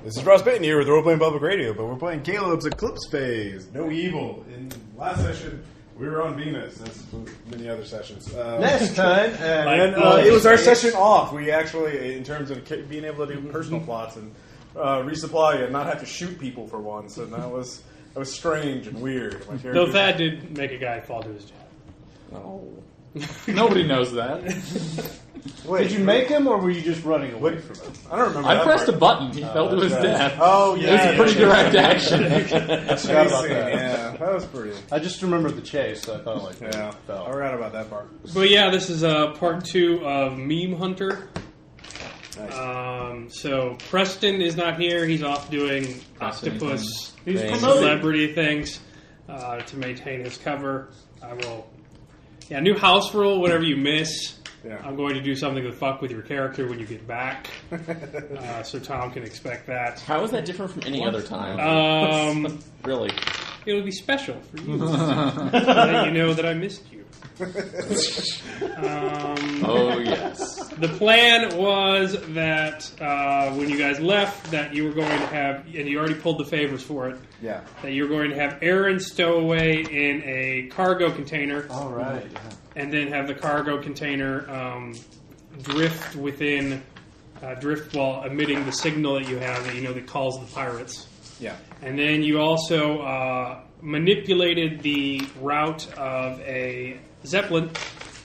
This is Ross Payton here with Role Playing Public Radio, but we're playing Caleb's Eclipse phase. No evil. In last session, we were on Venus. That's many other sessions. Next time, it was our session off. We actually, in terms of being able to do personal plots and resupply and not have to shoot people for once, and that was strange and weird. Though Thad did make a guy fall to his death. Oh. Nobody knows that. Wait, did you make him, or were you just running away from him? I don't remember. I pressed a button. He fell to his death. Oh, yeah. It was a pretty direct action. I forgot about that. Yeah, that was pretty. I just remembered the chase, so I thought I forgot about that part. But yeah, this is part 2 of Meme Hunter. Nice. So Preston is not here. He's off doing octopus He's celebrity things to maintain his cover. I will. Yeah, new house rule. Whenever you miss, I'm going to do something to fuck with your character when you get back. So Tom can expect that. How is that different from any other time? Really? It'll be special for you. So that you know that I missed you. Oh, yes. The plan was that when you guys left, that you were going to have, and you already pulled the favors for it, that you were going to have Aaron stow away in a cargo container. All right. And then have the cargo container drift while emitting the signal that you have that calls the pirates. Yeah. And then you also manipulated the route of a zeppelin,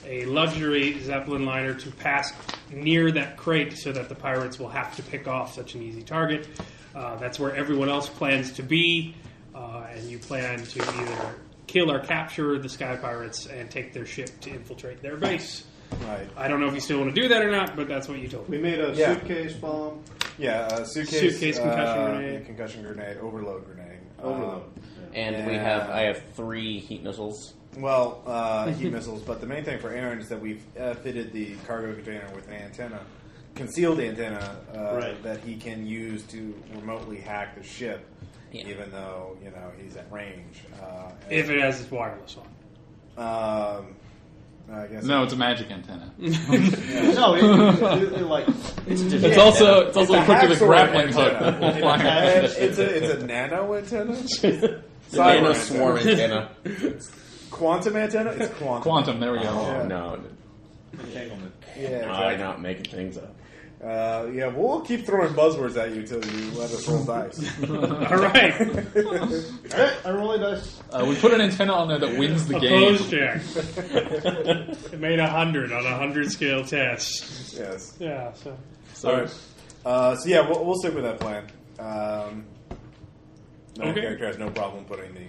a luxury zeppelin liner, to pass near that crate so that the pirates will have to pick off such an easy target. That's where everyone else plans to be, and you plan to either kill or capture the Sky Pirates and take their ship to infiltrate their base. Right. I don't know if you still want to do that or not, but that's what you told me. We made a suitcase bomb. Yeah, suitcase concussion grenade, overload grenade. And I have 3 heat missiles. Well, heat missiles, but the main thing for Aaron is that we've fitted the cargo container with an antenna, concealed antenna, that he can use to remotely hack the ship, even though he's at range. If it has its wireless on. I guess no, it's a magic antenna. No, it's also equipped with a grappling hook that will fly. It's a nano antenna. Nano swarm antenna. Quantum antenna? It's quantum. Quantum, there we go. Oh, no. Entanglement. Yeah, exactly. I'm not making things up. We'll keep throwing buzzwords at you until you let us roll dice. All right. I'm rolling dice. We put an antenna on there that wins the game. Opposed check. It made 100 on a 100 scale test. Yes. Yeah. All right. We'll stick with that plan. My character has no problem putting the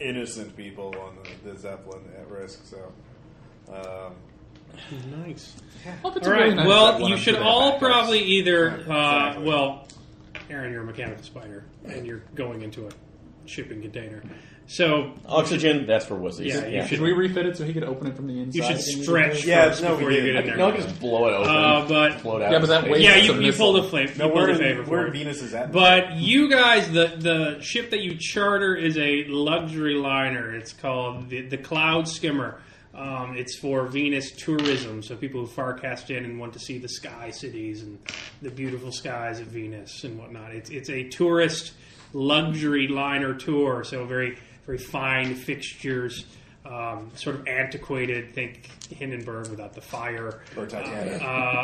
innocent people on the Zeppelin at risk. So. Nice. All right. Well, you should all probably either. Well, Aaron, you're a mechanical spider, and you're going into a shipping container. So oxygen, that's for wussies. Yeah. Should we refit it so he could open it from the inside? You should stretch first before you get in there. No, I can just blow it open. But that way. Yeah, you pulled a flame. No, we're in Venus is at. But you guys, the ship that you charter is a luxury liner. It's called the Cloud Skimmer. It's for Venus tourism, so people who farcast in and want to see the sky cities and the beautiful skies of Venus and whatnot. It's a tourist luxury liner tour, so very, very fine fixtures, sort of antiquated. Think Hindenburg without the fire, or Titanic,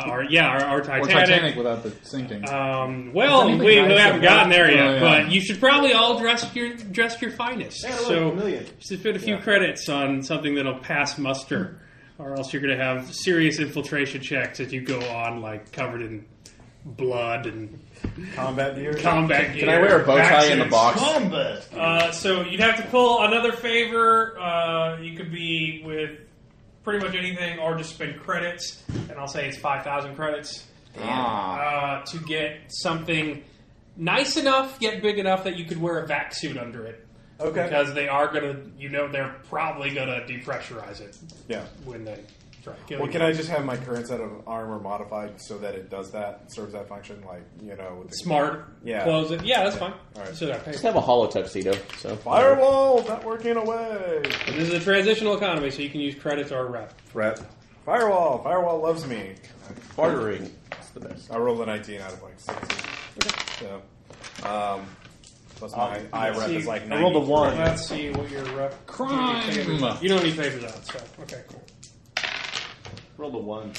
or Titanic, or Titanic without the sinking. We haven't gotten there yet, but you should probably all dress your finest. So just spend a few credits on something that'll pass muster, or else you're going to have serious infiltration checks as you go on, like covered in blood and combat gear. Can I wear a bow tie in the box? Combat. So you'd have to pull another favor. You could be with pretty much anything, or just spend credits, and I'll say it's 5,000 credits to get something nice enough yet big enough that you could wear a vac suit under it. Okay. Because they are gonna, they're probably gonna depressurize it. Yeah. When they try to kill you. Can I just have my current set of armor modified so that it does that, serves that function, with the smart? Yeah. Close it. Yeah, that's fine. All right. So just have a hollow tuxedo. So Firewall, not working away. And this is a transitional economy, so you can use credits or rep. Firewall loves me. bartering. It's the best. I rolled a 19 out of 16. Okay. So Plus my IREP is like 93. I rolled a 1. Let's see what your rep. Crime. You don't need favors out, so okay, cool. Rolled a 1.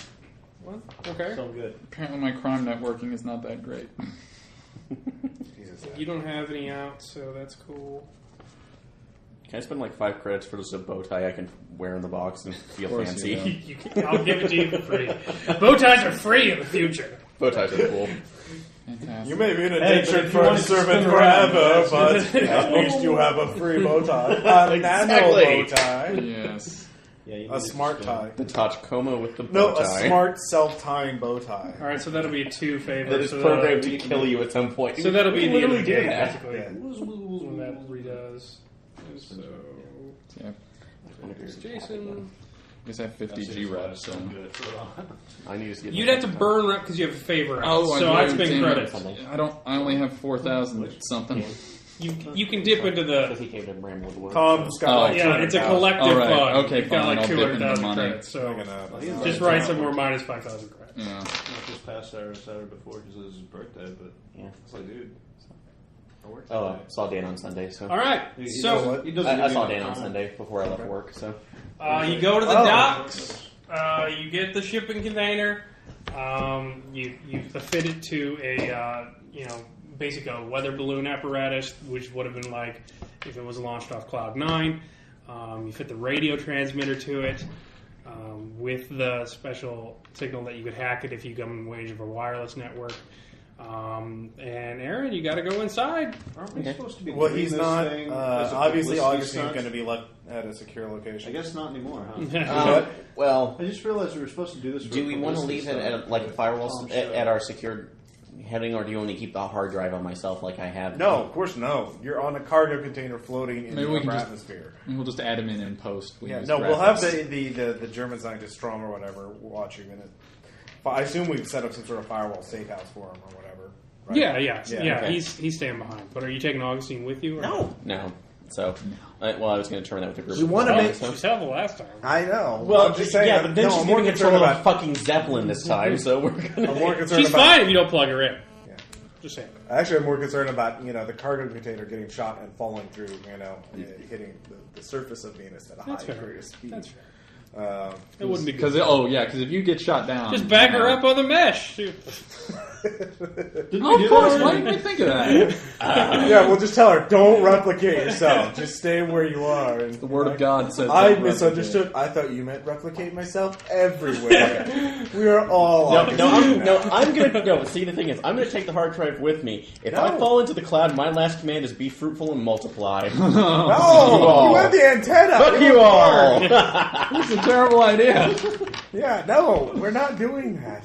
What? Okay. So good. Apparently my crime networking is not that great. Jesus. You don't have any out, so that's cool. Can I spend like 5 credits for just a bow tie I can wear in the box and feel course fancy? you I'll give it to you for free. Bow ties are free in the future. Bow ties are cool. Fantastic. You may be in Hey, addiction but for a servant forever, but at least you have a free bow tie. A nano bow tie. Yes. Yeah, you A smart tie. The Tachikoma with the bow No, tie. a smart self-tying bow tie. All right, so that'll be 2 favors. That is so programmed to kill you at some point. So that'll be the end of the game, that. basically. Yeah. When that redoes. So, Yeah. there's Jason. I guess I have 50 G reps, so. I need to get You'd have to burn rep because you have a favor out. Oh, so I I spend damn it. credits. I only have 4,000 something. You can dip into Because the... he came to Bramble with work. Tom's got like Yeah, it's a 200,000. collective All right, fund. okay, You've got fine, like I'll dip into 200,000 money. credits, so I'm gonna- just write somewhere minus 5,000 credits. Yeah. Not just past Saturday before because it was his birthday, but Yeah. it's like, dude. I worked Oh, today. saw Dan on Sunday, so. All right, so He doesn't I give saw me Dan the on time. Sunday before I left work, so. you go to the Oh. docks. You get the shipping container. You fit it to a basic weather balloon apparatus, which would have been like if it was launched off Cloud 9. You fit the radio transmitter to it with the special signal that you could hack it if you come in range of a wireless network. And Aaron, you got to go inside. Aren't we supposed to be Well, doing he's this not. thing as a Obviously, publicity Augustine's stunt? going to be left at a secure location. I guess not anymore, huh? Well, I just realized we were supposed to do this. For do we want to leave it at like a firewall Oh, at our secured heading, or do you want to keep the hard drive on myself like I have? No, of course no. You're on a cargo container floating in Maybe the we upper can just- atmosphere. We'll just add him in post. Yeah, use no, we'll have graphics. the German scientist Strom or whatever watching in it. I assume we've set up some sort of firewall safe house for him or whatever. Right? Yeah. okay. He's staying behind. But are you taking Augustine with you? Or No. So, I was going to turn that with a group. We want to Oh, make. she's held the last time. I know. Well, I'm just saying. yeah, but then she's I'm more giving concerned control of a about. fucking zeppelin this time, so we're going I'm more to... concerned She's about. fine if you don't plug her in. Yeah. Just saying. Actually, I'm more concerned about the cargo container getting shot and falling through, hitting the surface of Venus at a That's high fair. rate of speed. That's fair. Uh, It wouldn't be Because good. if you get shot down, Just back her up on the mesh. Didn't Oh, we of do course. that? Why didn't we think of that? yeah, we'll just tell her, don't replicate yourself. Just stay where you are. And The word of God says. I don't misunderstood. I thought you meant replicate myself everywhere. We are all. I'm gonna no. See, the thing is, I'm gonna take the hard drive with me. If I No. fall into the cloud, my last command is be fruitful and multiply. No, you have the antenna. Fuck We you don't all! care. It's a terrible idea. Yeah, no, we're not doing that.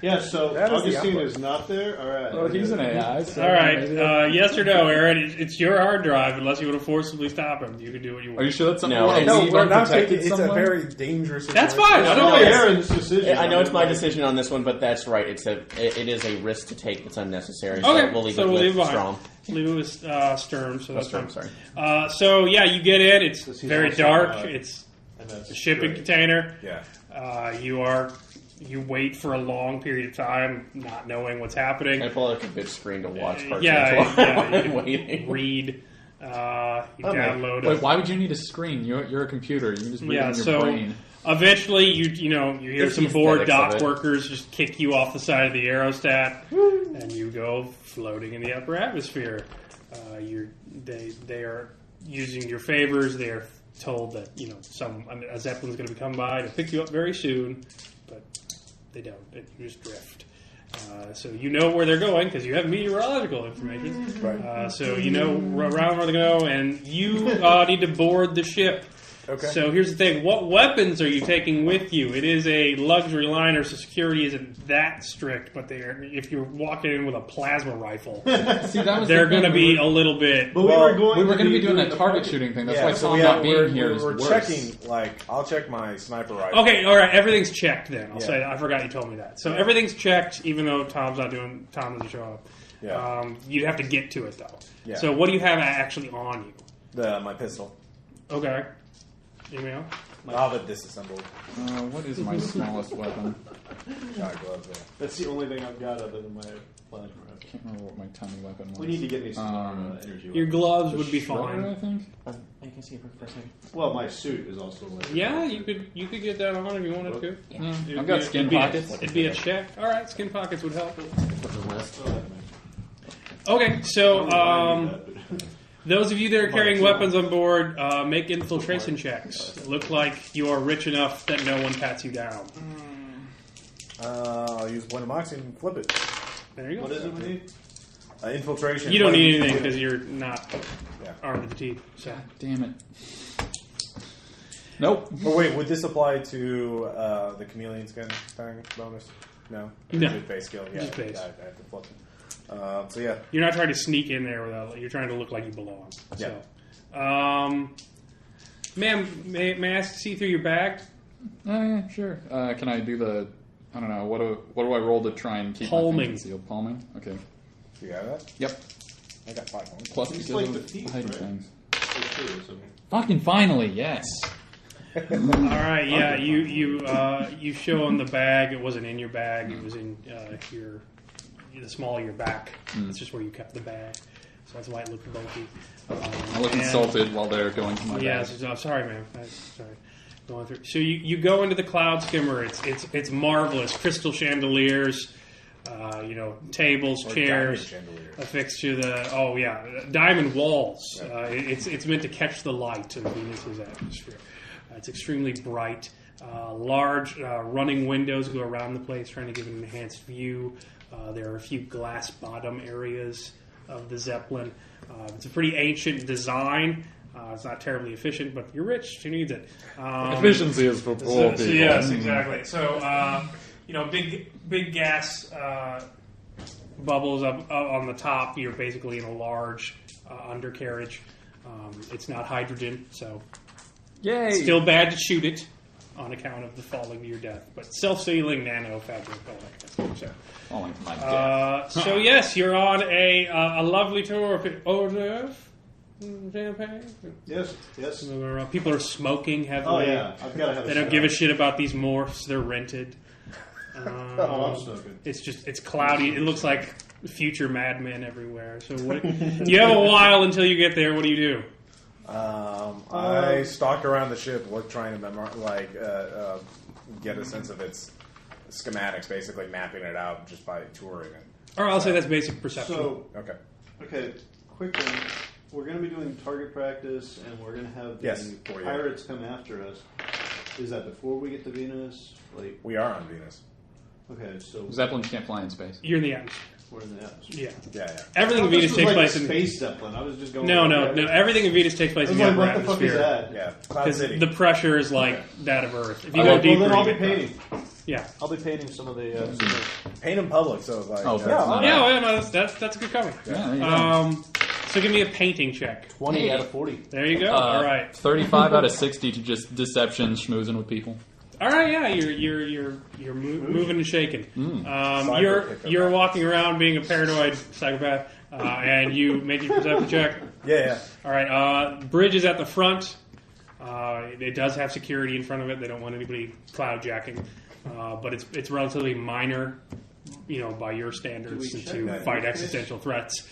Yeah, so That is the Augustine output. is not there? All right. Well, he's an AI. So All maybe that- right. Yes or no, Aaron? It's your hard drive. Unless you want to forcibly stop him, you can do what you want. Are you sure that's something No, you want to No, leave we're not unprotected taking. It's a somewhere? very dangerous. That's situation. fine. I It's don't not know. Aaron's decision. I know it's my decision on this one, but that's right. It is a risk to take that's unnecessary. So Okay, we'll leave so it we'll with leave it behind. Strong. Leave it with Sturm. So that's Sturm, fine. sorry. So yeah, you get in. It's He's very also, dark. uh, It's And that's a shipping great. container. Yeah. You wait for a long period of time, not knowing what's happening. I pull out a big screen to watch cartoons Yeah, while yeah. I'm You can waiting. read. You Okay. download. Wait, why would you need a screen? You're a computer. You can just read Yeah, it in your so brain. eventually you hear It's some the bored aesthetics of dock it. workers just kick you off the side of the aerostat, and you go floating in the upper atmosphere. They are using your favors. They are told that a zeppelin's going to come by to pick you up very soon, but they don't. You just drift. So you know where they're going because you have meteorological information. Right. So you know around where they go, and you need to board the ship. Okay. So here's the thing: what weapons are you taking with you? It is a luxury liner, so security isn't that strict. But if you're walking in with a plasma rifle, See, that was they're the going to thing. be a little bit. But Well, We were going to be doing doing that target shooting thing. That's Yeah, why so Tom we not have, being we're, here is we're worse. checking. I'll check my sniper rifle. Okay, all right, everything's checked. Then I'll Yeah. say I forgot you told me that. So everything's checked, even though Tom doesn't show up. Yeah. You'd have to get to it though. Yeah. So what do you have actually on you? My pistol. Okay. Email. I'll have it disassembled. What is my smallest weapon? gloves. Yeah. That's the only thing I've got other than my plasma rifle. I can't remember what my tiny weapon was. We need to get me some energy. Your gloves would be Shredder, I fine. think. I can see it for a second. Well, my suit is also like. Yeah, you could get that on if you wanted to. Yeah. I've got skin pockets. It'd be a check. All right, skin pockets would help. Okay, so those of you that are carrying weapons on board, make infiltration checks. It look like you are rich enough that no one pats you down. I'll use point of moxie and flip it. There you go. What is it we need? Infiltration. You don't need anything because you're not armed to the teeth. So. God damn it. Nope. Oh wait, would this apply to the chameleon skin thing bonus? No. No. Just base skill. Yeah. Just base. I have to flip it. So yeah. You're not trying to sneak in there without. You're trying to look like you belong. Yeah. So, ma'am, may I ask to see through your bag? Yeah, sure. Can I do the? I don't know. What do I roll to try and keep Palming. my thing concealed? Palming. Okay. You got that? Yep. I got 5 points. Plus It's because like of the thief, hiding right? things. So Fucking finally, yes. All right. Yeah. You show on the bag. It wasn't in your bag. It was in the small of your back. That's just where you kept the bag. So that's why it looked bulky. I look insulted while they're going to my Yeah. bag. So, sorry, man. Sorry. Going through. So you go into the cloud skimmer. It's marvelous. Crystal chandeliers. Tables, Or chairs diamond chandeliers. affixed to the diamond walls. It's meant to catch the light of Venus's atmosphere. It's extremely bright. Large running windows go around the place, trying to give an enhanced view. There are a few glass bottom areas of the Zeppelin. It's a pretty ancient design. It's not terribly efficient, but you're rich. Who needs it? Efficiency is for poor people. Yes, exactly. So, big gas bubbles up on the top. You're basically in a large undercarriage. It's not hydrogen, so Yay! still bad to shoot it on account of the falling to your death. But self-sealing nano fabric, all that kind of stuff. Falling to my death. So yes, you're on a lovely tour of hors d'oeuvre. Champagne. yes. People are smoking heavily. Oh yeah, I've got to have. They don't give a shit about these morphs. They're rented. I'm smoking. It's cloudy. It looks like future Mad Men everywhere. So you have a while until you get there. What do you do? I stalk around the ship, trying to get a sense of its schematics, basically mapping it out just by touring it. Or I'll say that's basic perception. So Okay. quick one. We're going to be doing target practice, and we're going to have the pirates come after us. Is that before we get to Venus? We are on Venus. Okay, so Zeppelins can't fly in space. You're in the atmosphere. we're in the atmosphere. Yeah. Everything in Venus takes place in space Zeppelin. I was just going. No. Everything in Venus takes place in the upper what the fuck is atmosphere. that? Yeah. Cloud Because City. the pressure is like that of Earth. If you Well, go deeper, then I'll you be get painting. pressure. Yeah. I'll be painting some of the. Paint in public, so Oh, that's that's not- No, that's a good comment. Yeah, there you go. So give me a painting check. 20 out of 40. There you go. All right. 35 out of 60 to just deception, schmoozing with people. All right. Yeah, you're moving and shaking. Cyber You're walking around being a paranoid psychopath, and you make your perception check. Yeah. All right. Bridge is at the front. It does have security in front of it. They don't want anybody cloud jacking, but it's relatively minor, by your standards, to fight existential threats.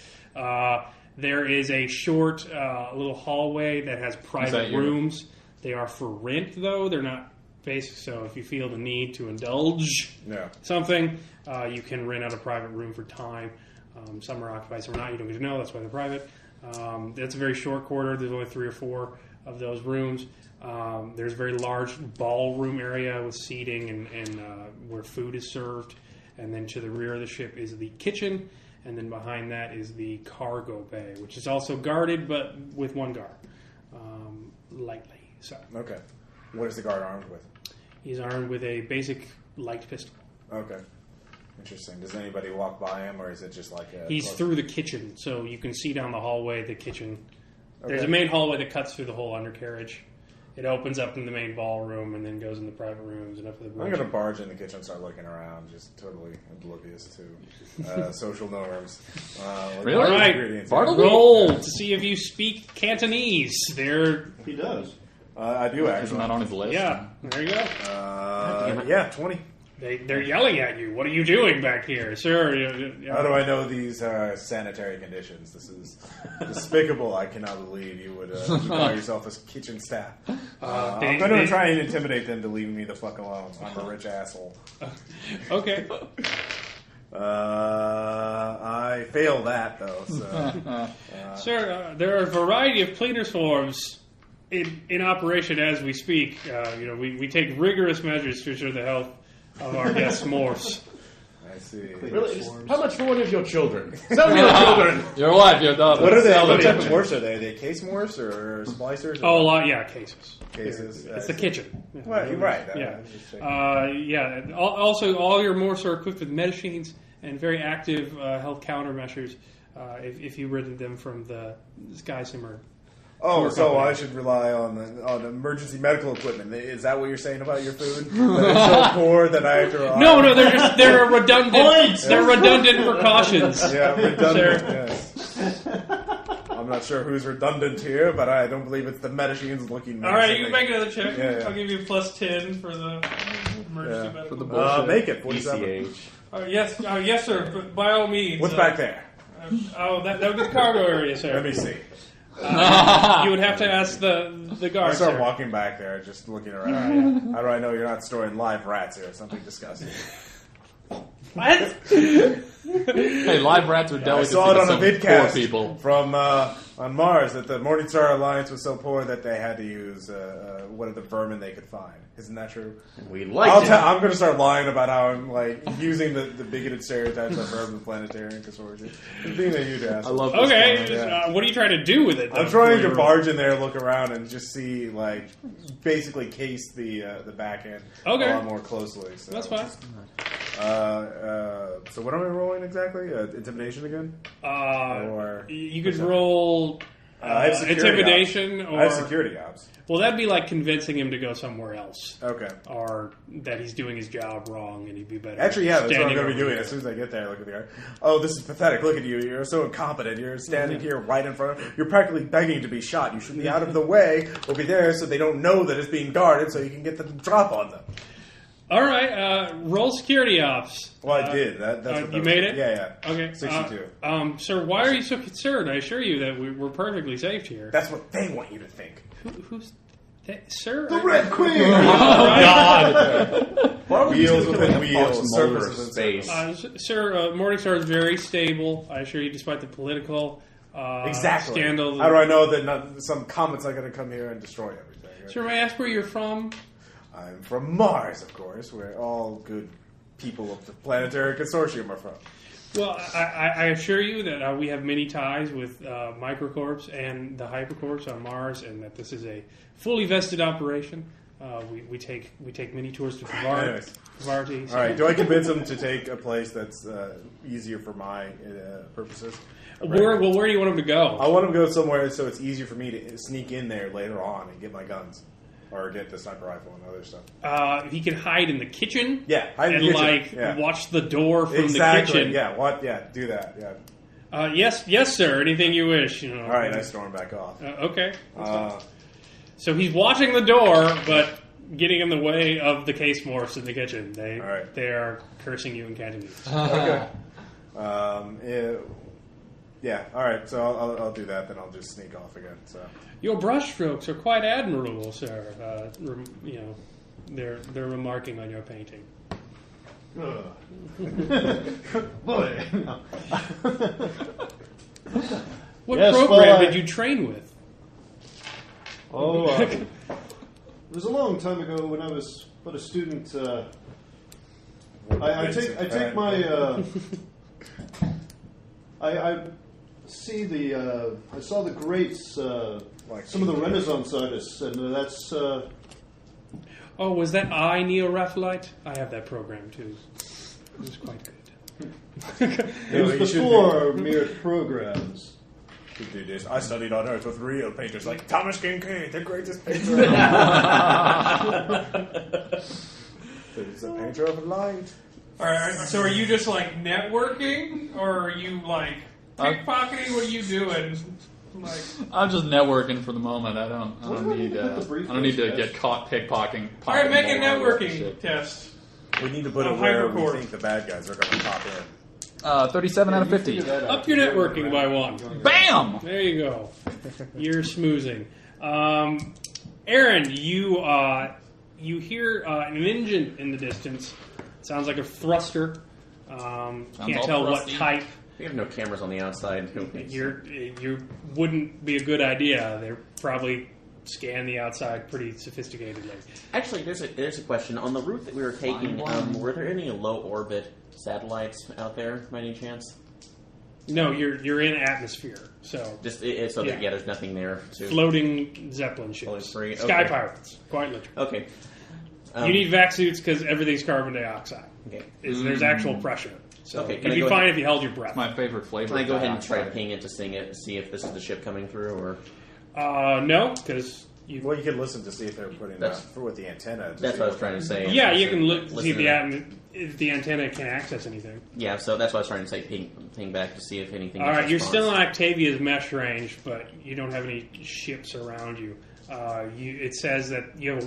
There is a short little hallway that has private rooms. They are for rent, though. They're not basic, so if you feel the need to indulge something, you can rent out a private room for time. Some are occupied, some are not. You don't get to know. That's why they're private. That's a very short corridor. There's only 3 or 4 of those rooms. There's a very large ballroom area with seating and where food is served. And then to the rear of the ship is the kitchen. And then behind that is the cargo bay, which is also guarded, but with 1 guard, lightly. So, Okay. What is the guard armed with? he's armed with a basic light pistol. Okay. Interesting. Does anybody walk by him, or is it just like a... He's through the kitchen, so you can see down the hallway, the kitchen. There's a main hallway that cuts through the whole undercarriage. It opens up in the main ballroom and then goes in the private rooms and up to the bridge. I'm going to barge in the kitchen and start looking around, just totally oblivious to social norms. Really? All right. Bartleby? Roll to see if you speak Cantonese. He does. I do, Isn't actually. that on his list? Yeah, there you go. 20. They're yelling at you. What are you doing back here, sir? How do I know these are sanitary conditions? This is despicable. I cannot believe you would call yourself a kitchen staff. I'm going to try and intimidate them to leave me the fuck alone. I'm a rich asshole. Okay. I fail that, though. So. Sir, there are a variety of cleaner swarms in operation as we speak. We take rigorous measures to ensure the health of our guest s'mores. I see. Really? How much for one of your children? Sell me your children! Your wife, your daughter. What are they? What type of morse are they? Are they case morse or splicers? Oh, a lot, yeah, cases. Cases. It's the kitchen. Well, you're right. Yeah. Also, all your morse are equipped with medicines and very active health countermeasures if you rid them from the Sky Simmer. Oh, so I should rely on emergency medical equipment. Is that what you're saying about your food? That it's so poor that I have to rely? No, they're redundant. They're redundant precautions. Yeah, redundant. Yes. I'm not sure who's redundant here, but I don't believe it's the medicines looking. All right, you can make another check. Yeah. I'll give you a plus 10 for the emergency medical. For the bullshit. Make it 47. Yes, sir. But by all means. What's back there? That would be the cargo area, sir. Let me see. You would have to ask the guard. I start sir. walking back there, just looking around. How do I know you're not storing live rats here? Something disgusting. What? Hey, live rats are I delicacy saw it to on a some poor vidcast people. from on Mars that the Morningstar Alliance was so poor that they had to use one of the vermin they could find. Isn't that true? We like it. I'm going to start lying about how I'm using the bigoted stereotypes I've heard of the Planetarian Consortium. The thing that you asked. I love this Okay, comment. what are you trying to do with it? I'm trying to barge in there, look around, and just see, basically case the back end a lot more closely. So. That's fine. So what am I rolling exactly? Intimidation again? You could roll I have security intimidation, ops. or I have security ops. Well, that'd be like convincing him to go somewhere else. Okay. Or that he's doing his job wrong and he'd be better. Actually, yeah, that's what I'm standing going to be over doing. As soon as I get there, I look at the guy. Oh, this is pathetic. Look at you. You're so incompetent. You're standing here right in front of... You're practically begging to be shot. You should be out of the way or be there so they don't know that it's being guarded so you can get the drop on them. All right, roll security ops. Well, I did. That's what you made it? Yeah. Okay. 62. Sir, why are you so concerned? I assure you that we're perfectly safe here. That's what they want you to think. Who's... Sir? The Red Queen! God! Wheels within wheels. Surface space. Sir, Morningstar is very stable, I assure you, despite the political scandal. How do I know that some comet's not going to come here and destroy everything? Sir, may I ask where you're from? I'm from Mars, of course, where all good people of the Planetary Consortium are from. Well, I assure you that we have many ties with Microcorps and the Hypercorps on Mars, and that this is a fully vested operation. We take many tours to Varti. All right, do I convince them to take a place that's easier for my purposes? Where do you want them to go? I want them to go somewhere so it's easier for me to sneak in there later on and get my guns. Or get the sniper rifle and other stuff. He can hide in the kitchen. Yeah, hide in the kitchen. Watch the door from the kitchen. Yeah, do that. Yeah. Yes, sir. Anything you wish. All right, I storm back off. Okay. So he's watching the door, but getting in the way of the case morphs in the kitchen. They are cursing you in Cantonese. Okay. Yeah. All right. So I'll do that. Then I'll just sneak off again. So. Your brushstrokes are quite admirable, sir. They're remarking on your painting. Boy. What program did you train with? It was a long time ago when I was but a student. I take my. I see the. I saw the greats. Some of the Renaissance artists, and that's... Oh, was that Neo-Raphaelite? I have that program, too. It was quite good. It was before mere programs. Do this. I studied on Earth with real painters like Thomas Kincaid, the greatest painter. He's a painter of light. All right, so are you just, networking? Or are you, pickpocketing? What are you doing? I'm just networking for the moment. I don't need to get caught pickpocketing. All right, make a networking test. We need to put it where we think the bad guys are going to pop in. 37 out of 50. Up your networking by 1. Bam! There you go. You're smoozing. Aaron, you hear an engine in the distance. Sounds like a thruster. Can't tell what type. We have no cameras on the outside. You wouldn't be a good idea. They're probably scan the outside pretty sophisticatedly. Actually, there's a question. On the route that we were taking, were there any low orbit satellites out there by any chance? No, you're in atmosphere, so just there's nothing there. Floating zeppelin ships, sky pirates, quite literally. Okay. You need vac suits because everything's carbon dioxide. Okay. There's actual pressure. So okay, it'd be fine if you held your breath. My favorite flavor. Can I go ahead and try to ping it to see if this is the ship coming through, or? No, because you can listen to see if they're putting that with the antenna. That's what I was trying to say. Yeah, you can see if the antenna can access anything. Yeah, so that's what I was trying to say. Ping back to see if anything. All right, you're still in Octavia's mesh range, but you don't have any ships around you. It says that you have a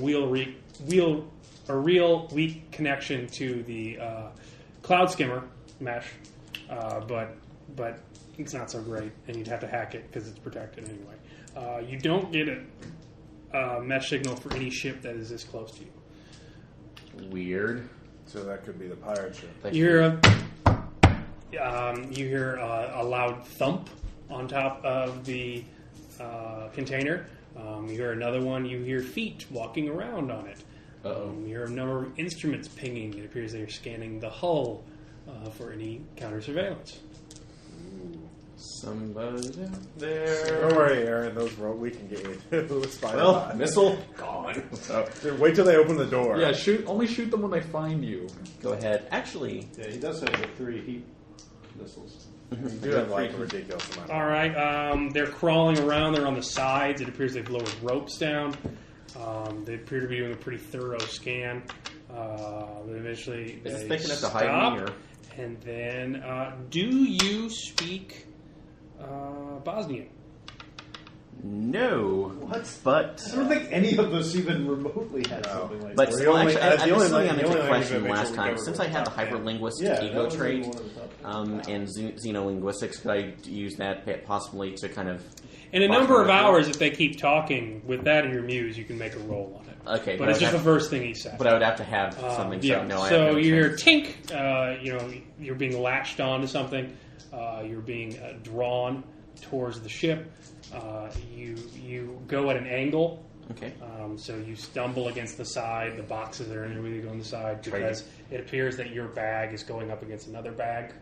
real weak connection to the cloud skimmer mesh, but it's not so great, and you'd have to hack it because it's protected anyway. You don't get a mesh signal for any ship that is this close to you. Weird. So that could be the pirate ship. You hear a loud thump on top of the container. You hear another one. You hear feet walking around on it. You hear a number of instruments pinging. It appears they are scanning the hull for any counter surveillance. Somebody out there. Don't worry, Aaron. We can get you. Missile gone. Wait till they open the door. Yeah, only shoot them when they find you. Go ahead. Actually, yeah, he does have the 3 heat missiles. You do have a ridiculous amount. All right, they're crawling around. They're on the sides. It appears they've lowered ropes down. They appear to be doing a pretty thorough scan. But eventually, is they this thick enough to stop. hide me? Or? And then, do you speak Bosnian? No. What? But I don't think any of us even remotely had something like that. But that. I answered the question last time. Since I had the hyperlinguistic ego trait and xenolinguistics, could I use that possibly to kind of... In a number of hours, if they keep talking, with that in your muse, you can make a roll on it. Okay. But it's just the first thing he said. But I would have to have something. So you hear tink, you're being latched onto something. You're being drawn towards the ship. You go at an angle. Okay. So you stumble against the side. The boxes are everything go on the side because it appears that your bag is going up against another bag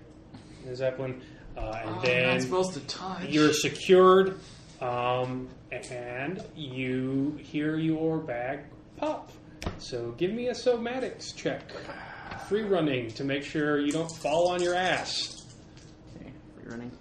in the Zeppelin. And then I'm not supposed to touch. You're secured, and you hear your bag pop. So give me a somatics check. Free running to make sure you don't fall on your ass. Okay, free running.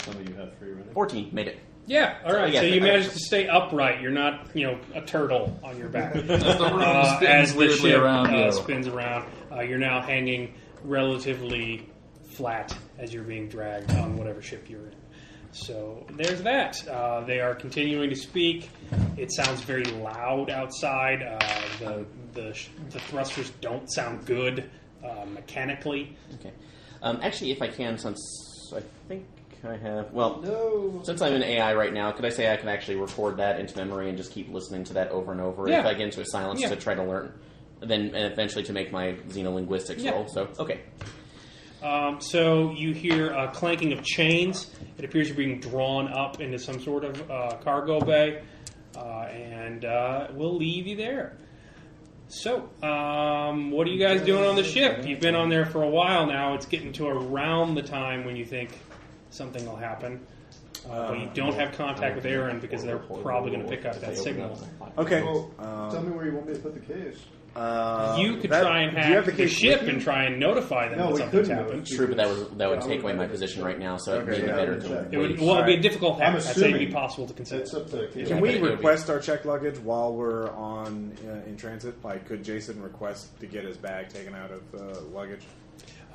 Some of you have free running. 14, made it. Yeah, all right. So you managed to stay upright. You're not, a turtle on your back. As the ship spins around, you're now hanging relatively flat as you're being dragged on whatever ship you're in. So there's that. They are continuing to speak. It sounds very loud outside. The thrusters don't sound good mechanically. Okay. Actually, if I can, since I think I have... Well, since I'm in AI right now, could I say I can actually record that into memory and just keep listening to that over and over? Yeah. If I get into a silence to try to learn, then eventually to make my xenolinguistics roll. So, okay. So you hear a clanking of chains. It appears you're being drawn up into some sort of cargo bay, and we'll leave you there. So, what are you guys doing on the ship? You've been on there for a while now. It's getting to around the time when you think something will happen. But you don't have contact with Aaron because they're probably going to pick up that signal. Okay. Well, tell me where you want me to put the case. You could try and hack the ship and try and notify them that something's happened. True, but that would take away my position right now, so it would be better to... It would be a difficult hack. I'd say it'd be possible to consider. It's up to Can we request our checked luggage while we're in transit? Like, could Jason request to get his bag taken out of luggage?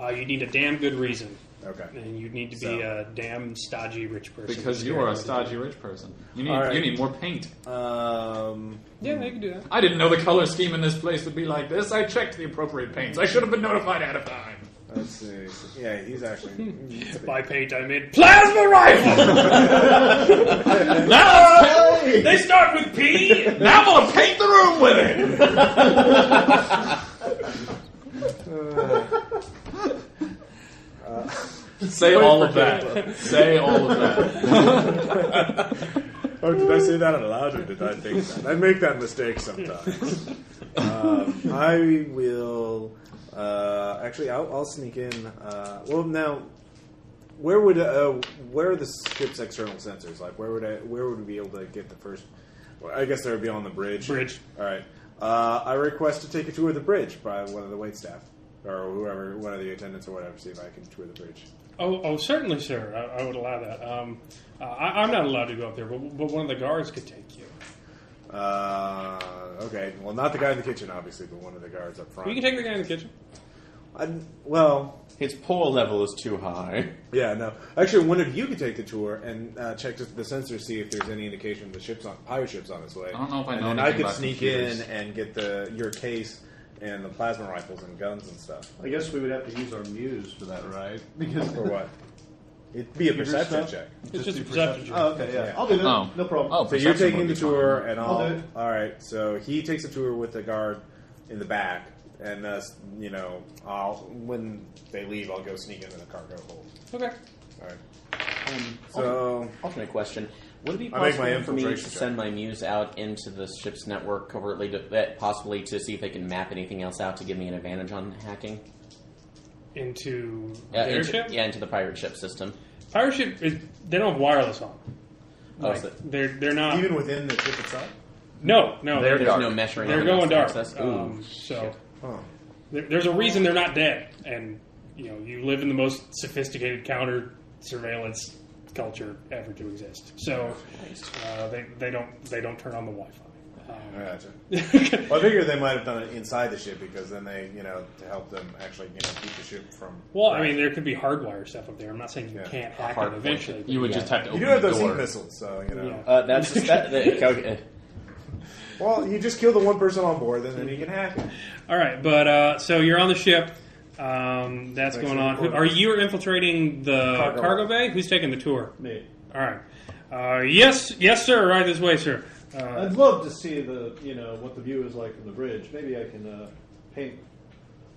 You need a damn good reason. Okay. And you need to be a damn stodgy rich person. Because you are a stodgy rich person. You need more paint. Yeah, they can do that. I didn't know the color scheme in this place would be like this. I checked the appropriate paints. I should have been notified ahead of time. Let's see. Yeah, he's actually... By paint, I mean plasma rifle! Now They start with P! I'm going to paint the room with it! Say all of that. Say all of that. Oh, did I say that out loud, or did I think that? I make that mistake sometimes. I will... actually, I'll sneak in. Well, now, where are the ship's external sensors? Like, where would we be able to get the first? Well, I guess they would be on the bridge. Bridge. All right. I request to take a tour of the bridge by one of the waitstaff or whoever, one of the attendants or whatever. See if I can tour the bridge. Oh, certainly, sir. I would allow that. I'm not allowed to go up there, but one of the guards could take you. Okay. Well, not the guy in the kitchen, obviously, but one of the guards up front. You can take the guy in the kitchen. His pull level is too high. Yeah, no. Actually, one of you could take the tour and check the sensors, see if there's any indication the pirate ship's on its way. I don't know if I know And then anything I could about sneak computers. in and get your case and the plasma rifles and guns and stuff. I guess we would have to use our muse for that, right? Because For what? It'd be a perception check. It's just a perception check. Oh, okay, yeah. I'll do that. Oh. No problem. Oh, So you're perception taking would the be tour, fine. and I'll do it. all right. So he takes a tour with the guard in the back, and when they leave, I'll go sneak into the cargo hold. Okay. All right. So Alternate question. Would it be I make my possible for me to infiltration check. send my muse out into the ship's network covertly, possibly to see if they can map anything else out to give me an advantage on hacking? Into their ship? Yeah, into the pirate ship system. Pirate ship, they don't have wireless on. Oh, so They're not... even within the ship itself. No. there's no mesh or They're anything going else dark. to access? Ooh, So Huh. there's a reason they're not dead, and you live in the most sophisticated counter surveillance culture ever to exist. So they don't turn on the Wi-Fi. Gotcha. Well, I figure they might have done it inside the ship because then they, to help them actually, keep the ship from. Well, I mean, there could be hardwire stuff up there. I'm not saying you can't hack it eventually. You would just have to open You do have the those door. heat missiles, so Yeah. that's just that. Well, you just kill the one person on board, and then you can hack it. All right, but so you're on the ship. That's going on. Are you infiltrating the cargo bay? Who's taking the tour? Me. All right. Yes, sir. Right this way, sir. I'd love to see what the view is like from the bridge. Maybe I can paint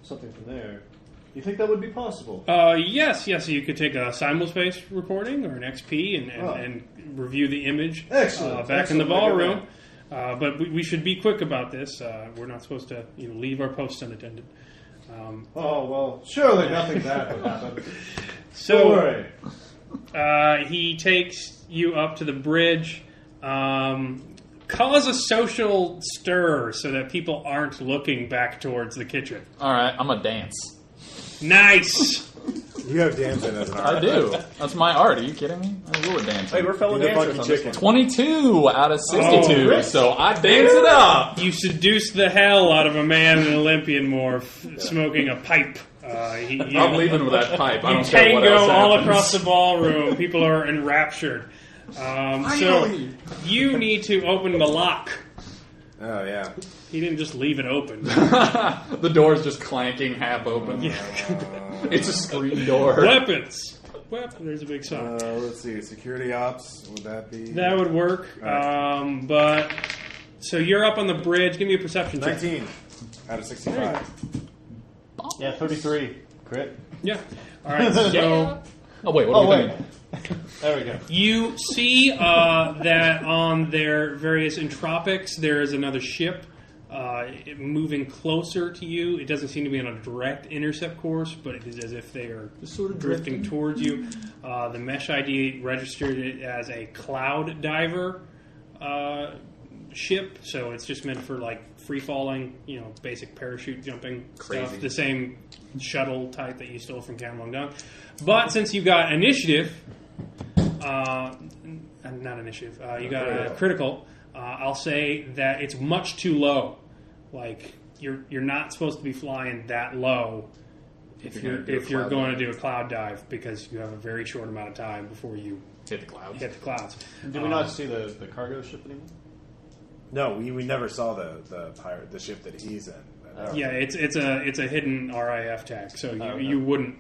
something from there. You think that would be possible? Yes. You could take a simulspace recording or an XP and review the image. Excellent. Back in the ballroom. But we should be quick about this. We're not supposed to leave our posts unattended. Well, surely nothing bad would happen. So Don't worry. he takes you up to the bridge. Cause a social stir so that people aren't looking back towards the kitchen. All right, I'm going to dance. Nice! You have dancing as an art. I do. That's my art. Are you kidding me? I rule at dancing. Hey, we're fellow Do the dancers funky on this chicken. 22 out of 62, Oh, so I dance it up. You seduce the hell out of a man in Olympian morph smoking a pipe. I'm leaving with that pipe. I You don't care what tango else all happens. across the ballroom. People are enraptured. So you need to open the lock. Oh, yeah. He didn't just leave it open. The door's just clanking, half open. It's a screen door. Weapons. There's a big sign. Let's see. Security ops. Would that be? That would work. But so you're up on the bridge. Give me a perception check. 19 out of 65. Yeah, 33. Crit. Yeah. All right. So Oh, wait, what are you thinking? There we go. you see that on their various entropics, there is another ship moving closer to you. It doesn't seem to be on a direct intercept course, but it is as if they are sort of drifting towards you. The mesh ID registered it as a cloud diver ship, so it's just meant for like free falling, basic parachute jumping stuff. The same shuttle type that you stole from Camlong Dong. But since you got initiative, not initiative, you got a critical. I'll say that it's much too low. Like you're not supposed to be flying that low if you're going to do a cloud dive, because you have a very short amount of time before you hit the clouds. Did we not see the cargo ship anymore? No, we never saw the ship that he's in. Yeah, it's a hidden RIF tag, so you wouldn't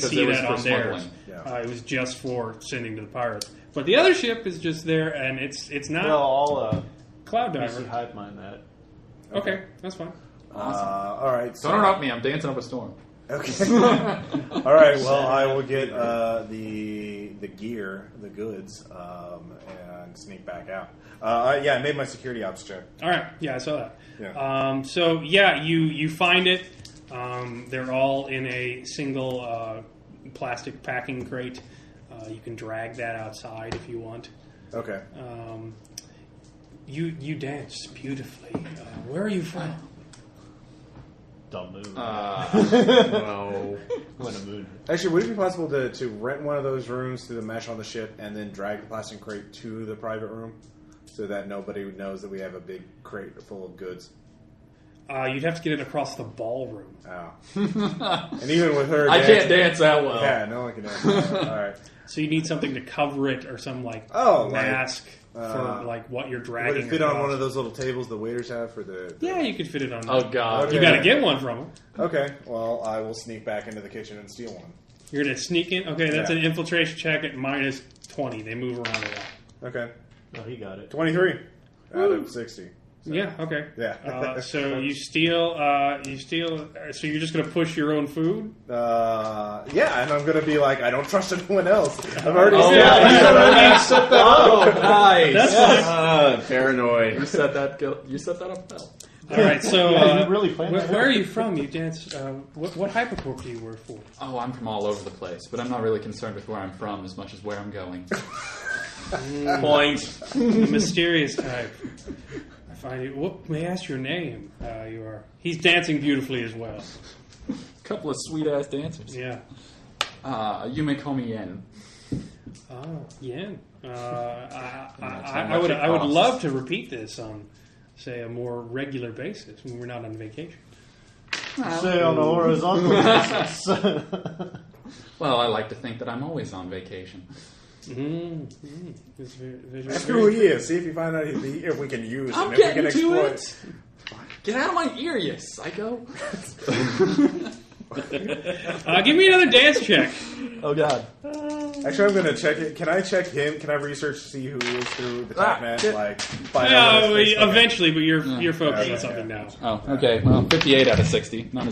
see that on theirs. Yeah. It was just for sending to the pirates. But the other ship is just there, and it's not. Well, I'll cloud diver. hive mind that. Okay, that's fine. Awesome. All right. So, don't interrupt me. I'm dancing up a storm. Okay. All right. Well, I will get the gear, the goods, and sneak back out. I made my security ops check. All right. Yeah, I saw that. Yeah. You find it. They're all in a single plastic packing crate. You can drag that outside if you want. Okay. You dance beautifully. Where are you from? Dumb move. No. What a mood. Actually, would it be possible to rent one of those rooms through the mesh on the ship and then drag the plastic crate to the private room so that nobody knows that we have a big crate full of goods? You'd have to get it across the ballroom. Oh. And even with her I can't dance that well. Yeah, no one can dance that well. All right. So you need something to cover it, or some mask for what you're dragging. Would it fit on one of those little tables the waiters have for the... Yeah, you could fit it on. Oh, God. You got to get one from them. Okay, well, I will sneak back into the kitchen and steal one. You're going to sneak in? Okay, that's Yeah. an infiltration check at minus 20. They move around a lot. Okay. Oh, he got it. 23 out of 60. So. Yeah, okay. Yeah. So you steal, so you're just going to push your own food? Yeah, and I'm going to be like, I don't trust anyone else. I've already set that up. Nice. That's fine. Paranoid. You set that up well. All right, so you really planned that where are you from? You dance. What hypercorp do you work for? Oh, I'm from all over the place, but I'm not really concerned with where I'm from as much as where I'm going. Point. The mysterious type. I find you. What, may I ask your name? You are. He's dancing beautifully as well. Couple of sweet-ass dancers. Yeah. You may call me Yen. Oh, Yen. I would love to repeat this on, say, a more regular basis when we're not on vacation. Say on a horizontal basis. Well, I like to think that I'm always on vacation. Ask who he is. See if you find out if we can use I'm him, if we can getting to exploit. it. Get out of my ear, you psycho. Give me another dance check. Oh, God. Actually, I'm going to check it. Can I check him? Can I research to see who he is through the top man? Like, find out what his face Eventually, but you're focused on something now. Oh, okay. Well, 58 out of 60. Not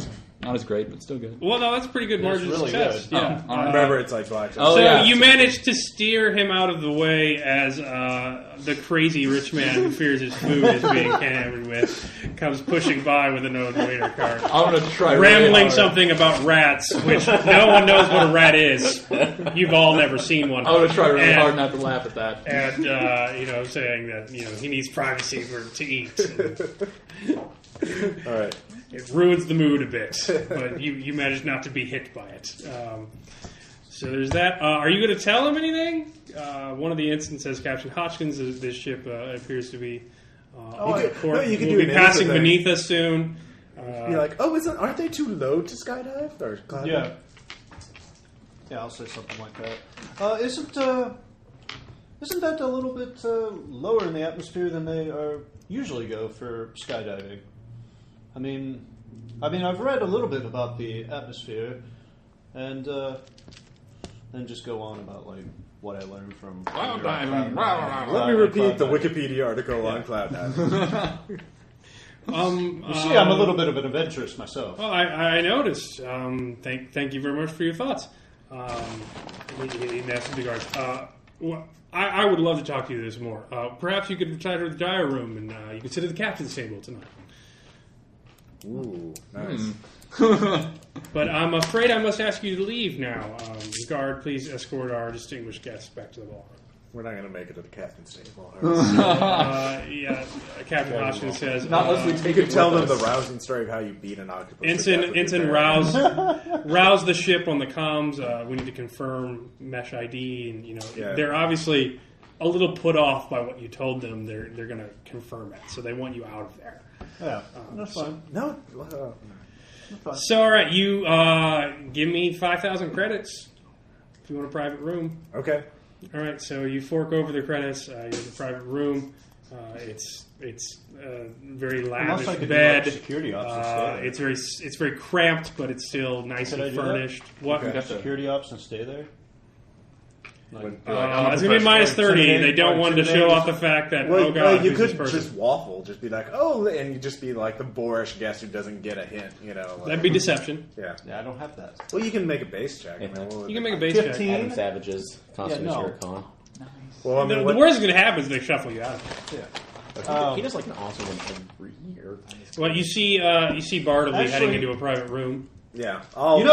as great, but still good. Well, no, that's pretty good margin of really success. good. Yeah. Oh, all right. Remember, it's like blackjack. Oh, So yeah. you managed to steer him out of the way as the crazy rich man who fears his food is being hammered with comes pushing by with an old waiter card. I'm going to try Rambling really hard. something about rats, which no one knows what a rat is. You've all never seen one. I'm going to try really hard not to laugh at that. And, saying that, he needs privacy to eat. All right. It ruins the mood a bit, but you managed not to be hit by it. So there's that. Are you going to tell him anything? One of the instances, Captain Hodgkins, this ship appears to be you can do will be an passing innocent beneath us soon. You're like, aren't they too low to skydive? Or climb? Yeah. Yeah, I'll say something like that. Isn't that a little bit lower in the atmosphere than they usually go for skydiving? I mean, I've read a little bit about the atmosphere, and then just go on about what I learned from Cloud diving. Let me repeat the Wikipedia article on cloud diving. You see, I'm a little bit of an adventurist myself. Well, I noticed. Thank you very much for your thoughts. He asked the guards. I would love to talk to you this more. Perhaps you could retire to the diary room and you could sit at the captain's table tonight. Ooh, nice. But I'm afraid I must ask you to leave now. Guard, please escort our distinguished guests back to the ballroom. We're not going to make it to the captain's table. Captain Hodgkins says... Not unless we take You it could tell with them the us. rousing story of how you beat an octopus. Ensign, rouse the ship on the comms. We need to confirm mesh ID, and they're obviously a little put off by what you told them. They're going to confirm it, so they want you out of there. Yeah, that's fine. No. So, all right, you give me 5,000 credits if you want a private room. Okay. All right, so you fork over the credits. You have a private room. It's very lavish I could bed. do, like, security ops and It's very cramped, but it's still nicely furnished. What? Got security ops and stay there. It's going to be minus 30. They don't want to show off the fact that, you who's could this person? just waffle, just be like, and you just be like the boorish guest who doesn't get a hint, Like, That'd be deception. Yeah. Yeah, I don't have that. Well, you can make a base check. You can make a base check. 15. Adam Savage's constant material con. Well, I mean, The worst that's going to happen is they shuffle you out. Yeah. He does like an awesome one every year. Well, you see Bartleby heading into a private room. Yeah. I'll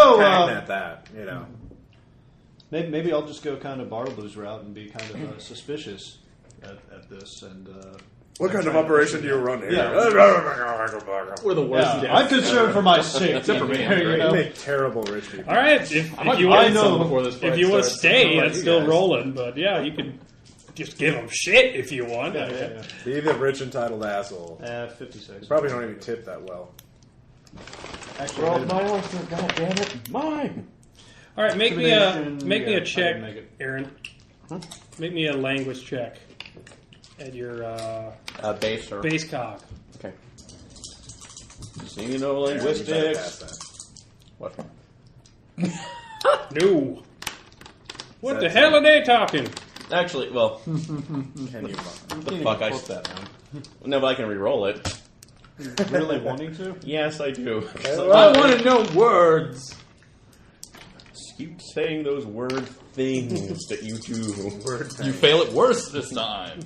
at that, Maybe I'll just go kind of Bartleby's route and be kind of suspicious at this. And what kind of operation do you run here? Yeah. We're the worst. I'm concerned for my safety. Except for me. You make terrible rich people. All right, if you want to stay, it's still rolling. But yeah, you can just give them shit if you want. Yeah. Be the rich entitled asshole. 56. You probably don't even tip that well. Actually, Well, my oyster, God damn it, mine. All right, make me a I check, didn't make it. Aaron. Make me a language check at your Base or base cog. Okay. Singing no linguistics. What? No. What the hell are they talking? Actually, well, Can you? the fuck I that now. No, but I can re-roll it. Really wanting to? Yes, I do. I want to know words. Keep saying those word things that you do. You fail it worse this time.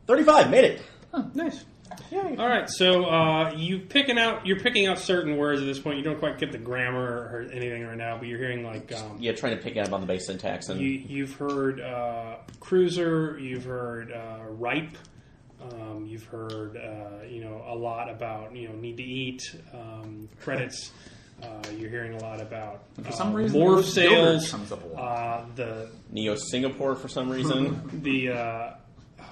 35, made it. Nice. All right, so you're picking out certain words at this point. You don't quite get the grammar or anything right now, but you're hearing like Yeah, trying to pick up on the base syntax and you've heard cruiser, you've heard ripe, you've heard a lot about need to eat, credits. You're hearing a lot about For some reason, morph the word yogurt sales. comes up a lot. The Neo Singapore for some reason.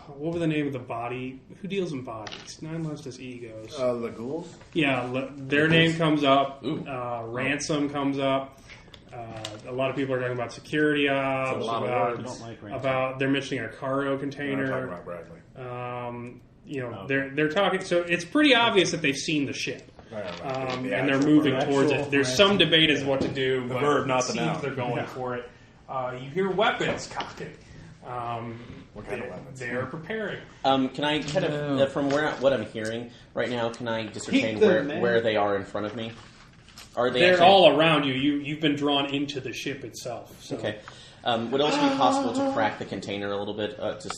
what were the name of the body? Who deals in bodies? 9 Lives does egos. The ghouls? Yeah, their name comes up. Ooh. Ransom comes up. A lot of people are talking about security ops. a lot of about, words. Don't like ransom. about they're mentioning a cargo I'm talking container. about Bradley. They're talking. So it's pretty obvious that they've seen the ship. And they're moving towards it. There's some debate as to what to do. But verb, not it the seems noun. they're going for it. You hear weapons cocking. What kind of weapons? They are preparing. Can I kind of from what I'm hearing right now? Can I discern them, where they are in front of me? Are they? They're actually, all around you. You've been drawn into the ship itself. So. Okay. Would it also be possible to crack the container a little bit to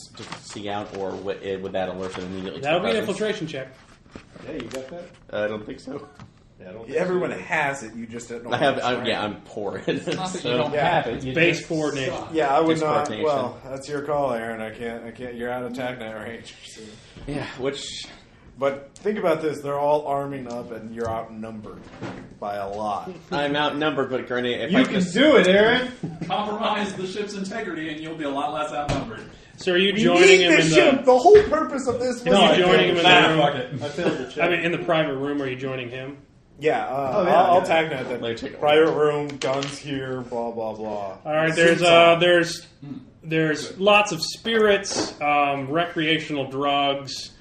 see out, or would that alert them immediately? That'll to be an presence? infiltration check. Yeah, you got that? I don't think so. Yeah, I don't Everyone has it. You just don't know. I'm poor. It's not that you So- don't have it. You Base just coordination. suck. Yeah, I would Just not. coordination. Well, that's your call, Aaron. I can't. You're out of attack net range. So. Yeah, which But think about this: they're all arming up, and you're outnumbered by a lot. I'm outnumbered, but granted, if You I can just do it, Aaron. Compromise the ship's integrity, and you'll be a lot less outnumbered. So are you We joining need him in this the? ship. The whole purpose of this was Are you joining him in the room? Fuck it. I failed the check. I mean, in the private room. Are you joining him? Yeah, yeah, I'll yeah. tag net Let me that. take it. Private room, guns here, blah blah blah. All right. Suits on. There's lots of spirits, recreational drugs,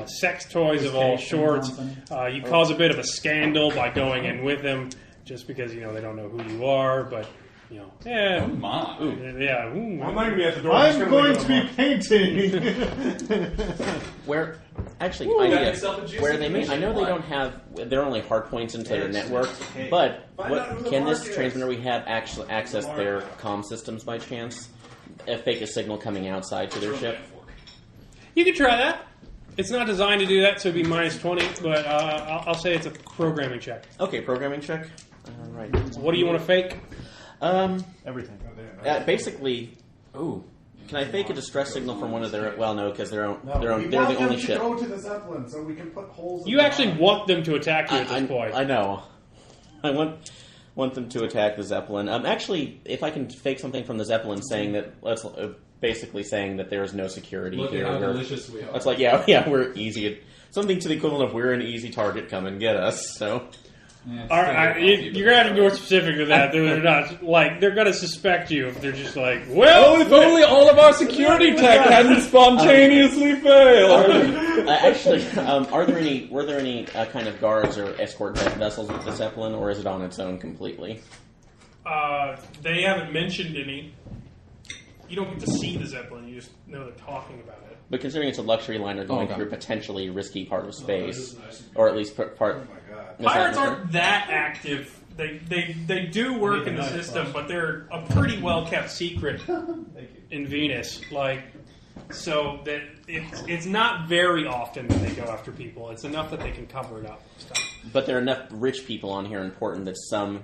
sex toys of all sorts. You cause a bit of a scandal by going in with them, just because they don't know who you are. But Oh my. yeah. I'm not going to be at the door. I'm going to be painting. where actually gotta idea mix up a juicy where they may. I commission. know they don't have. They're only hard points into their network. But what can this transmitter we have actually access their comm systems by chance? Fake a signal coming outside to their ship. You could try that. It's not designed to do that, so it'd be minus 20. But I'll say it's a programming check. Okay, programming check. All right. What do you want to fake? Everything. Basically, can I fake a distress signal from one of their? Well, no, because they're We the want only them ship. to go to the zeppelin so we can put holes. You actually want them to attack you at this point. I know. I want them to attack the zeppelin. Actually, if I can fake something from the zeppelin saying that basically saying that there's no security Look here. at how delicious we are. It's like, yeah, we're easy. Something to the equivalent of we're an easy target. Come and get us. So. Yeah, you're gonna have to be more specific with that. They're not like they're gonna suspect you if they're just like, well, if only all of our security tech hadn't spontaneously failed. Actually, were there any kind of guards or escort vessels with the Zeppelin, or is it on its own completely? They haven't mentioned any. You don't get to see the Zeppelin; you just know they're talking about it. But considering it's a luxury liner going through a potentially risky part of space, or at least part. Pirates aren't that active. They do work in the system, but they're a pretty well kept secret in Venus. So that it's not very often that they go after people. It's enough that they can cover it up and stuff. But there are enough rich people on here important that some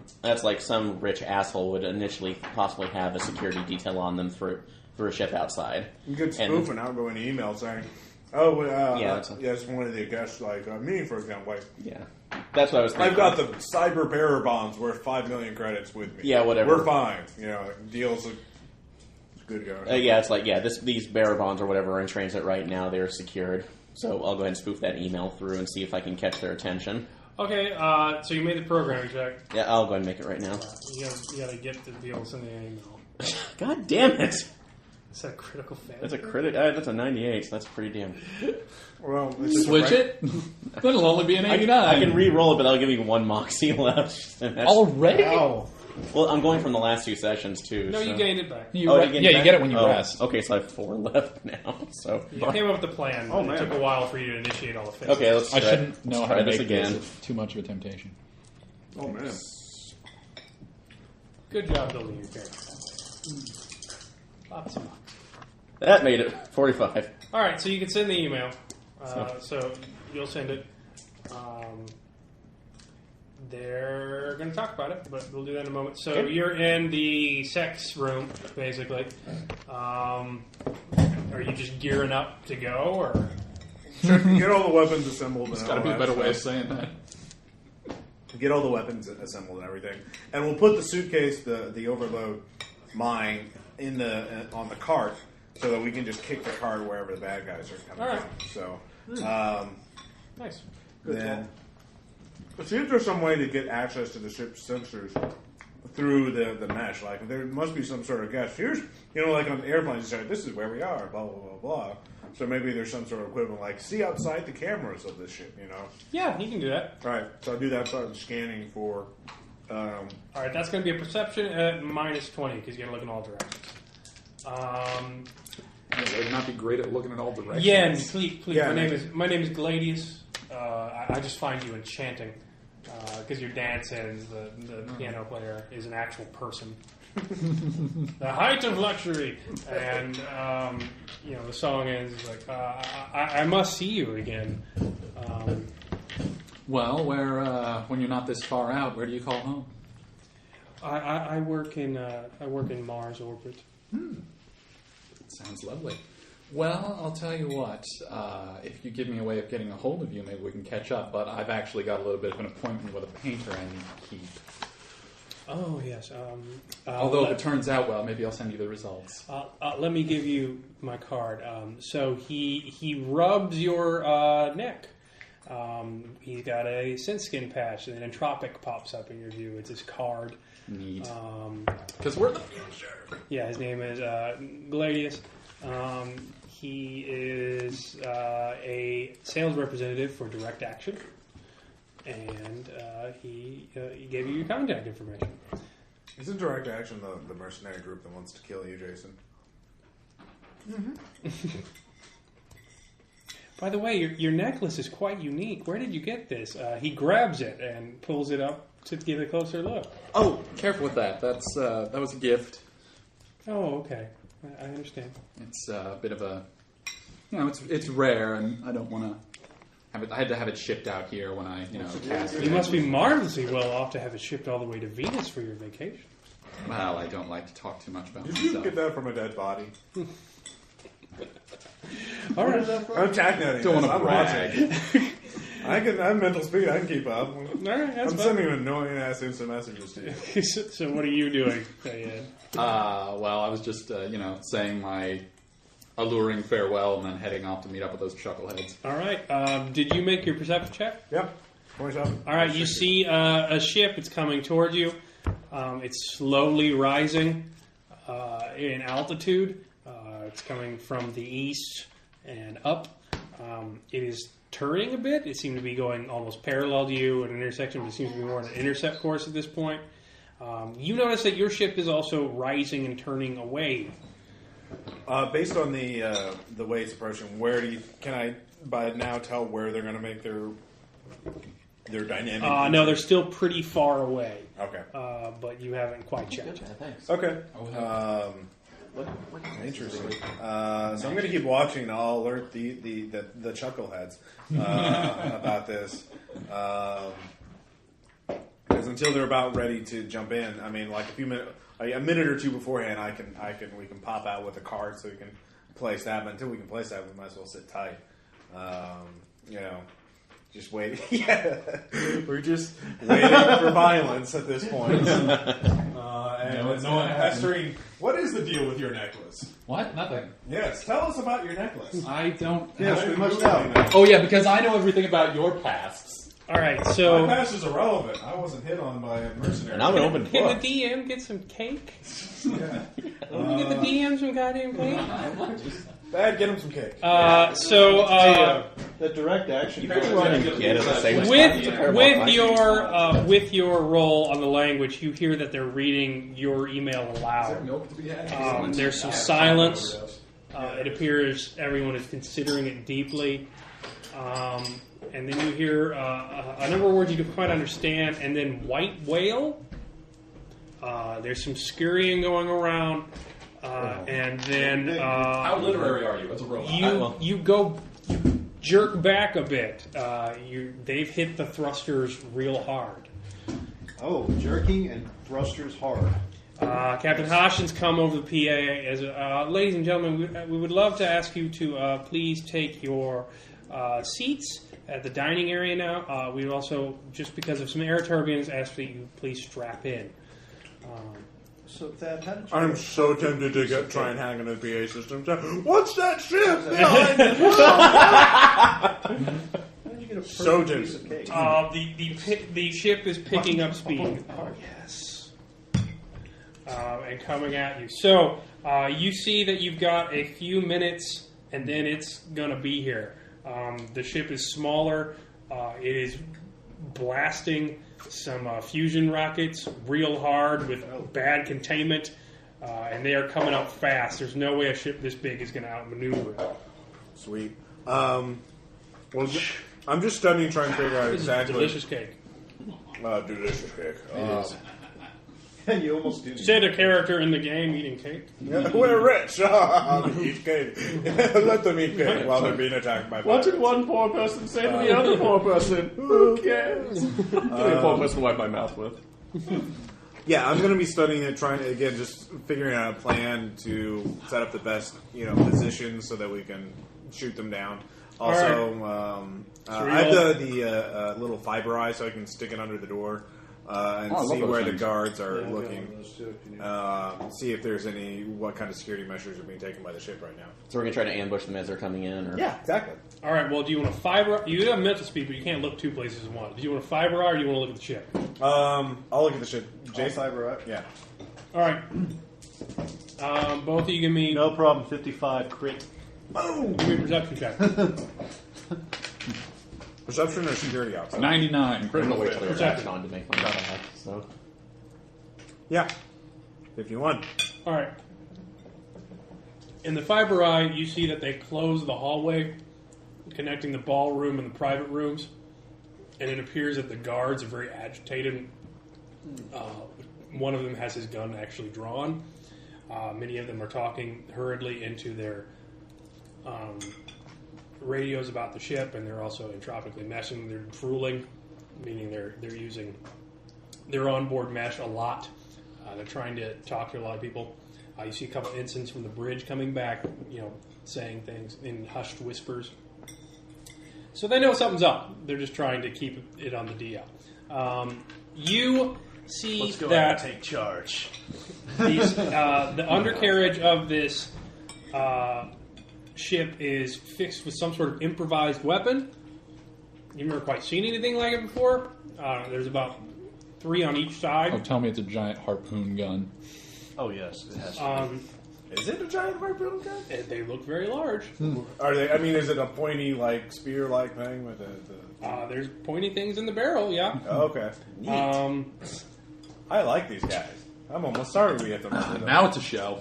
rich asshole would initially possibly have a security detail on them for a ship outside. You could spoof an outgoing email saying, it's one of the guests, me, for example. Yeah. That's what I was thinking. I've got the cyber bearer bonds worth 5 million credits with me. Yeah, whatever. We're fine. Deals are good going. These bearer bonds or whatever are in transit right now. They're secured. So I'll go ahead and spoof that email through and see if I can catch their attention. Okay, so you made the programming check. Yeah, I'll go ahead and make it right now. You gotta get to be able to send the email. God damn it! Is that a critical failure? That's a credit. That's a 98, so that's pretty damn. Well, switch it. That'll only be an 89. I can re-roll it, but I'll give you one moxie left. Already? Wow. Well, I'm going from the last 2 sessions too. No, so. you gained it back. You get it when you rest. Okay, so I have 4 left now. So You came up with the plan. It took a while for you to initiate all the fixes. Okay, let's try. I shouldn't know how to this make again. this too much of a temptation. Oh man. Good job building your character. Lots of fun. That made it 45. All right, so you can send the email. So you'll send it. They're going to talk about it, but we'll do that in a moment. So You're in the sex room, basically. Are you just gearing up to go, or? Get all the weapons assembled. There's got to be a better way of saying that. Get all the weapons assembled and everything, and we'll put the suitcase, the overload mine, on the cart, so that we can just kick the cart wherever the bad guys are coming from. So, nice. Then, see if there's some way to get access to the ship's sensors through the mesh. Like, there must be some sort of guess. Here's, like on the airplanes, you say, this is where we are, blah, blah, blah, blah. So maybe there's some sort of equivalent, like, see outside the cameras of this ship, Yeah, you can do that. All right, so I'll do that, start scanning for... all right, that's going to be a perception at -20, because you got to look in all directions. It would not be great at looking in all directions. Yeah, please. Yeah, my name is Gladius. I just find you enchanting because your dance and the piano player is an actual person. The height of luxury, and the song ends like I must see you again. Well, when you're not this far out, where do you call home? I work in Mars orbit. Sounds lovely. Well, I'll tell you what. If you give me a way of getting a hold of you, maybe we can catch up. But I've actually got a little bit of an appointment with a painter I need to keep. Oh, yes. Although if it turns out well, maybe I'll send you the results. Let me give you my card. So he rubs your neck. He's got a scent skin patch, and an entropic pops up in your view. It's his card. Neat. Because we're the future. Yeah, his name is Gladius. He is a sales representative for Direct Action, and he gave you your contact information. Isn't Direct Action the mercenary group that wants to kill you, Jason? Mm-hmm. By the way, your necklace is quite unique. Where did you get this? He grabs it and pulls it up to give a closer look. Oh, careful with that. That was a gift. Oh, okay. I understand. It's a bit of a, it's rare, and I don't want to have it. I had to have it shipped out here when I, cast it. You must be marvelously well off to have it shipped all the way to Venus for your vacation. Well, I don't like to talk too much about Did myself. you get that from a dead body? All right. I'm tacking Don't want to brag. I have mental speed. I can keep up. All right, that's I'm fine. sending annoying ass instant messages to you. So what are you doing, Diane? Well, I was just, saying my alluring farewell and then heading off to meet up with those chuckleheads. All right. Did you make your perception check? Yep. 27. All right. You see a ship. It's coming towards you. It's slowly rising in altitude. It's coming from the east and up. It is turning a bit. It seemed to be going almost parallel to you at an intersection, but it seems to be more on an intercept course at this point. You notice that your ship is also rising and turning away. Based on the way it's approaching, can I by now tell where they're going to make their dynamic? No, they're still pretty far away. Okay. But you haven't quite checked. Thanks. Okay. Interesting. So I'm going to keep watching. And I'll alert the chuckleheads about this. Because until they're about ready to jump in, I mean, like a minute or two beforehand, we can pop out with a card so we can place that. But until we can place that, we might as well sit tight. Just wait. Yeah, we're just waiting for violence at this point. And no one pestering. What is the deal with your necklace? What? Nothing. Yes, tell us about your necklace. I don't... Yes, we must know. Oh, yeah, because I know everything about your pasts. All right, so My past is irrelevant. I wasn't hit on by a mercenary. And I'm an open can book. the DM get some cake? Yeah. Can we get the DM some goddamn cake? Bad, get him some cake. The direct action. Yeah, it doesn't say which with your roll on the language, you hear that they're reading your email aloud. Milk to be had? There's some silence. It appears everyone is considering it deeply. And then you hear a number of words you don't quite understand, and then white whale. There's some scurrying going around, and then How literary are you as a robot? you jerk back a bit. They've hit the thrusters real hard. Oh, jerking and thrusters hard. Captain Hoshin's come over the PA as, ladies and gentlemen, we would love to ask you to please take your seats at the dining area now. We would also, just because of some air turbulence, ask that you please strap in. So that how did you I'm so tempted to try and hack into the PA system. What's that ship behind how did you get a So perfect piece of cake? The ship is picking up speed. Yes. And coming at you. So you see that you've got a few minutes, and then it's going to be here. The ship is smaller. It is blasting some fusion rockets real hard with bad containment, and they are coming up fast. There's no way a ship this big is going to outmaneuver it. Sweet. I'm just studying, trying to figure out This exactly. is delicious cake. Delicious cake. You almost do. Said a character in the game eating cake. We're rich. Eat cake. Let them eat cake while they're being attacked by What pirates. did one poor person say to the other poor person? Who cares? Give me a poor person to wipe my mouth with. Yeah, I'm going to be studying it, trying to, again, just figuring out a plan to set up the best, positions so that we can shoot them down. Also, I have the little fiber eye so I can stick it under the door and see where the guards are looking. See if there's what kind of security measures are being taken by the ship right now. So we're going to try to ambush them as they're coming in? Or? Yeah, exactly. All right, well, do you want to fiber... You have mental speed, but you can't look two places at once. Do you want to fiber eye or do you want to look at the ship? I'll look at the ship. J fiber up. Yeah. All right. Both of you give me... No problem. 55 crit. Boom! Give me a perception check. Perception or security outside? 99. I'm going Critical to wait till fail. they're back on to make fun of that. So. Yeah. 51. All right. In the fiber eye, you see that they close the hallway connecting the ballroom and the private rooms, and it appears that the guards are very agitated. One of them has his gun actually drawn. Many of them are talking hurriedly into their radios about the ship, and they're also entropically meshing. They're drooling, meaning they're using their onboard mesh a lot. They're trying to talk to a lot of people. You see a couple ensigns from the bridge coming back, saying things in hushed whispers. So they know something's up. They're just trying to keep it on the DL. You see Let's go that ahead and take charge. the undercarriage of this ship is fixed with some sort of improvised weapon. You've never quite seen anything like it before. There's about 3 on each side. Oh, tell me it's a giant harpoon gun. Oh yes, it has to Is it a giant harpoon gun? They look very large. Are they? I mean, is it a pointy, like spear-like thing with the? There's pointy things in the barrel, yeah. Oh, okay. Neat. I like these guys. I'm almost sorry we have to murder them. Now it's a show.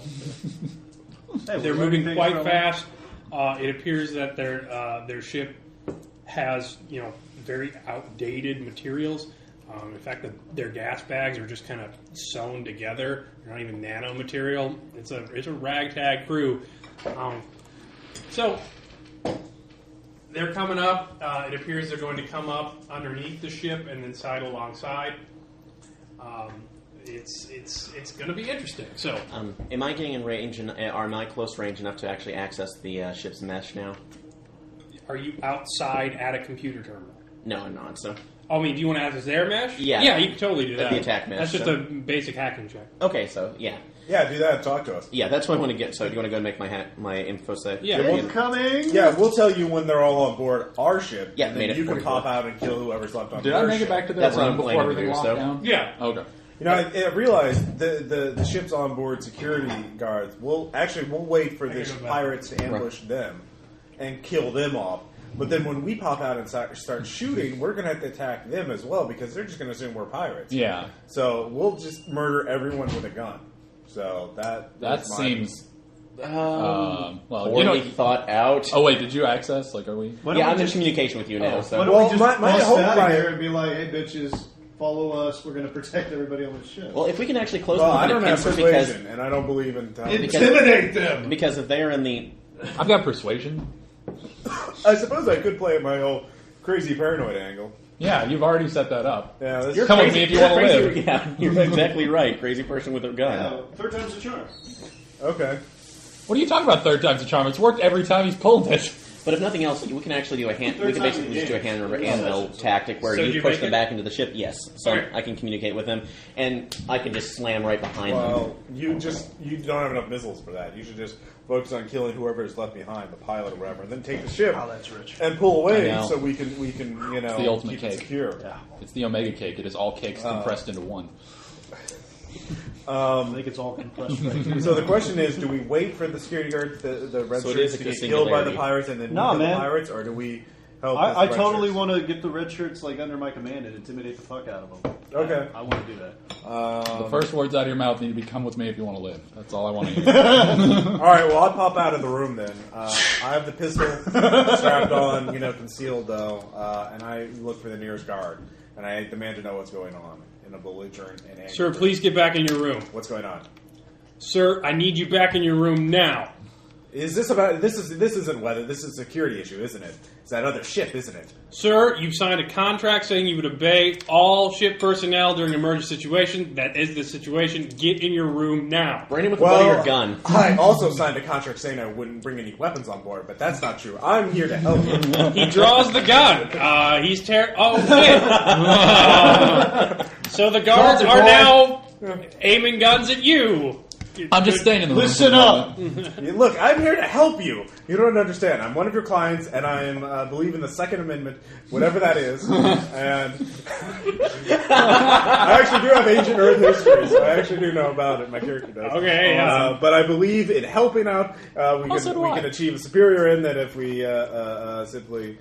Hey, They're we're moving running quite things fast. It appears that their ship has very outdated materials. In fact, their gas bags are just kind of sewn together. They're not even nano material. It's a ragtag crew. So they're coming up. It appears they're going to come up underneath the ship and then side alongside. It's going to be interesting. So, am I getting in range? Am I close range enough to actually access the ship's mesh now? are you outside at a computer terminal? No, I'm not. So. I mean, do you want to access their mesh? Yeah. Yeah, you can totally do that. The attack mesh. That's just a basic hacking check. Okay, so yeah. Yeah, do that. Talk to us. Yeah, that's what I want to get. So do you want to go and make my info set? Yeah. Incoming! Yeah, we'll tell you when they're all on board our ship. Yeah, and made then it you can 44. pop out and kill whoever's left on Did board. I make it back to that That's what room I'm before planning to everything do, locked so. down? Yeah. Okay. You know, I realized the ship's onboard security guards. We'll wait for the pirates to ambush them and kill them off. But then when we pop out and start shooting, we're going to have to attack them as well because they're just going to assume we're pirates. Yeah. So we'll just murder everyone with a gun. So That seems well, Poorly thought out. Oh wait, did you access? Like, are we? Yeah, I'm in communication with you now. So. Why don't we just my bust whole out of plan- here and be like, hey, bitches, follow us. We're going to protect everybody on the ship. Well, if we can actually close Well, them I with don't a have pincer persuasion, and I don't believe in time. Intimidate them! because if they're in the I've got persuasion. I suppose I could play my whole crazy paranoid angle. Yeah, you've already set that up. Yeah, this Come with me if you want to live. Yeah, you're exactly right. Crazy person with a gun. Third time's a charm. okay. What are you talking about? Third time's a charm. It's worked every time he's pulled it. But if nothing else, we can actually do a hand. We can basically just do a hand over anvil tactic where So you you push make them it? back into the ship. Yes, so Okay. I can communicate with them, and I can just slam right behind them. Well, you don't have enough missiles for that. You should just focus on killing whoever is left behind, the pilot or whatever, and then take the ship That's rich. and pull away I know. so we can the ultimate keep cake. it secure. Yeah. It's the Omega cake. It is all cakes compressed into one. I think it's all compressed right here. So the question is, do we wait for the security guards, the red So it shirts, is to like a get killed by the singularity. pirates and then No, kill the man. pirates, or do we help? I with the red totally shirts? want to get the red shirts like under my command and intimidate the fuck out of them. Okay. I want to do that. The first words out of your mouth need to be "Come with me if you want to live." That's all I want to hear. All right, well, I'll pop out of the room then. I have the pistol strapped on, concealed though, and I look for the nearest guard, and I demand to know what's going on in a belligerent and angry. Sir, please get back in your room. What's going on? Sir, I need you back in your room now. Is this about this isn't weather? This is a security issue, isn't it? It's that other ship, isn't it? Sir, you've signed a contract saying you would obey all ship personnel during an emergency situation. That is the situation. Get in your room now. Bring him with the butt of your gun. I also signed a contract saying I wouldn't bring any weapons on board, but that's not true. I'm here to help you. He draws the gun. He's Oh, shit. So the guards are now aiming guns at you. I'm just staying in the room. Listen up! Look, I'm here to help you. You don't understand. I'm one of your clients, and I believe in the Second Amendment, whatever that is. And I actually do have ancient Earth history, so I actually do know about it. My character does. Okay, yeah. But I believe in helping out. We so do can I. achieve a superior end that if we simply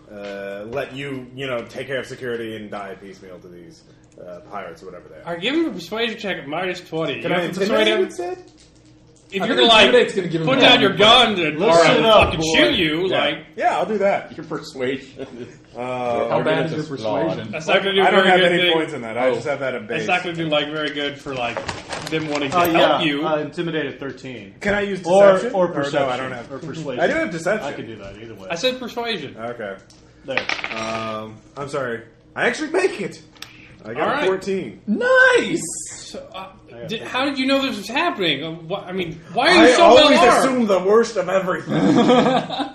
let you, take care of security and die piecemeal to these pirates or whatever they are. All right, give him a persuasion check at -20. Can You I have to persuade intimidate him? him instead? If I you're think gonna intimidate's gonna give him put a down bad your gun or Listen up, fucking boy. shoot you, Yeah, I'll do that. Your persuasion. How bad is your persuasion? that's not gonna do I don't very have good any thing. points in that. I just have that at base. It's not gonna do very good for them wanting to Yeah, help you. intimidated 13. Can I use deception? Or perception. no, I don't have. Or persuasion. I do have deception. I can do that either way. I said persuasion. Okay. There. I'm sorry. I actually make it. I got All a right. 14. Nice. So, I How did you know this was happening? Why are you so I always alarmed? assume the worst of everything.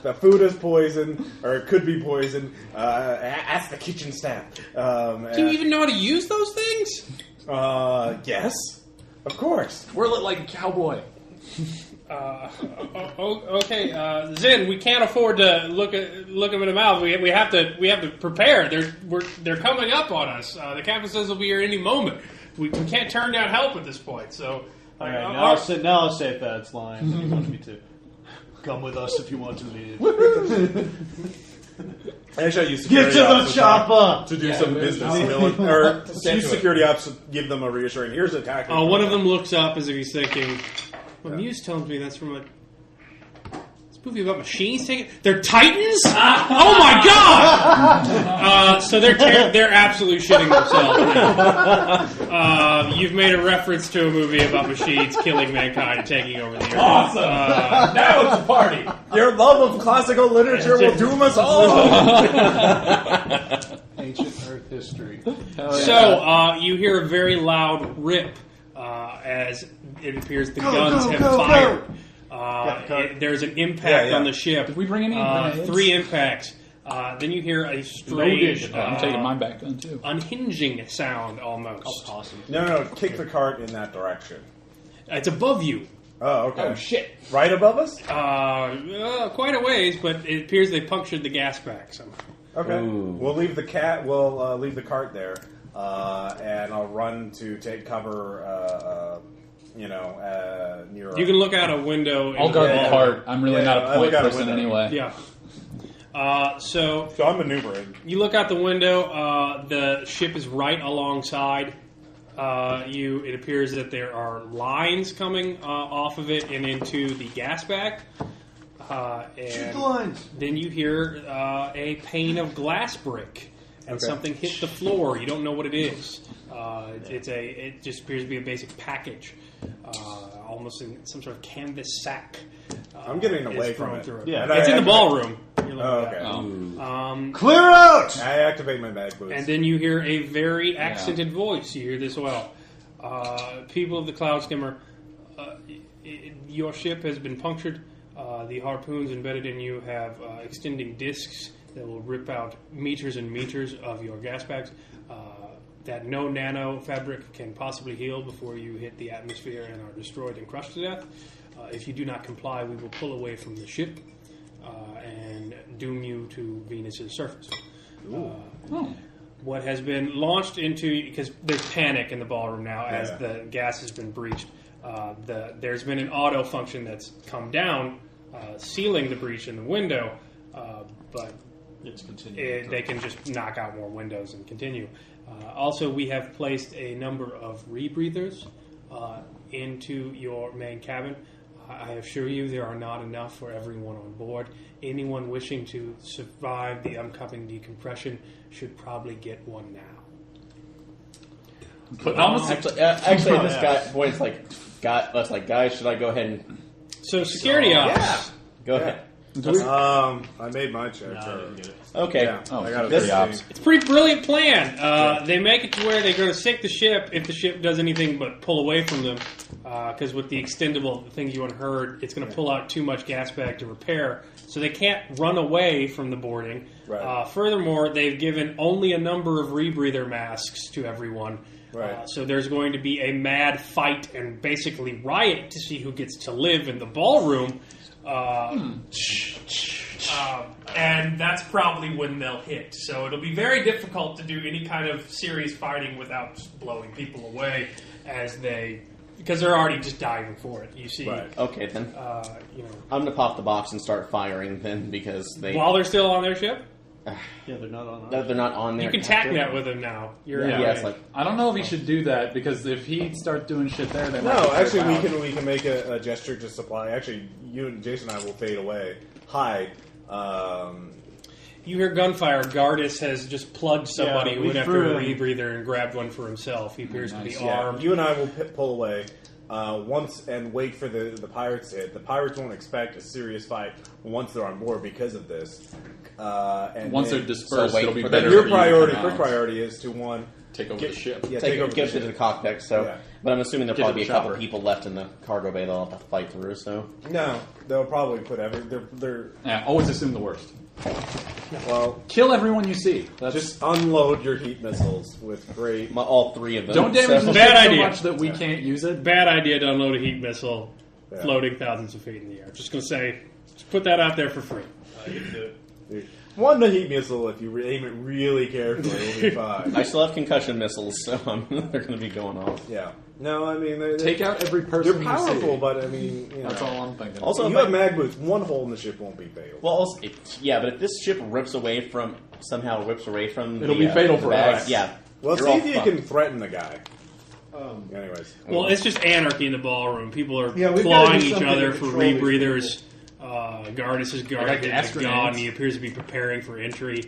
The food is poison, or it could be poison. Ask the kitchen staff. Do you even know how to use those things? Yes. Of course. Whirl it like a cowboy. Okay, Zin, we can't afford to look them in the mouth. We have to prepare. They're coming up on us. The captain says they'll be here any moment. We can't turn down help at this point. So, All right, now I'll say if that's line that you wanted me to. Come with us if you want to leave. Actually, I use Get security to the ops chopper! to do some business. Or use security ops to give them a reassuring. Here's a tactic. one of them looks up as if he's thinking, well, Muse tells me that's from a movie about machines taking. They're Titans? Oh my god! So they're absolutely shitting themselves. You've made a reference to a movie about machines killing mankind and taking over the earth. Awesome! Now it's a party. Your love of classical literature will doom us all. Ancient Earth history. So you hear a very loud rip as it appears the guns have fired. There's an impact on the ship. Did we bring any grenades? 3 impacts. Then you hear a strange, I'm taking mine back then too. unhinging sound almost. Oh, awesome. No, kick the cart in that direction. It's above you. Oh, okay. Oh shit! Right above us? Quite a ways, but it appears they punctured the gas pack somehow. Okay. Ooh. We'll leave the cat. We'll leave the cart there, and I'll run to take cover. Near. You can look out a window. I'll guard the cart. I'm really not I a point look out a person window. anyway. Yeah. So So I'm maneuvering. you look out the window. The ship is right alongside. It appears that there are lines coming off of it and into the gas bag. Shoot the lines! Then you hear a pane of glass break, and something hit the floor. You don't know what it is. It just appears to be a basic package, almost in some sort of canvas sack. I'm getting away from thrown it. through Yeah. And it's I in the activate- ballroom. You're looking Oh, at. okay. Clear out! I activate my mag boots. And then you hear a very accented voice. You hear this well. People of the Cloud Skimmer, your ship has been punctured. The harpoons embedded in you have extending discs that will rip out meters and meters of your gas bags. That no nano fabric can possibly heal before you hit the atmosphere and are destroyed and crushed to death. If you do not comply, we will pull away from the ship and doom you to Venus's surface. What has been launched into, because there's panic in the ballroom now as the gas has been breached. There's been an auto function that's come down, sealing the breach in the window, but It's continuing. they can just knock out more windows and continue. Also, we have placed a number of rebreathers into your main cabin. I assure you there are not enough for everyone on board. Anyone wishing to survive the upcoming decompression should probably get one now. But Actually, this boy's like, guys, should I go ahead and So, security ops. go ahead? I made my check. No, I didn't get it. Okay. Yeah, I got this- it. It's a pretty brilliant plan. They make it to where they're going to sink the ship if the ship does anything but pull away from them. Because with the extendable things you unheard, it's going to pull out too much gas bag to repair. So they can't run away from the boarding. Right. Furthermore, they've given only a number of rebreather masks to everyone. Right. So there's going to be a mad fight and basically riot to see who gets to live in the ballroom. And that's probably when they'll hit. So it'll be very difficult to do any kind of serious fighting without blowing people away because they're already just diving for it. You see, Right. Okay, then. I'm going to pop the box and start firing then because they... while they're still on their ship, Yeah, they're not on. they're not on there. you can TACnet with them now. Yes, like... I don't know if he should do that because if he starts doing shit there, then No, actually, we can make a gesture to supply. Actually, you and Jason and I will fade away, hide. You hear gunfire. Gardis has just plugged somebody who we went after threw a him. rebreather and grabbed one for himself. He appears to be armed. You and I will pull away once and wait for the pirates to hit. The pirates won't expect a serious fight once they're on board because of this. And once then- they're dispersed, wait it'll be for better. them. Your for you to priority, come first out. priority, is to take over the ship. Yeah, Take take over get the to the ship. cockpit. So, Yeah. but I'm assuming there'll Get to probably be the a couple chopper. people left in the cargo bay. They'll have to fight through. So, No, they'll probably put they're Yeah, always assume the worst. well. Kill everyone you see. That's Just unload your heat missiles with great. all three of them. don't damage the Bad ship so idea. much that we can't use it. Bad idea to unload a heat missile Yeah. floating thousands of feet in the air. Just going to say, just put that out there for free. One heat missile, if you aim it really carefully, will be fine. I still have concussion missiles, so they're going to be going off. Yeah. No, I mean they're Take out every person They're you powerful, see. but I mean, you know, That's all I'm thinking. Also, you if have I- mag boots. One hole in the ship won't be fatal. Well, also, yeah, but if this ship rips away from It'll be fatal the for bags, us. Yeah. Well, you're see all if you fucked. can threaten the guy. Anyways. Well, it's just anarchy in the ballroom. People are Yeah, we've clawing gotta do each something other to for control these rebreathers. Gardus is guarding like gas his gun. grenades. He appears to be preparing for entry.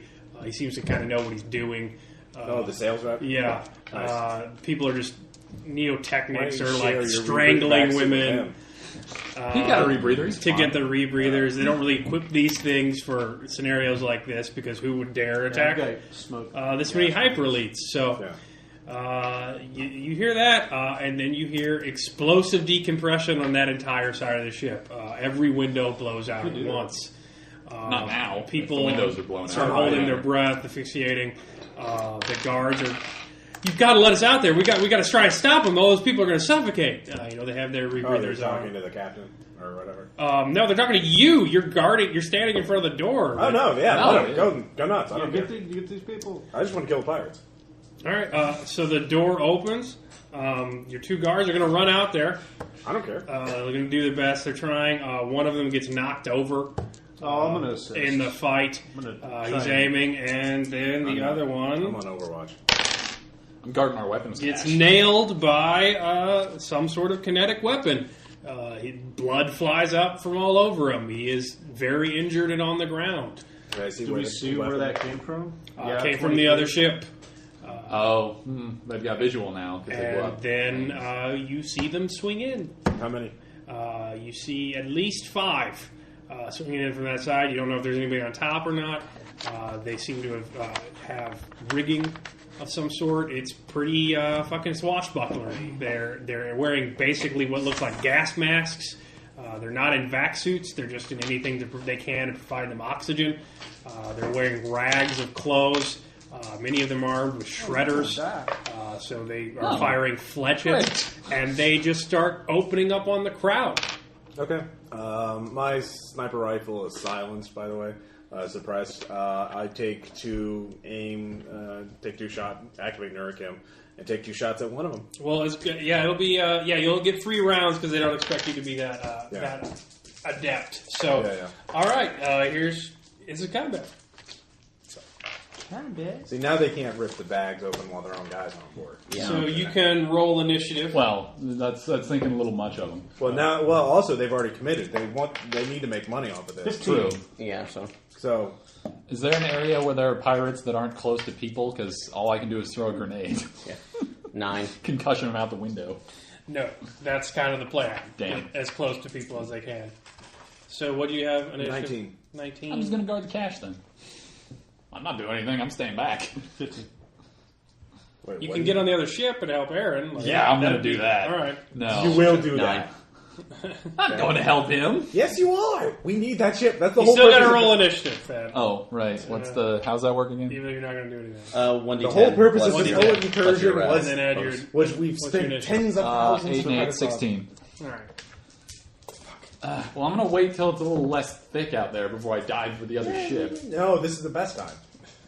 He seems to kind of know what he's doing. the sales rep. Yeah. Nice. People are just neotechnics Why are don't you share like your strangling rebreather women He got a rebreather. He's to fine. get the rebreathers. They don't really equip these things for scenarios like this because who would dare attack Smoke. this many hyper elites? So. Yeah. You hear that, and then you hear explosive decompression on that entire side of the ship. Every window blows out at once. Not now. People The windows are blown start out. holding their breath, asphyxiating. The guards are. You've got to let us out there. We got to try to stop them. All those people are going to suffocate. They have their Oh, they're rebreathers talking on. to the captain or whatever. No, they're talking to you. You're guarding. You're standing in front of the door. Oh no, yeah, No, whatever. Go nuts. I don't care. Get these people. I just want to kill the pirates. All right. So the door opens. Your two guards are going to run out there. I don't care. They're going to do their best. They're trying. One of them gets knocked over Oh, I'm gonna assist. in the fight. I'm gonna try He's and- aiming, and then the other I'm one on Overwatch. I'm guarding our weapons. gets cache. nailed by some sort of kinetic weapon. Blood flies up from all over him. He is very injured and on the ground. Did I see Do where we the see where weapon- that came from? Came from the other ship. Oh, they've got visual now because they blew And up. then you see them swing in. How many? You see at least 5 swinging in from that side. You don't know if there's anybody on top or not. They seem to have rigging of some sort. It's pretty fucking swashbucklery. They're wearing basically what looks like gas masks. They're not in vac suits. They're just in anything that they can to provide them oxygen. They're wearing rags of clothes. Many of them are armed with shredders. So they are firing fletches. And they just start opening up on the crowd. Okay. My sniper rifle is silenced, by the way. Suppressed. I take 2 aim, take 2 shot, activate Nuricam, and take 2 shots at one of them. Well, it's good. Yeah, it'll be. You'll get free rounds because they don't expect you to be that that adept. So, Yeah. all right. It's a combat. See, now they can't rip the bags open while their own guys on board. Yeah. So you can roll initiative. Well, that's thinking a little much of them. Well, also they've already committed. They need to make money off of this. True. Yeah, so. So, Is there an area where there are pirates that aren't close to people? Because all I can do is throw a grenade. Yeah. 9. Concussion them out the window. No, that's kind of the plan. Damn. Get as close to people as they can. So what do you have? Initiative? 19. 19. I'm just going to guard the cache then. I'm not doing anything. I'm staying back. 50. wait, You what? can get on the other ship and help Aaron. Like, Yeah, I'm going to that'd do be- that. All right. No. You will do 9. that. I'm going to help him. Yes, you are. We need that ship. That's the You whole still got purpose to of roll it. initiative, Fab. Oh, right. How's that work again? Even though you're not going to do anything. 1d10. The whole purpose plus of this your- whole plus incursion your was- And then add your. Which we've What's your spent initiative? tens of thousands 8 to and try 8, to solve. 16. All right. Well, I'm going to wait till it's a little less thick out there before I dive for the other ship. No, this is the best time.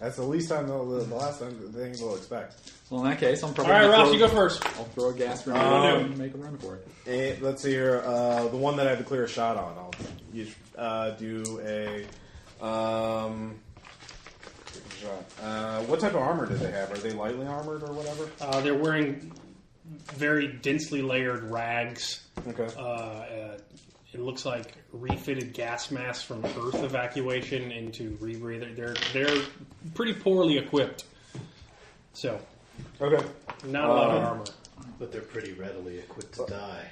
That's the least time, the last time the things we'll expect. Well, in that case, I'm All probably right, gonna Ross, throw- you go first. I'll throw a gas grenade and make a run for it. Let's see here. The one that I have the clearest shot on, I'll do a shot. What type of armor do they have? Are they lightly armored or whatever? They're wearing very densely layered rags. Okay. It looks like refitted gas masks from Earth evacuation into rebreather. They're pretty poorly equipped. So, Okay. not a lot of armor. But they're pretty readily equipped to die.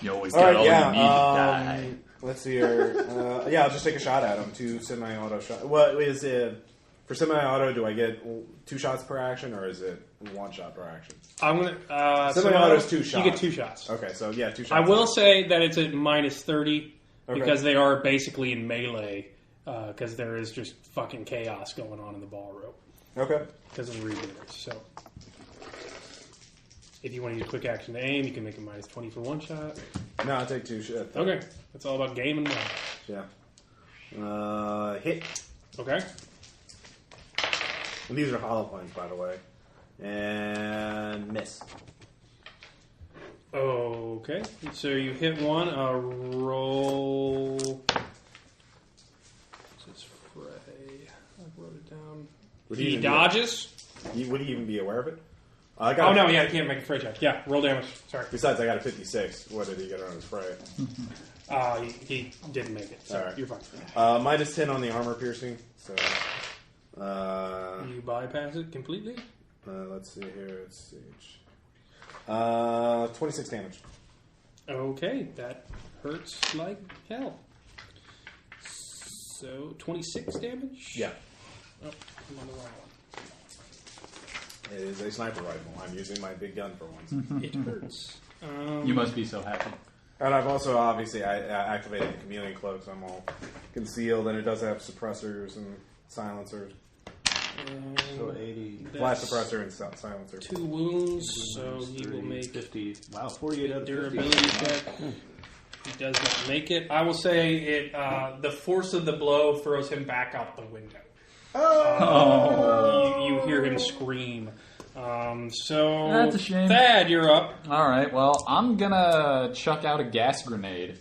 You always All get right. all Yeah. you need to die. Let's see here. I'll just take a shot at them. 2 semi-auto shots. What is it? For semi-auto, do I get 2 shots per action, or is it 1 shot per action? I'm gonna semi-auto is 2 shots. You get 2 shots. Okay, so yeah, 2 shots. I will say that it's at minus 30 Okay. because they are basically in melee because there is just fucking chaos going on in the ballroom Okay. because of the rebreathers. So if you want to use quick action to aim, you can make it minus 20 for 1 shot. No, I'll take 2 shots. Okay, that's all about game and one. Yeah. Hit. Okay. And these are hollow points, by the way. And miss. Okay, so you hit one. Roll. This is Frey. I wrote it down. He dodges. Would he even be aware of it? I can't make a Frey check. Yeah, roll damage. Sorry. Besides, I got a 56. What did he get on his Frey? He didn't make it. So All right. You're fine. Minus 10 on the armor piercing. So. You bypass it completely? Let's see here. It's Sage. 26 damage. Okay, that hurts like hell. So, 26 damage? Yeah. Oh, I'm on the wrong It is a sniper rifle. I'm using my big gun for once. It hurts. You must be so happy. And I've also, obviously, I activated the chameleon cloak, so I'm all concealed, and it does have suppressors and silencers. So 80. Flash suppressor and silencer. 2 wounds, so he will make 50. Wow, 48 out of 50. durability check. He does not make it. I will say it. The force of the blow throws him back out the window. You hear him scream. So That's a shame. Thad, you're up. All right, well, I'm gonna chuck out a gas grenade,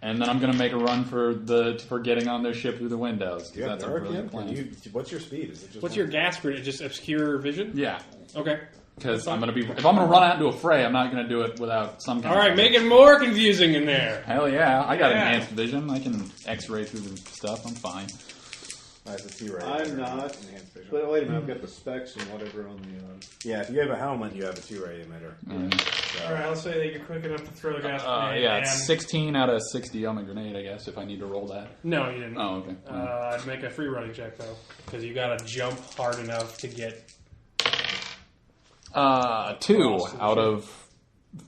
and then I'm gonna make a run for getting on their ship through the windows. Do you have That's a dark brilliant yet? plan. What's your speed? Is it just What's your gas grenade? Just obscure vision? Yeah, Okay. because if I'm gonna run out into a fray, I'm not gonna do it without some kind All of... right, make it more confusing in there. Hell yeah, I got Yeah. enhanced vision. I can X-ray through the stuff. I'm fine. That's a T-ray. I'm not. Enhanced vision. But wait a minute, I've got the specs and whatever on the... Yeah, if you have a helmet, you have a T-ray emitter. So, All right, I'll say that you're quick enough to throw the gas grenade. Yeah, and- it's 16 out of 60 on the grenade, I guess, if I need to roll that. No, you didn't. Oh, okay. I'd make a free running check though, because you got to jump hard enough to get. 2 out of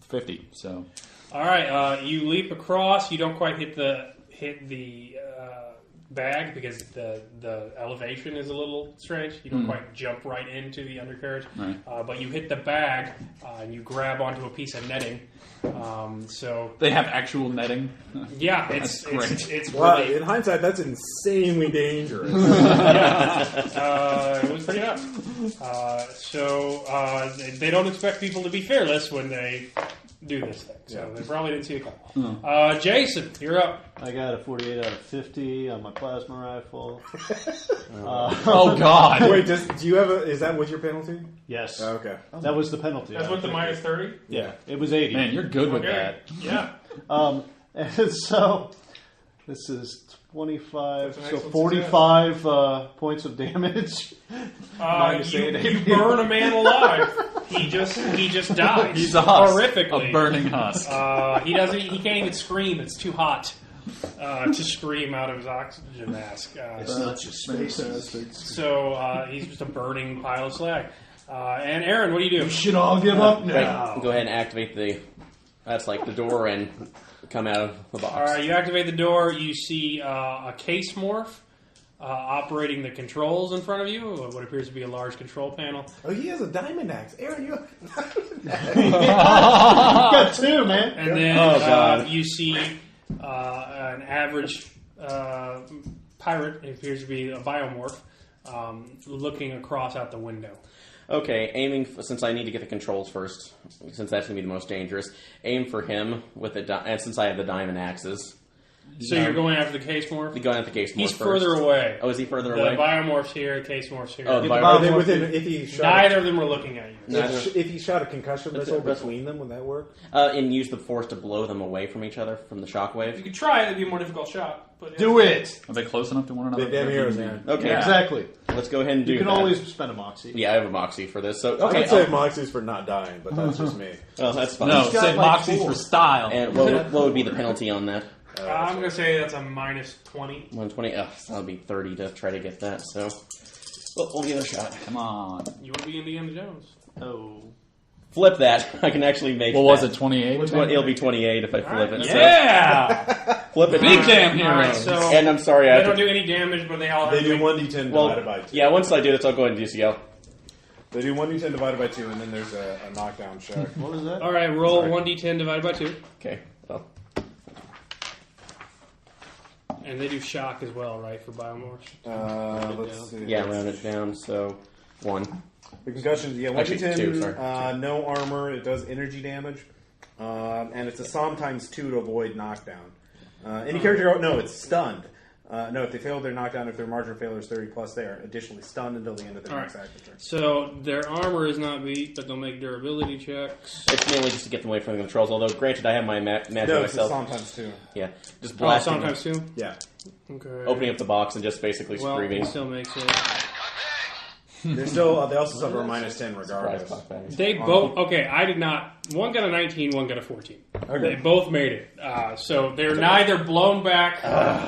50, so... All right, you leap across. You don't quite hit the bag because the elevation is a little strange. You don't quite jump right into the undercarriage, Right. But you hit the bag and you grab onto a piece of netting. So They have actual netting? yeah, it's That's great. it's well, really, in hindsight, that's insanely dangerous. it was pretty nuts. They don't expect people to be fearless when they do this thing. So they probably didn't see it coming. Jason, you're up. I got a 48 out of 50 on my plasma rifle. Oh, God. Wait, do you have a? Is that with your penalty? Yes. Okay. That was the penalty. That's with the minus 30? Yeah, it was 80. Man, you're good with Okay. that. Yeah. And so this is 25, That's an so excellent 45 points of damage. Minus You 8. burn a man alive. He just dies. He's a husk. Horrifically. A burning husk. He can't even scream. It's too hot to scream out of his oxygen mask. It's not just spaces. So he's just a burning pile of slag. And Aaron, what do you do? Should all give up now. Right, go ahead and activate that's like the door and come out of the box. All right, you activate the door. You see a case morph operating the controls in front of you. What appears to be a large control panel. Oh, he has a diamond axe. Aaron, you. You got 2, man. And then you see an average pirate. It appears to be a biomorph looking across out the window. Okay, aiming since I need to get the controls first, since that's going to be the most dangerous. Aim for him with and since I have the diamond axes. So you're going after the case morph? Going at the case morph He's first. further away. Oh, is he further The away? biomorph's here, the case morph's here. Oh, the Are they biomorph. within? If he shot, Neither of them are looking at you. if he shot a concussion That's missile it. between them, would that work? And use the force to blow them away from each other from the You shockwave. could try it, it'd be a more difficult shot. But Do it. Are they close enough to one another? Big damn heroes, Aaron. Okay, Yeah. Exactly. let's go ahead and do You can that. always spend a moxie. Yeah, I have a moxie for this. So I okay, would say Moxie's for not dying, but that's just me. oh, that's fine. No, He's got say like Moxie's 4. for style. And what would be the penalty on that? I'm going to say that's a minus 20. 120. Oh, that'll be 30 to try to get that. So Well, we'll give it a shot. Come on. You want to be Indiana Jones? Oh. Flip that. I can actually make. What was it? 28. It'll be 28 if I flip it. Yeah. So flip it. Big damn hero. Alright, so And I'm sorry, they don't do any damage, but they all have They do to 1d10 divided by 2. Yeah, once I do this, I'll go ahead and DCL. They do 1d10 divided by 2, and then there's a knockdown check. What was that? All right, roll 1d10 divided by 2. Okay. Well, And they do shock as well, right, for biomorphs? Let's see. yeah, round it down. So 1. The concussions, yeah, Actually, 1d10, 2, sorry. no armor, it does energy damage, and it's a Psalm times 2 to avoid knockdown. Any character, no, it's stunned. No, if they fail their knockdown, if their margin of failure is 30 plus, they are additionally stunned until the end of their next active turn. So their armor is not beat, but they'll make durability checks. It's mainly just to get them away from the controls. Although, granted, I have my magic No, it's a myself. Psalm times 2. Yeah, just Oh, blasting. sometimes too? Yeah. Okay. Opening up the box and just basically Well, screaming. he still makes it. They're still, they also suffer a minus 10 regardless. Surprise cockbags. They both, okay, I did not, one got a 19, one got a 14. Okay. They both made it. So they're neither blown back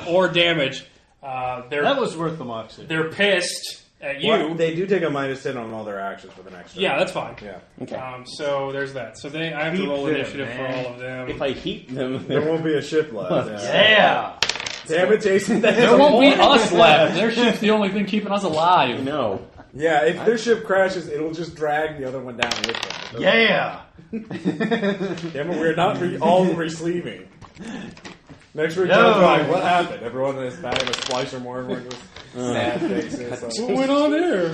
or damaged. That was worth the moxie. They're pissed at you. Well, they do take a minus 10 on all their actions for the next turn. Yeah, that's fine. Yeah. Okay. So there's that. So I have to Heat roll them, initiative for man. all of them. If I heat them, There won't be a ship left. Yeah! Damn it, Jason. There won't be us left. Their ship's the only thing keeping us alive. no. Yeah, if their ship crashes, it'll just drag the other one down with them. Yeah! Damn it, we're not all receiving. Next week, No. like, what happened? Everyone in this bag of a splicer more, everyone just sad faces. Like, What went on there?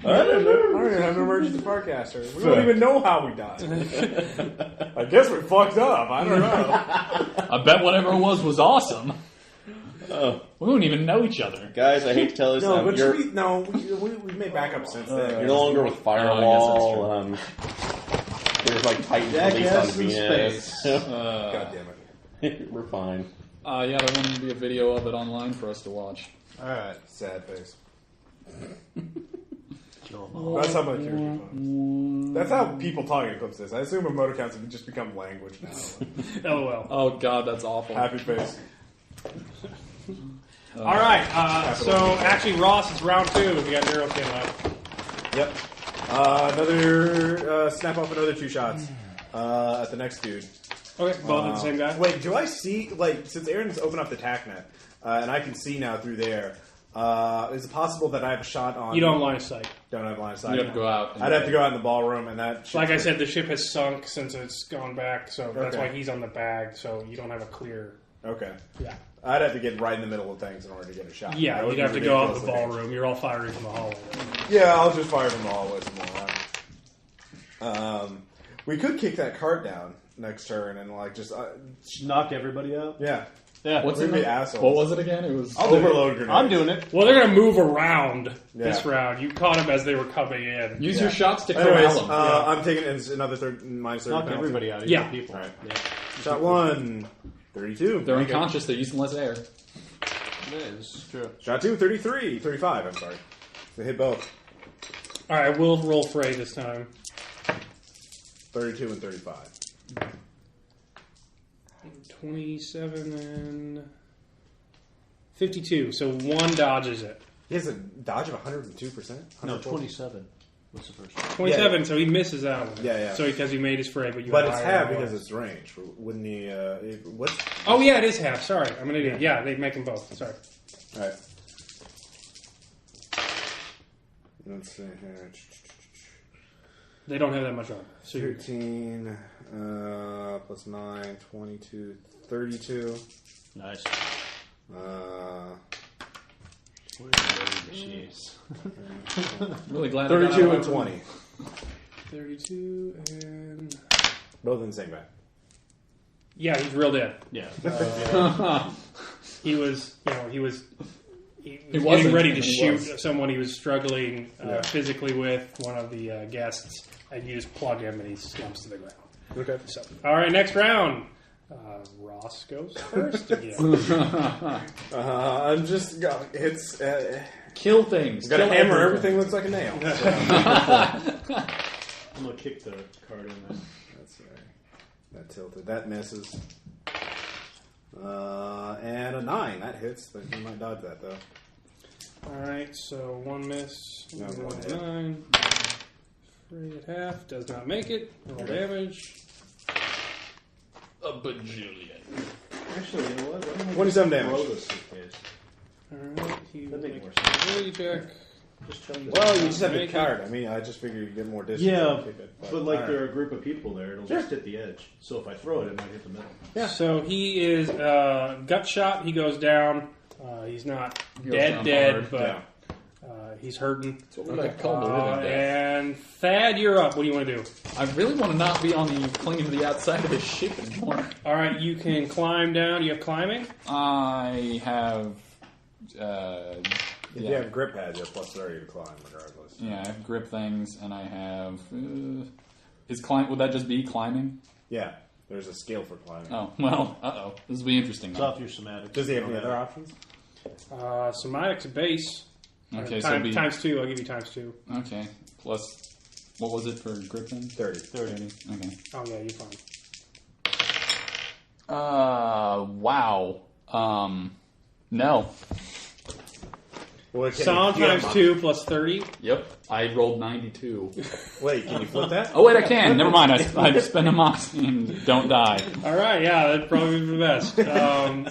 I don't know. I don't even have an emergency forecaster. We don't even know how we died. I guess we fucked up. I don't know. I bet whatever it was awesome. We don't even know each other. Guys, I hate to tell you No, but you're, we've made backup since then. you're no longer with Firewall. There's like Titans released on Jackass in Venus. God damn it. We're fine. Yeah, there wouldn't be a video of it online for us to watch. Alright, sad face. That's how my character talks. That's how people talk in Eclipse is. I assume emoticons have just become language now. LOL. Oh god, that's awful. Happy face. All right. So actually, Ross, it's round 2. We got Neurokin left. Yep. Another snap off another 2 shots at the next dude. Okay, both of the same guy. Wait, do I see, like, since Aaron's opened up the TACnet, and I can see now through there, is it possible that I have a shot on... You don't have line of sight. Don't have line of sight. You have to go out. I'd have to go out in the ballroom, and that... Like I said, the ship has sunk since it's gone back, so that's Okay. why he's on the bag, so you don't have a clear... Okay. Yeah. I'd have to get right in the middle of things in order to get a shot. Yeah, That would you'd have be to go out in the ridiculously ballroom. You're all firing from the hallway. dangerous. Yeah, I'll just fire from the hallway some more. We could kick that cart down next turn and, like, just... Knock everybody out? yeah. Yeah. What's We'd it? be assholes. What was it again? It was Overload grenades. I'm doing it. Well, they're going to move around this Yeah. round. You caught them as they were coming in. Use your shots to Anyways, corral them. I'm taking another minus 30 Knock penalty. everybody out. Yeah. People. All right. Yeah. Shot 1, 32. They're Okay. unconscious. They're using less air. This is true. Shot 2, 33. 35, I'm sorry. They hit both. All right, we'll roll Frey this time. 32 and 35. 27 and 52. So one dodges it. He has a dodge of 102%? No, 27 was the first one. 27, Yeah. so he misses that one. Yeah, yeah. So because he made his Frey, but you But had it's higher half than because one. it's range. Wouldn't he... what's... Oh, yeah, it is half. Sorry. I'm an idiot. Yeah, they make them both. Sorry. All right. Let's see here. They don't have that much armor. So you're 13 plus 9, 22, 32. Nice. Jeez. Really glad. I got 32 out and of 20. 32 and... Both in the same bag. Yeah, he's real dead. Yeah. He was, he was wasn't, getting ready to he shoot was. someone he was struggling Yeah. physically with, one of the guests, and you just plug him and he slumps to the ground. Okay. So, all right, next round. Ross goes first again. I'm just... It's... Kill things. Got to Kill hammer everything looks like a nail. I'm going to kick the card in there. That's right. That tilted. That misses. And a 9. That hits. But you might dodge that, though. Alright, so 1 miss. No, 1 hit. 9. Free at half. Does not make it. Roll damage. A bajillion. Actually, you know what? Why don't I 27 just damage. roll this suitcase? Alright, he will That'd make make more a sense. ability check. Just tell me. Well, you just have to Make it. card. I mean, I just figure you get more distance. Yeah, to kick it, but like alright. there are a group of people there, it'll just hit the edge. So if I throw it, it might hit the middle. Yeah. So he is gut shot. He goes down. He's not Goes dead, down hard. but Yeah. he's hurting. That's what we like to call the living death. And Thad, you're up. What do you want to do? I really want to not be on the clinging to the outside of this ship anymore. All right, you can climb down. You have climbing. I have. If you have grip pads, you have plus 30 to climb, regardless. Yeah, I have grip things, and I have. Is climb? Would that just be climbing? Yeah, there's a skill for climbing. Oh well. This will be interesting. It's Then. off your somatic. Does he have any other options? Somatic's a base. Okay, so Time, it'd be times 2. I'll give you times 2. okay. Plus, what was it for grip thing? 30. 30. Okay. Oh yeah, you're fine. Wow. No. Well, Sound times 2 plus 30. Yep. I rolled 92. Wait, can you flip that? Oh wait, I can. Never mind. I spend a moxie and don't die. All right, yeah, that'd probably be the best.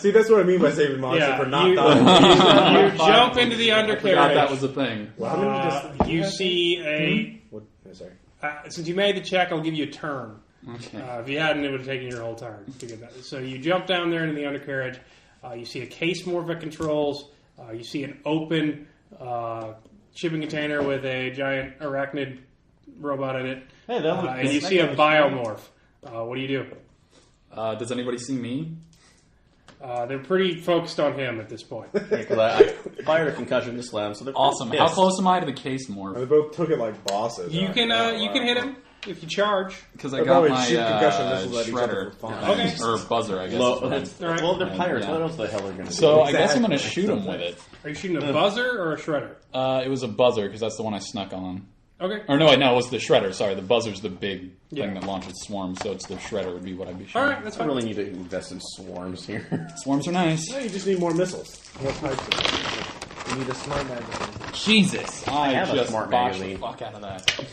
See, that's what I mean by saving monster Yeah, for not you- dying. You jump into the Forgot undercarriage. that was a thing. Well, how many just- You see a. What? Oh, sorry. Since you made the check, I'll give you a turn. Okay. If you hadn't, it would have taken your whole turn to get that. So you jump down there into the undercarriage. You see a case morph controls. You see an open shipping container with a giant arachnid robot in it. Hey, that would. And you see a biomorph. What do you do? Does anybody see me? They're pretty focused on him at this point. Because I fired a concussion to slam, so they're Awesome. pretty How pissed. close am I to the case morph? They both took it like bosses. You can hit him if you charge. Because I They'll got probably my shoot concussion missiles at each other shredder. for fun. Okay. Or buzzer, I guess. Low, is what All right. well, they're pirates. Yeah. What else the hell are going to do? So I guess I'm going to Exactly. shoot him with it. Are you shooting a buzzer or a shredder? It was a buzzer because that's the one I snuck on. Okay. Or no, wait, no, it was the shredder. Sorry, the buzzer's the big Yeah. thing that launches swarms, so it's the shredder would be what I'd be All shooting. right, that's I fine. really need to invest in swarms here. Swarms are nice. No, you just need more missiles. More types of missiles. You need a smart magazine. Jesus, I have a just smart botched the magazine. fuck out of that.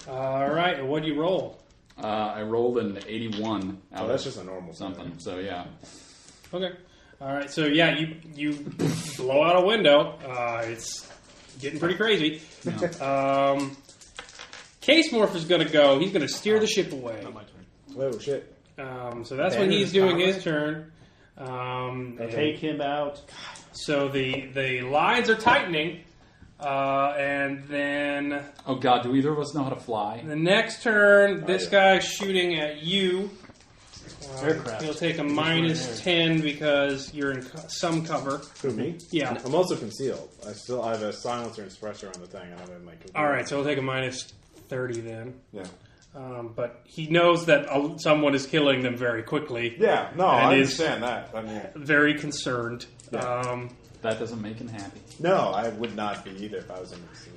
All right, what do you roll? I rolled an 81 out Oh, of that's just a normal something. So yeah, Okay. All right, so yeah, you blow out a window. It's getting pretty crazy. Case Morph is going to go. He's going to steer the ship away. Not my turn. Oh, shit. So that's when he's doing his turn. And Take him out. so the lines are tightening, and then oh god, do either of us know how to fly? the next turn, this guy's shooting at you. Aircraft. He'll take a minus 10 because you're in some cover. Who, me? Yeah. I'm also concealed. I have a silencer and suppressor on the thing, and I'm in like. All right, so he'll take a minus 30 then. Yeah. But he knows that someone is killing them very quickly. Yeah. No, And I is- understand that. I mean, Very concerned. Yeah. That doesn't make him happy. no, I would not be either if I was in this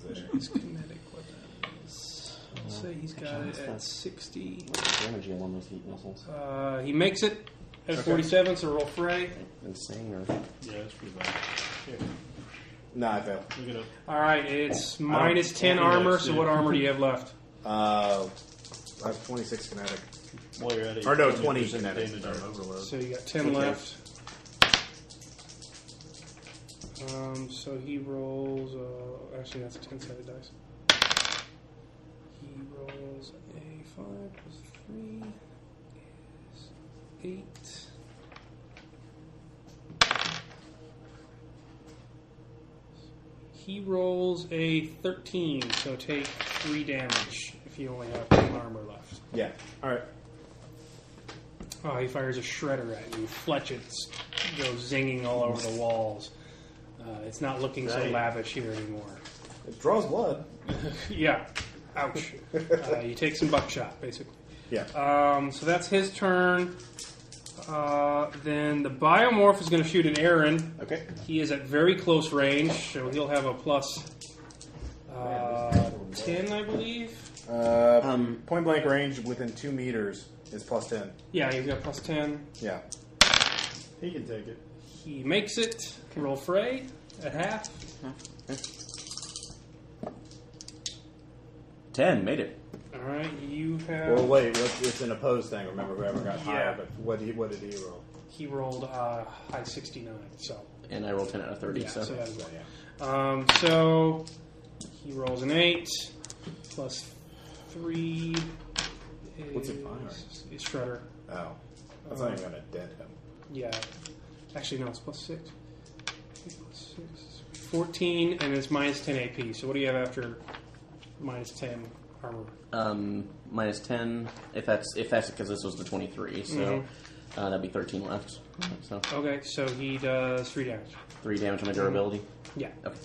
position. His kinetic weapon is... Let's say he's got it at 60. Damage you on those heat missiles. He makes it at 47, so roll fray. Insane, or Yeah, that's pretty bad. Here, Nah, I failed. look it up. All right, it's minus 10 yeah, armor, it's so good. what armor do you have left? I have 26 kinetic. While you're at it, Or no, you can 20 present kinetic, damage on sorry. overload. So you got 10 left. So he rolls... actually, that's a 10-sided dice. He rolls a 5 plus 3 is 8. He rolls a 13, so take 3 damage if you only have 10 armor left. Yeah. All right. Oh, he fires a shredder at you. Fletchets go zinging all over the walls. It's not looking so Right. lavish here anymore. It draws blood. Yeah. Ouch. You take some buckshot, basically. Yeah. So that's his turn. Then the biomorph is going to shoot an Aaron. Okay. He is at very close range, so he'll have a plus 10, I believe. Point blank range within 2 meters is plus 10. Yeah, he's got plus 10. Yeah. He can take it. He makes it. Roll fray. At half. 10, made it. All right, you have. Well, wait, it's an opposed thing. Remember, whoever got higher, but what did he roll? He rolled high 69, so. And I rolled 10 out of 30, Yeah, so. so that's so he rolls an 8 plus 3. What's he firing? Is Shredder. Oh, that's not even going to dent him. Yeah. Actually, no, it's plus 6. 14, and it's minus 10 AP. So what do you have after minus 10 armor? Minus 10, if that's because this was the 23, so that'd be 13 left. So Okay, so he does 3 damage. 3 damage on my durability. Yeah. Okay.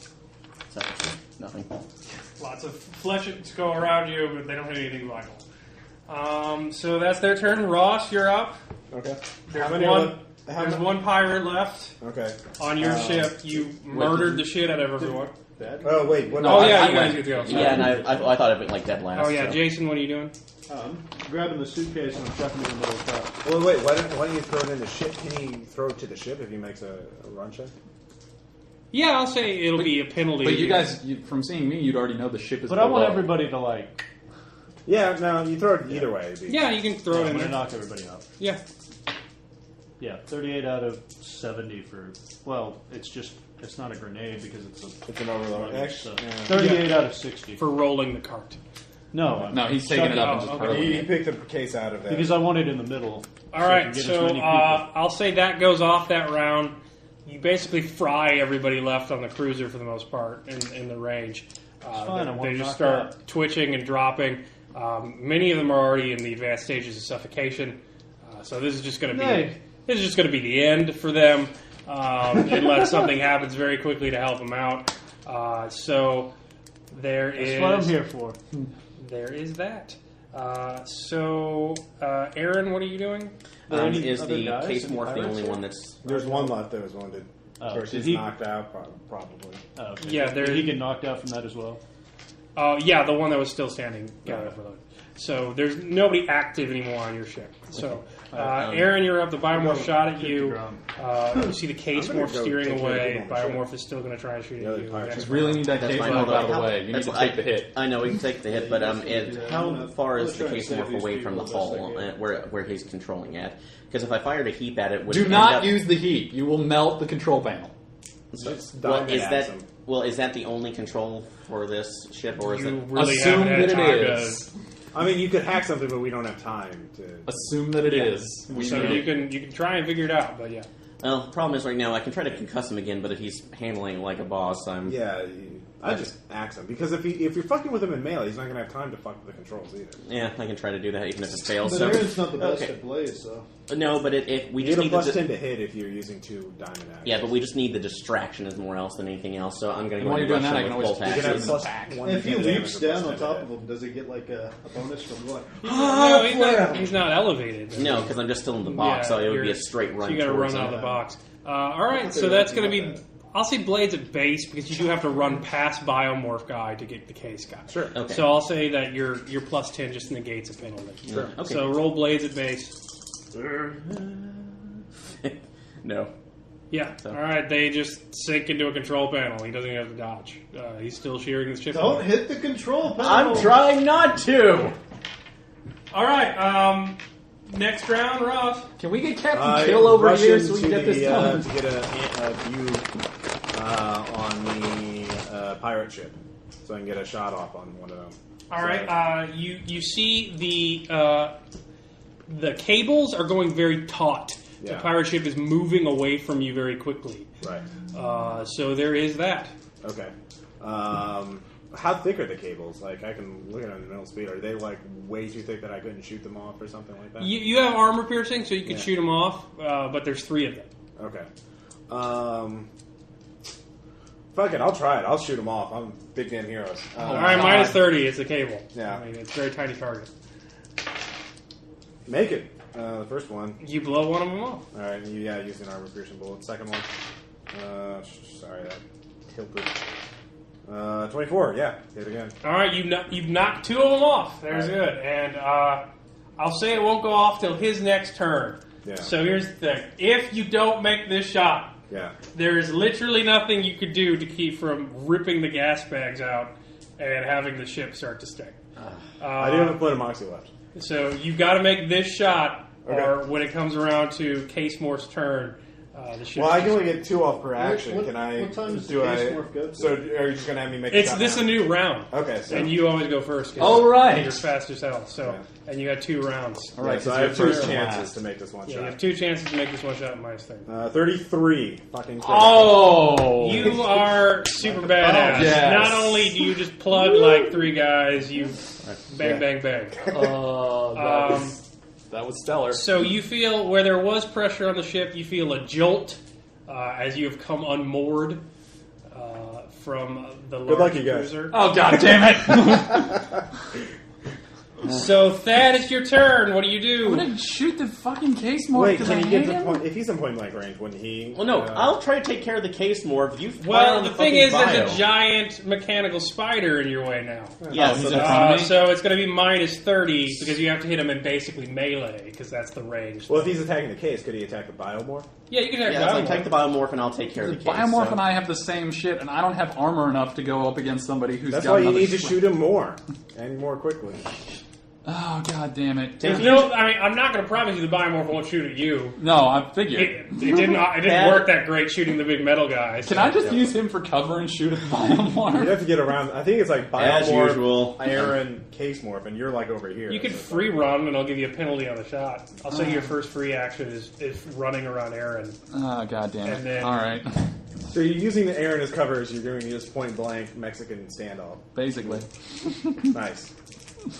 So nothing. Lots of flesh to go around you, but they don't hit anything vital. So that's their turn. Ross, you're up. Okay. There's one pirate left. Okay. On your ship. You murdered the shit out of everyone. Oh, wait. What Oh, yeah, I you guys went. get to go. Sorry. Yeah, and I thought I'd been like dead last. Oh, yeah. So. Jason, what are you doing? Grabbing the suitcase and I'm chucking it in the middle of the truck. Well, wait. Why don't you throw it in the ship? Can he throw it to the ship if he makes a run check? Yeah, I'll say it'll be a penalty. But you guys, from seeing me, you'd already know the ship is But I want below. everybody to like. Yeah, no, you throw it either way. Yeah, you can throw it I'm in going to there. knock everybody out. Yeah. Yeah, 38 out of 70 for. Well, it's not a grenade because it's It's an overload. So Yeah. 38 out of 60. For rolling the cart. No, No, he's taking it up and just okay. hurling He it. picked the case out of that. because I want it in the middle. All I right, can get as so many people. I'll say that goes off that round. You basically fry everybody left on the cruiser for the most part in the range. fine, I want They to just knock start out. twitching and dropping. Many of them are already in the advanced stages of suffocation. So this is just going to be Nay. the end for them, unless something happens very quickly to help them out. So there That's is what I'm here for. there is that. Aaron, what are you doing? Any Is other the guys case in morph the pirates only here? one that's? There's one left that was wounded. Oh, First, did he's he- knocked out, probably. Oh, okay. Yeah, Did he get knocked out from that as well? Yeah, the one that was still standing got overloaded. So there's nobody active anymore on your ship. So, Aaron, you're up. The biomorph shot at you. You see the case I'm gonna morph go steering take care of away. people on the Biomorph is still going to try and shoot The at other you. pirates. Next You really need that That's case fine. morph out of the How- way. You need that's to what take the hit. I know we can take the hit, but how far is the trying to case save morph these away from the people as best hull, I can. where he's controlling at? Because if I fired a heap at it, would Do it not end up, use the heat. You will melt the control panel. Just Well, diamond is axe that him. is that the only control for this ship, or is You it? really Assume haven't had that time it is. I mean, you could hack something, but we don't have time to. Assume that it is. We So need you can try and figure it out, but yeah. Well, the problem is right now I can try to concuss him again, but if he's handling it like a boss, I'm. Yeah, I just axe him because if you're fucking with him in melee, he's not gonna have time to fuck with the controls either. Yeah, I can try to do that even if it fails. But So Aaron's not the best Okay. at Blaze, so. no, but if we You just get a need plus the 10 to hit if you're using 2 diamond axes. yeah, but we just need the distraction as more else than anything else. So I'm going to And go while ahead you're and doing rush that, him I with can both always You can have axes. plus And if 1 he to damage leaps or down plus on 10 top to of hit. him, does he get like a bonus from what? No, he's not elevated. No, because I'm just still in the box, so it would be a straight run. So you got to towards run out him. of the box. All right, so that's going to be. I'll say blades at base because you do have to run past biomorph guy to get the case guy. Sure. Okay. So I'll say that your plus 10 just negates a penalty. Sure. Okay. So roll blades at base. No. Yeah. So- All right. They just sink into a control panel. He doesn't even have to dodge. He's still shearing the ship. Don't hit the control panel. I'm trying not to. All right. Next round, Ross. Can we get Captain Kill over rush here so we into can get this done? to get a view on the pirate ship, so I can get a shot off on one of them. All So- right. You see the cables are going very taut. The Yeah. pirate ship is moving away from you very quickly. Right. So there is that. Okay. How thick are the cables? Like, I can look at them in middle speed. Are they like way too thick that I couldn't shoot them off or something like that? You have armor piercing, so you can Yeah. shoot them off, but there's 3 of them. Okay. Fuck it, I'll try it. I'll shoot them off. I'm big damn heroes. All right, minus 30. It's a cable. Yeah. I mean, it's a very tiny target. Make it. The first one. You blow one of them off. All right. Yeah, use an armor piercing bullet. Second one. Sorry, that tilted. 24. Yeah, hit again. All right, you've knocked 2 of them off. There's good. And I'll say it won't go off till his next turn. Yeah. So here's the thing: if you don't make this shot, Yeah. There is literally nothing you could do to keep from ripping the gas bags out and having the ship start to stink. I do have a foot of moxie left. So you've got to make this shot, Okay. or when it comes around to Case Moore's turn, the ship. Well, I can only get 2 off per action. What can I? time does do the I? case morph go to? So are you just going to have me make? It's a shot this now? a new round. Okay, so And you always go first. 'Cause All right. You're fast as hell. So, and you had 2 rounds. All right, so so I have 2 first and chances last. to make this one Yeah, shot. you have 2 chances to make this one shot minus 30. 33. Fucking. Critical. Oh! You are super badass. yes. Not only do you just plug like 3 guys, you bang, bang, bang. That was stellar. So you feel where there was pressure on the ship, you feel a jolt as you have come unmoored from the large luck, you guys. cruiser. Oh, god damn it! So Thad, it's your turn. What do you do? I'm gonna shoot the fucking case more Wait, because can I he hate get the him. point? If he's in point blank range, wouldn't he? Well, no, I'll try to take care of the case more. If you fire Well, on the thing is, fucking there's bio. a giant mechanical spider in your way now. Yeah, he's so in that's- front of me? So it's going to be minus 30 because you have to hit him in basically melee because that's the range. Well, if he's attacking the case, could he attack the bio more? Yeah, you can attack yeah, so Biomorph. take the biomorph and I'll take care of The the case. biomorph so. and I have the same shit, and I don't have armor enough to go up against somebody who's That's got why you another need to sword. shoot him more and more quickly. Oh, god damn it. There's no, I mean, I'm not going to promise you the Biomorph won't shoot at you. No, I figured. It didn't work that great shooting the big metal guys. Can I just use him for cover and shoot at the You'd biomorph? have to get around. I think it's like As biomorph, usual. Aaron, case morph, and you're like over here. You could So- free run, and I'll give you a penalty on the shot. I'll say your first free action is running around Aaron. Oh, god damn And it. then- Alright. So you're using the Aaron as cover as you're doing this point blank Mexican standoff. Basically. Nice.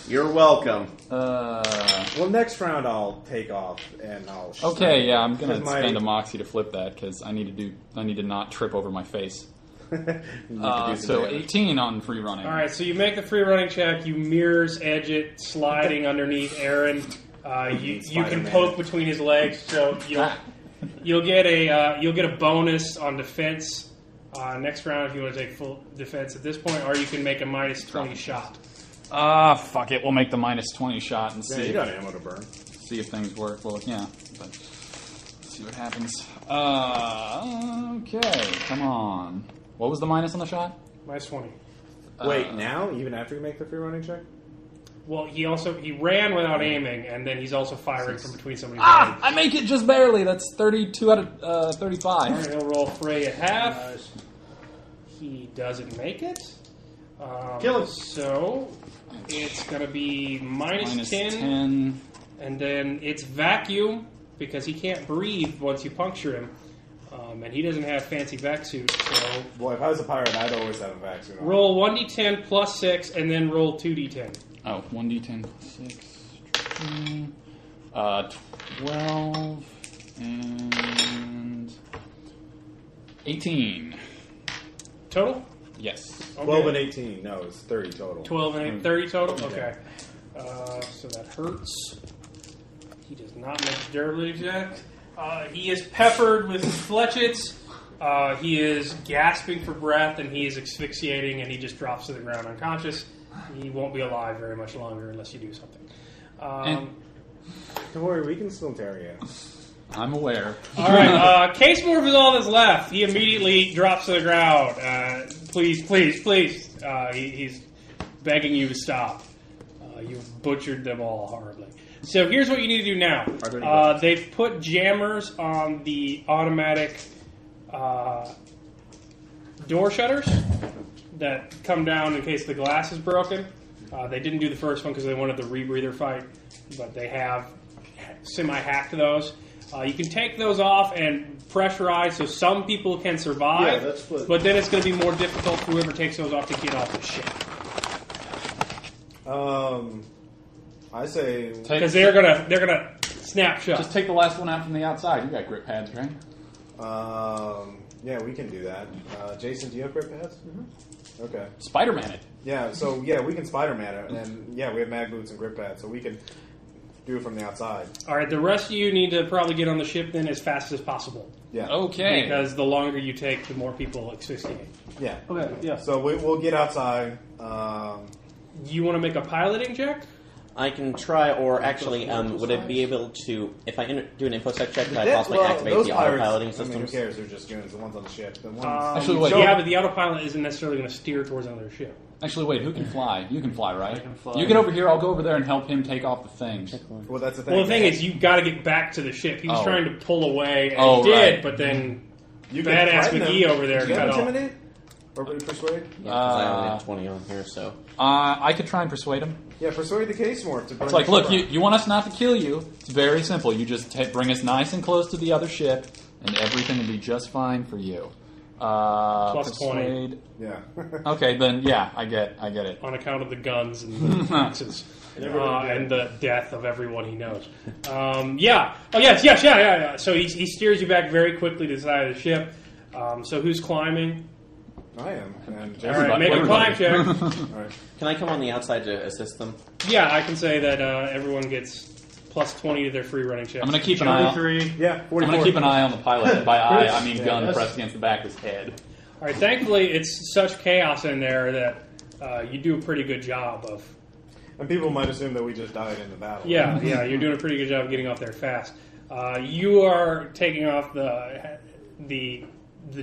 You're welcome. Well, next round I'll take off and I'll. Okay, yeah, I'm gonna 'Cause my- spend a moxie to flip that because I need to not trip over my face. You need to do some So damage. 18 on free running. All right, so you make the free running check. You mirrors edge it, sliding underneath Aaron. You can Spider-Man. poke between his legs, so you'll get a bonus on defense next round if you want to take full defense at this point, or you can make a minus 20 shot. Fuck it. We'll make the minus 20 shot and Yeah, see you got ammo to burn. see if things work. Well, yeah, but see what happens. Okay, come on. What was the minus on the shot? Minus 20. Wait, now even after you make the free running check? Well, he ran without aiming, and then he's also firing from between somebody's legs. I make it just barely. That's 32 out of 35. All right, he'll roll Frey at half. He doesn't make it. Kill him. So it's going to be minus 10, 10. and then it's vacuum because he can't breathe once you puncture him, and he doesn't have fancy vac suit. So Boy, if I was a pirate, I'd always have a vaccine on. roll 1d10 plus 6, and then roll 2d10. Oh, 1d10 plus 6. 12 and 18. Total? Yes. Okay. 12 and 18. No, it's 30 total. 12 and 8, 30 total? Okay. So that hurts. He does not make the durability check. He is peppered with fletchets. He is gasping for breath, and he is asphyxiating, and he just drops to the ground unconscious. He won't be alive very much longer unless you do something. Don't worry, we can still interrogate him. I'm aware. All right, Case Morph is all that's left. He immediately drops to the ground. Please, please, please. He's begging you to stop. You've butchered them all horribly. So here's what you need to do now. They've put jammers on the automatic door shutters that come down in case the glass is broken. They didn't do the first one because they wanted the rebreather fight, but they have semi-hacked those. You can take those off and pressurize so some people can survive, Yeah, that's what- but then it's going to be more difficult for whoever takes those off to get off the ship. I say Because they're gonna snap shut. Just take the last one out from the outside. You got grip pads, right? yeah, we can do that. Jason, do you have grip pads? Mm-hmm. Okay. Spider-Man it. Yeah, so yeah, we can Spider-Man it, and yeah, we have mag boots and grip pads, so we can do it from the outside. All right, the rest of you need to probably get on the ship then as fast as possible. Yeah. Okay. Because the longer you take, the more people asphyxiate. Yeah. Okay, yeah. So we'll get outside. You want to make a piloting check? I can try, or actually, would I be able to, if I do an infosec check, could I possibly activate the autopiloting systems? I mean, who cares? They're just goons. The ones on the ship. The ones Actually, wait. Yeah, but the autopilot isn't necessarily going to steer towards another ship. Actually, wait. Who can fly? You can fly, right? I can fly. You get over here. I'll go over there and help him take off the things. Well, that's the thing. Well, the thing is, you've got to get back to the ship. He was trying to pull away, and he did, right. but then you badass McGee over there Did you cut off. intimidate? Or persuade? Yeah, because I only have 20 on here, so... I could try and persuade him. Yeah, persuade the case more. It's like, look, you want us not to kill you. It's very simple. You just bring us nice and close to the other ship, and everything will be just fine for you. Plus persuade. 20. Yeah. Okay, then, yeah, I get it. On account of the guns and the boxes. And the death of everyone he knows. Yeah. Oh, yeah. So he steers you back very quickly to the side of the ship. So who's climbing? I am. And All right, make a climb check. All right. Can I come on the outside to assist them? Yeah, I can say that everyone gets plus 20 to their free running check. I'm going to keep an eye on... 43. Yeah, 44. I'm going to keep an eye on the pilot. By eye, I mean gun pressed against the back of his head. All right, thankfully, it's such chaos in there that you do a pretty good job of... And people might assume that we just died in the battle. Yeah, you're doing a pretty good job of getting off there fast. You are taking off the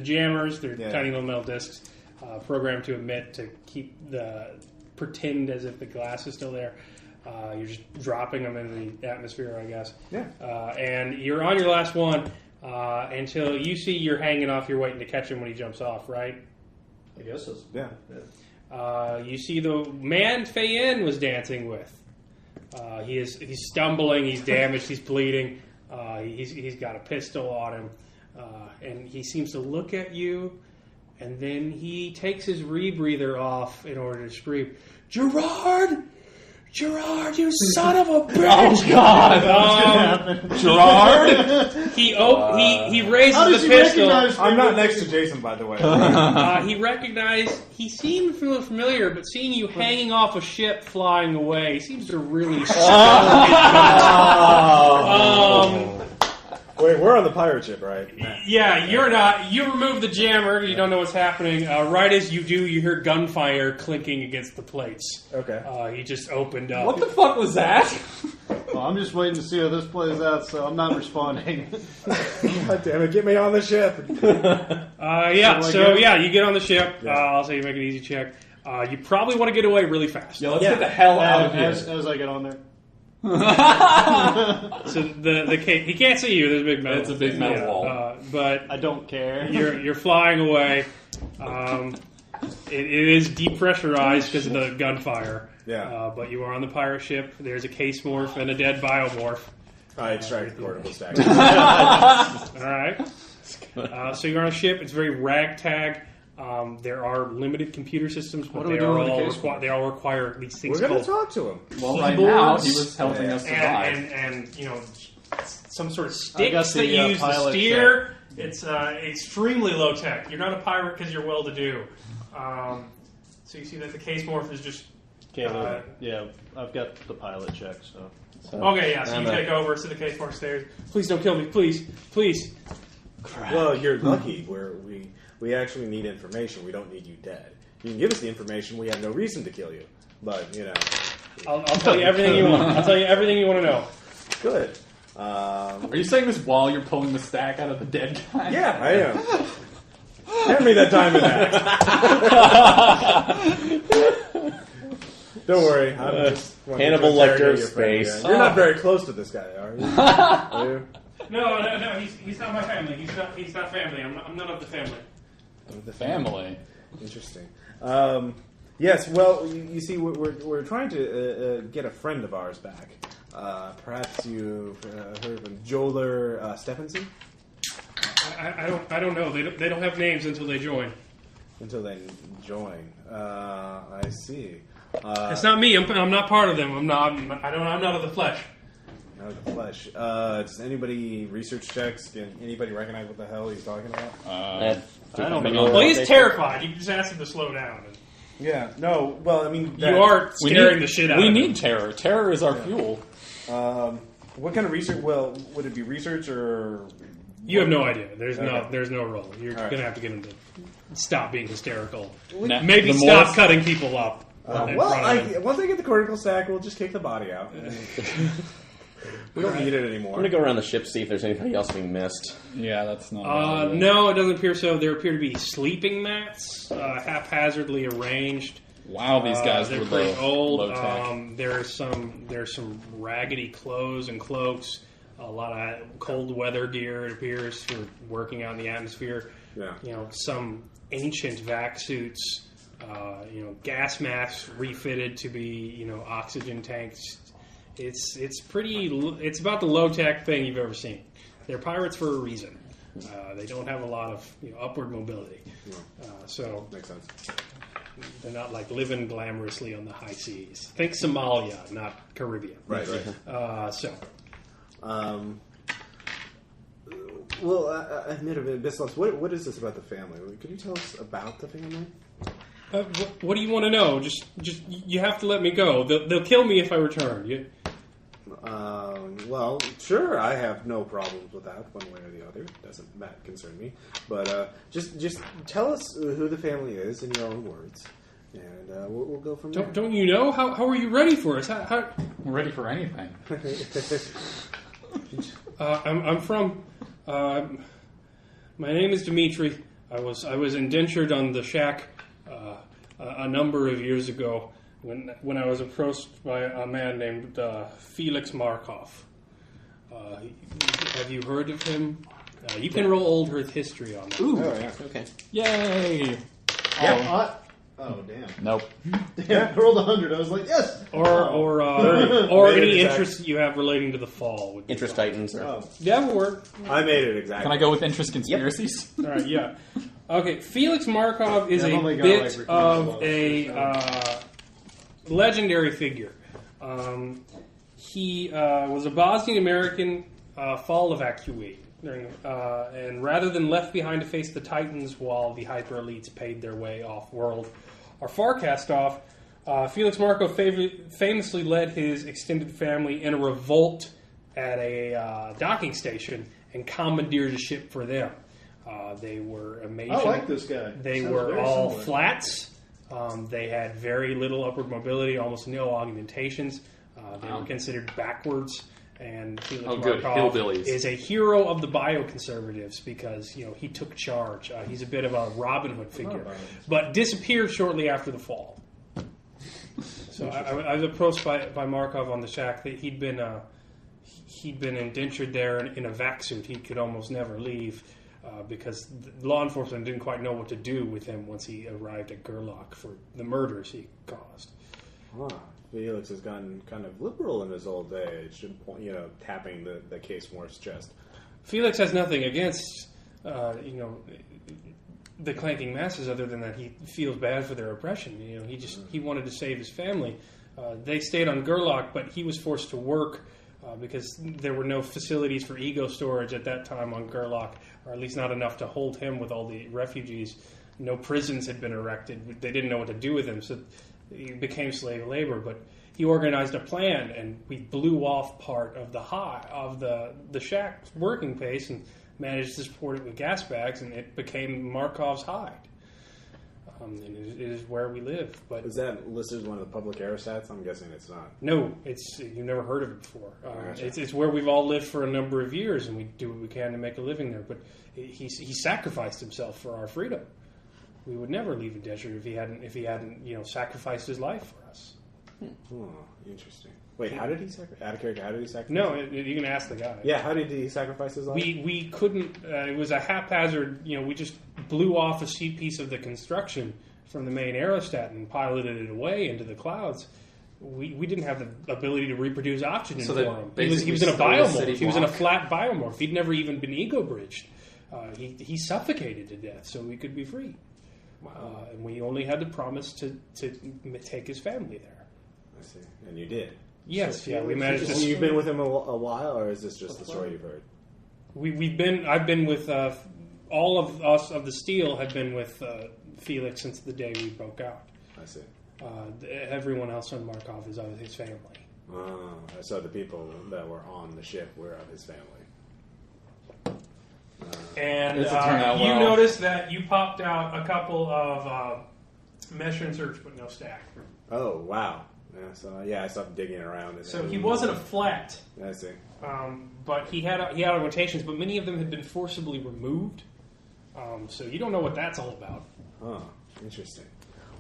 jammers, they're tiny little metal discs, programmed to emit to pretend as if the glass is still there. You're just dropping them in the atmosphere, I guess. Yeah. And you're on your last one until you see you're hanging off. You're waiting to catch him when he jumps off, right? I guess that's... Yeah. You see the man Fayen was dancing with. He's stumbling. He's damaged. He's bleeding. He's got a pistol on him. And he seems to look at you, and then he takes his rebreather off in order to scream, Gerard, you son of a bitch! Oh, God! Gerard? He raises How does the he pistol. recognize I'm not next to Jason, by the way. He seemed familiar, but seeing you hanging off a ship flying away, he seems to really Wait, we're on the pirate ship, right? Yeah, you're not. You remove the jammer. You don't know what's happening. Right as you do, you hear gunfire clinking against the plates. Okay. He just opened up. What the fuck was that? Well, I'm just waiting to see how this plays out, so I'm not responding. God damn it, get me on the ship. You get on the ship. Yeah. I'll say you make an easy check. You probably want to get away really fast. Let's get the hell out of here. As I get on there. So he can't see you. There's a big metal. It's a big metal wall. But I don't care. you're flying away. It is depressurized because of the gunfire. Yeah. But you are on the pirate ship. There's a case morph and a dead biomorph. I extract the portable stack. All right. So you're on a ship. It's very ragtag. There are limited computer systems, but they all require these things. We're going to called talk to him. Well, right now, he was helping us survive. and some sort of sticks that you use to steer. Check. It's extremely low tech. You're not a pirate because you're well to do. So you see that the case morph is just. Yeah, I've got the pilot check, so. Okay, yeah. So you take over. So the case morph stairs. Please don't kill me, please. Crap. Well, you're lucky. We actually need information. We don't need you dead. You can give us the information. We have no reason to kill you. But, I'll tell you everything you want. I'll tell you everything you want to know. Good. Are you saying this while you're pulling the stack out of the dead guy? Yeah, I am. Hand me that diamond axe. Don't worry. I'm just Hannibal Lecter of space. You're not very close to this guy, are you? Are you? No. He's not my family. He's not family. I'm none of the family. The family. Interesting. Yes. Well, you see, we're trying to get a friend of ours back. Perhaps you've heard of him, Joler Stephenson. I don't know. They don't have names until they join. Until they join. I see. It's not me. I'm not part of them. I'm not of the flesh. Out of the flesh. Does anybody research checks? Can anybody recognize what the hell he's talking about? I don't know. Well, he's terrified. You can just ask him to slow down. Yeah. No. Well, I mean, you are scaring the shit out of him. We need terror. Terror is our fuel. What kind of research? Well, would it be research or? You have no idea. There's Okay. no role. You're All right. gonna have to get him to stop being hysterical. Now, Maybe stop cutting people up. Once I get the cortical stack, we'll just kick the body out. We don't need it anymore. I'm going to go around the ship, see if there's anybody else we missed. Yeah, that's not... no, it doesn't appear so. There appear to be sleeping mats, haphazardly arranged. Wow, these guys they're were pretty old. low tech. There's some raggedy clothes and cloaks. A lot of cold weather gear, it appears, for working out in the atmosphere. Yeah. Some ancient vac suits. Gas masks refitted to be oxygen tanks. It's pretty. It's about the low tech thing you've ever seen. They're pirates for a reason. They don't have a lot of upward mobility. So makes sense. They're not like living glamorously on the high seas. Think Somalia, not Caribbean. Right. Well, I admit a bit, Bislos, what is this about the family? Could you tell us about the family? What do you want to know? Just you have to let me go. They'll kill me if I return. Well, sure, I have no problems with that, one way or the other. Doesn't that concern me? But just tell us who the family is in your own words, and we'll go from there. Don't you know? How are you ready for us? How... I'm ready for anything. I'm from. My name is Dimitri. I was indentured on the shack a number of years ago when I was approached by a man named Felix Markov. Have you heard of him? You can roll Old Earth history on that. Ooh. Oh, yeah. Okay. Yay! Oh, damn. Nope. Damn, I rolled 100. I was like, yes! Or any interest that you have relating to the fall. Interest Titans. That would work. I made it exactly. Can I go with interest conspiracies? All right, yeah. Okay, Felix Markov is a bit of a legendary figure. He was a Bosnian American fall evacuee, and rather than left behind to face the Titans while the hyper elites paid their way off world or far cast off, Felix Markov famously led his extended family in a revolt at a docking station and commandeered a ship for them. They were amazing. I like this guy. They Sounds were very all similar. flats. They had very little upward mobility, almost no augmentations. They were considered backwards. And Felix Markov hillbillies. is a hero of the bioconservatives because he took charge. He's a bit of a Robin Hood figure, but disappeared shortly after the fall. So I was approached by Markov on the shack that he'd been indentured there in a vac suit. He could almost never leave. Because law enforcement didn't quite know what to do with him once he arrived at Gerlach for the murders he caused. Felix has gotten kind of liberal in his old age, tapping the case Morse's chest. Felix has nothing against, the clanking masses, other than that he feels bad for their oppression. He wanted to save his family. They stayed on Gerlach, but he was forced to work. Because there were no facilities for ego storage at that time on Gerlach, or at least not enough to hold him with all the refugees. No prisons had been erected. They didn't know what to do with him, so he became slave labor. But he organized a plan, and we blew off part of the shack working base and managed to support it with gas bags, and it became Markov's hide. And it is where we live. But is that listed as one of the public aerostats? I'm guessing it's not. No, you've never heard of it before. It's where we've all lived for a number of years, and we do what we can to make a living there. But he sacrificed himself for our freedom. We would never leave indentured if he hadn't sacrificed his life for us. Oh, interesting. Wait, how did he sacrifice? No, you can ask the guy. Yeah, how did he sacrifice his life? We couldn't. It was a haphazard. We just blew off a piece of the construction from the main aerostat and piloted it away into the clouds. We didn't have the ability to reproduce oxygen for him. He was in a biomorph. He was in a flat biomorph. He'd never even been ego bridged. He suffocated to death so we could be free. Wow. And we only had to promise to take his family there. I see. And you did. Yes, we managed to. You've been with him a while, or is this just the story you've heard? I've been with all of us of the Steel have been with Felix since the day we broke out. I see. Everyone else on Markov is of his family. So the people that were on the ship were of his family. And you noticed that you popped out a couple of mesh inserts, but no stack. Oh, wow. Yeah, so I stopped digging around. And So he wasn't a flat. I see. But he had augmentations, but many of them had been forcibly removed. So you don't know what that's all about. Huh. Interesting.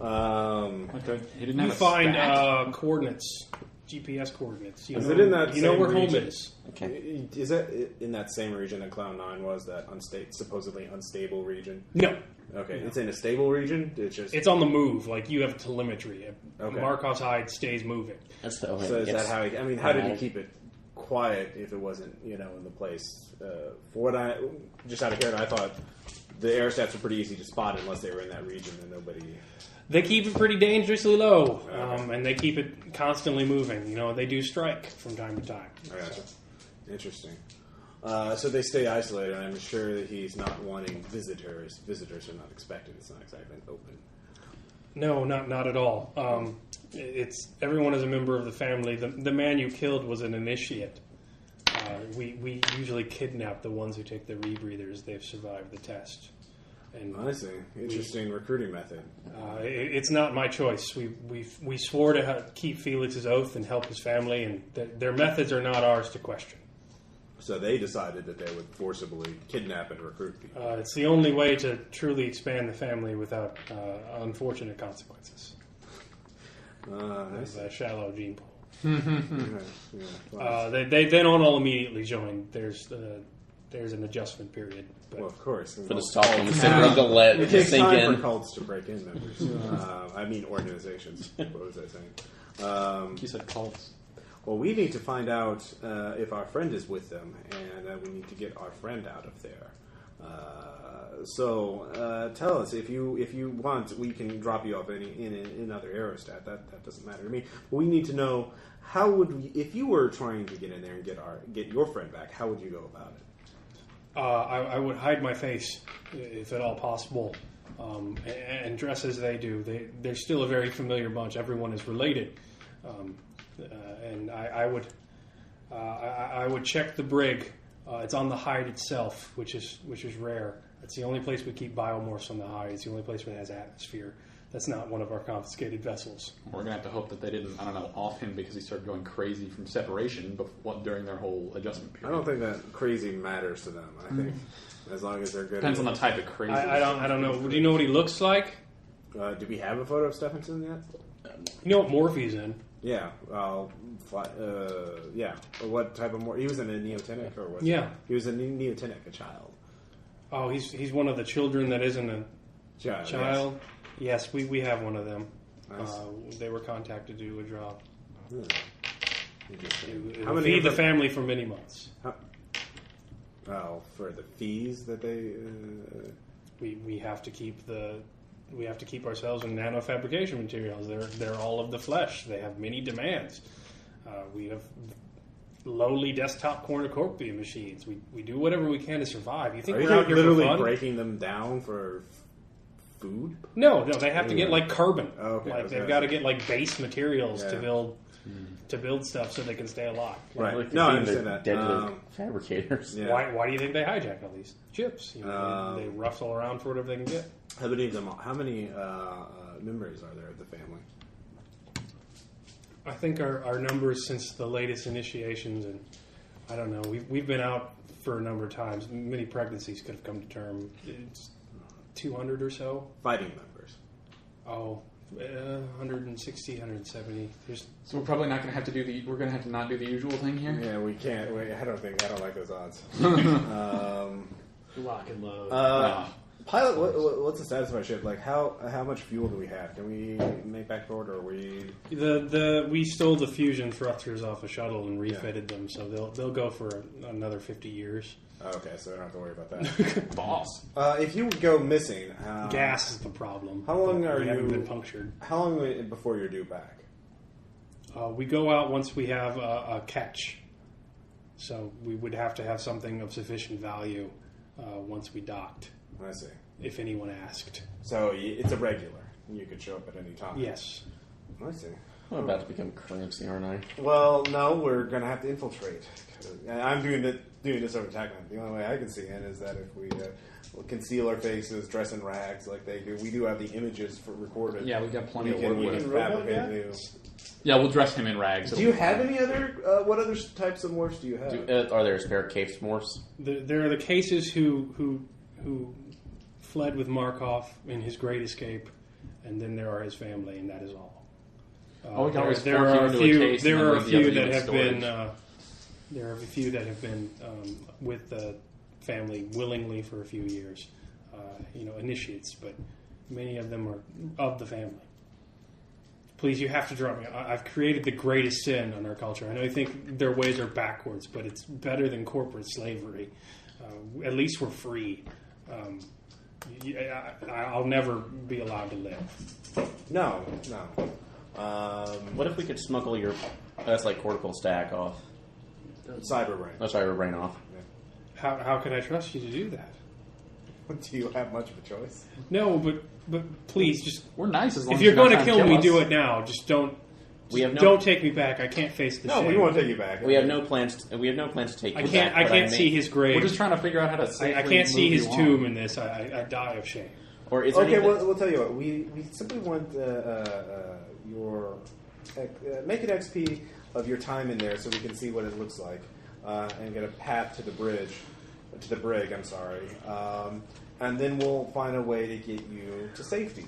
Okay. He didn't You have a find stat. Coordinates, GPS coordinates. Is it in that you know same where home region? is. Okay. Is that in that same region that Cloud 9 was, that supposedly unstable region? No, Okay, it's in a stable region? it's on the move. Like you have telemetry. Okay. Markov's hide stays moving. That's the So is that how how did he keep it quiet if it wasn't, in the place? For what just out of character, I thought the aerostats were pretty easy to spot unless they were in that region and nobody... They keep it pretty dangerously low, Okay. and they keep it constantly moving. They do strike from time to time. I gotcha. Interesting. So they stay isolated, and I'm sure that he's not wanting visitors. Visitors are not expected. It's not exactly open. No, not at all. It's everyone is a member of the family. The man you killed was an initiate. We usually kidnap the ones who take the rebreathers. They've survived the test. And I see. Interesting recruiting method. it's not my choice. We swore to keep Felix's oath and help his family, and their methods are not ours to question. So they decided that they would forcibly kidnap and recruit people. It's the only way to truly expand the family without unfortunate consequences. I see. A shallow gene pool. Yeah. Well, They don't all immediately join. There's an adjustment period. But of course. For the Stockholm syndrome to let It takes sink time in. for cults to break in members. I mean organizations. What was I saying? You said cults. Well, we need to find out if our friend is with them, and we need to get our friend out of there. So tell us, if you want, we can drop you off in another aerostat. That doesn't matter to me. But we need to know, how would we, if you were trying to get in there and get your friend back, how would you go about it? I would hide my face, if at all possible, and dress as they do. They're still a very familiar bunch. Everyone is related, and I would check the brig. It's on the hide itself, which is rare. It's the only place we keep biomorphs on the hide. It's the only place where it has atmosphere. That's not one of our confiscated vessels. We're going to have to hope that they didn't, off him because he started going crazy from separation during their whole adjustment period. I don't think that crazy matters to them. I think as long as they're good. Depends on the type of crazy. I don't know. Do you know what he looks like? Do we have a photo of Stephenson yet? You know what morph he's in? Yeah. Yeah. What type of morph? He was in a neotenic, or was Yeah. He was a neotenic, a child. Oh, he's one of the children that isn't a Child. child. Yes, we have one of them. Nice. They were contacted to do a job. Yes. Interesting. It How will many feed of the them- family for many months. for the fees that they. We have to keep ourselves in nanofabrication materials. They're all of the flesh. They have many demands. We have lowly desktop cornucopia machines. We do whatever we can to survive. You think Are you we're out here for literally fun? breaking them down for food? No, they have to get like carbon. Okay, like okay. they've got to get like base materials Yeah. to build stuff so they can stay alive. Right. Like No, I they're understand that. deadly fabricators. Yeah. Why do you think they hijack all these chips? They rustle around for whatever they can get. How many members are there of the family? I think our numbers since the latest initiations, and I don't know, we've been out for a number of times. Many pregnancies could have come to term. It's 200 or so. Fighting members. Oh, 160, 170. So we're probably not going to have to we're going to have to not do the usual thing here. Yeah, we can't. I don't like those odds. Lock and load. Pilot, what's the status of our ship? Like, how much fuel do we have? Can we make back forward, or we? We stole the fusion thrusters off a shuttle and refitted them, so they'll go for another 50 years. Okay, so we don't have to worry about that. Boss. If you go missing, Gas is the problem. How long are we haven't you- been punctured? How long before you're due back? We go out once we have a catch, so we would have to have something of sufficient value once we docked, I see. if anyone asked. So it's a regular. You could show up at any time. Yes. I see. I'm about to become currency, aren't I? Well, no, we're going to have to infiltrate. And I'm doing this over TACnet. The only way I can see in is that if we conceal our faces, dress in rags like they do, we do have the images for recorded. Yeah, we've got plenty of We work can with. fabricate new. Yeah, we'll dress him in rags. Do you have any other? What other types of morphs do you have? Are there spare case morphs? There are the cases who fled with Markov in his great escape, and then there are his family, and that is all. We can always there fork are you a into few. a case There and are then a leave the few other that unit have been. storage. There are a few that have been with the family willingly for a few years. Initiates, but many of them are of the family. Please, you have to drop me. I've created the greatest sin on our culture. I know you think their ways are backwards, but it's better than corporate slavery. At least we're free. I'll never be allowed to live. No. What if we could smuggle your cortical stack off? Cyber brain. Oh, sorry, brain off. How could I trust you to do that? Do you have much of a choice? No, but please, just We're nice as long if as you're not going to trying kill me, us. do it now. Just don't. Don't take me back. I can't face the shame. No, we won't take you back. We have no plans. We have no plans to take you back. I can't see his grave. We're just trying to figure out how to safely I can't see move his you on. tomb in this. I die of shame. Or is there Okay, anything- we'll tell you what. We simply want your make an XP of your time in there so we can see what it looks like and get a path to the brig. I'm sorry, and then we'll find a way to get you to safety,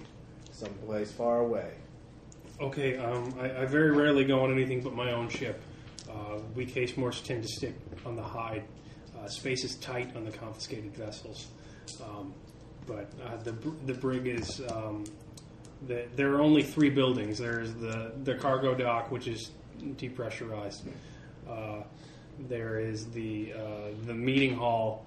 someplace far away. Okay, I very rarely go on anything but my own ship. We case morphs tend to stick on the hide. Space is tight on the confiscated vessels. But the brig is... there are only 3 buildings. There's the cargo dock, which is depressurized. There is the meeting hall,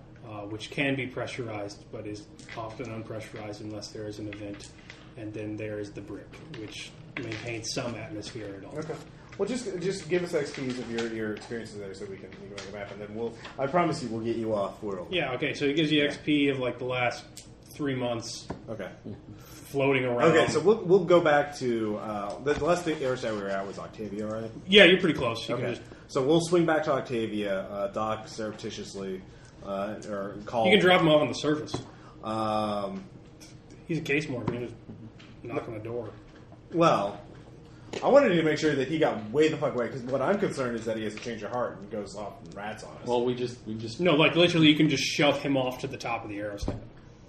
which can be pressurized, but is often unpressurized unless there is an event. And then there is the brig, which maintains some atmosphere at all. Okay. Well, just give us XPs of your experiences there, so we can make a map, and then I promise you, we'll get you off world. Yeah. Okay. So it gives you XP of the last 3 months. Okay. Floating around. Okay. So we'll go back to the last airside we were at was Octavia, right? Yeah, you're pretty close. You can Okay. just So we'll swing back to Octavia, dock surreptitiously, or call. you can drop him off on the surface. Um, He's a case morph. You can just knock on the door. well, I wanted to make sure that he got way the fuck away, because what I'm concerned is that he has a change of heart and goes off and rats on us. Well, we just No, literally, you can just shove him off to the top of the aerostat.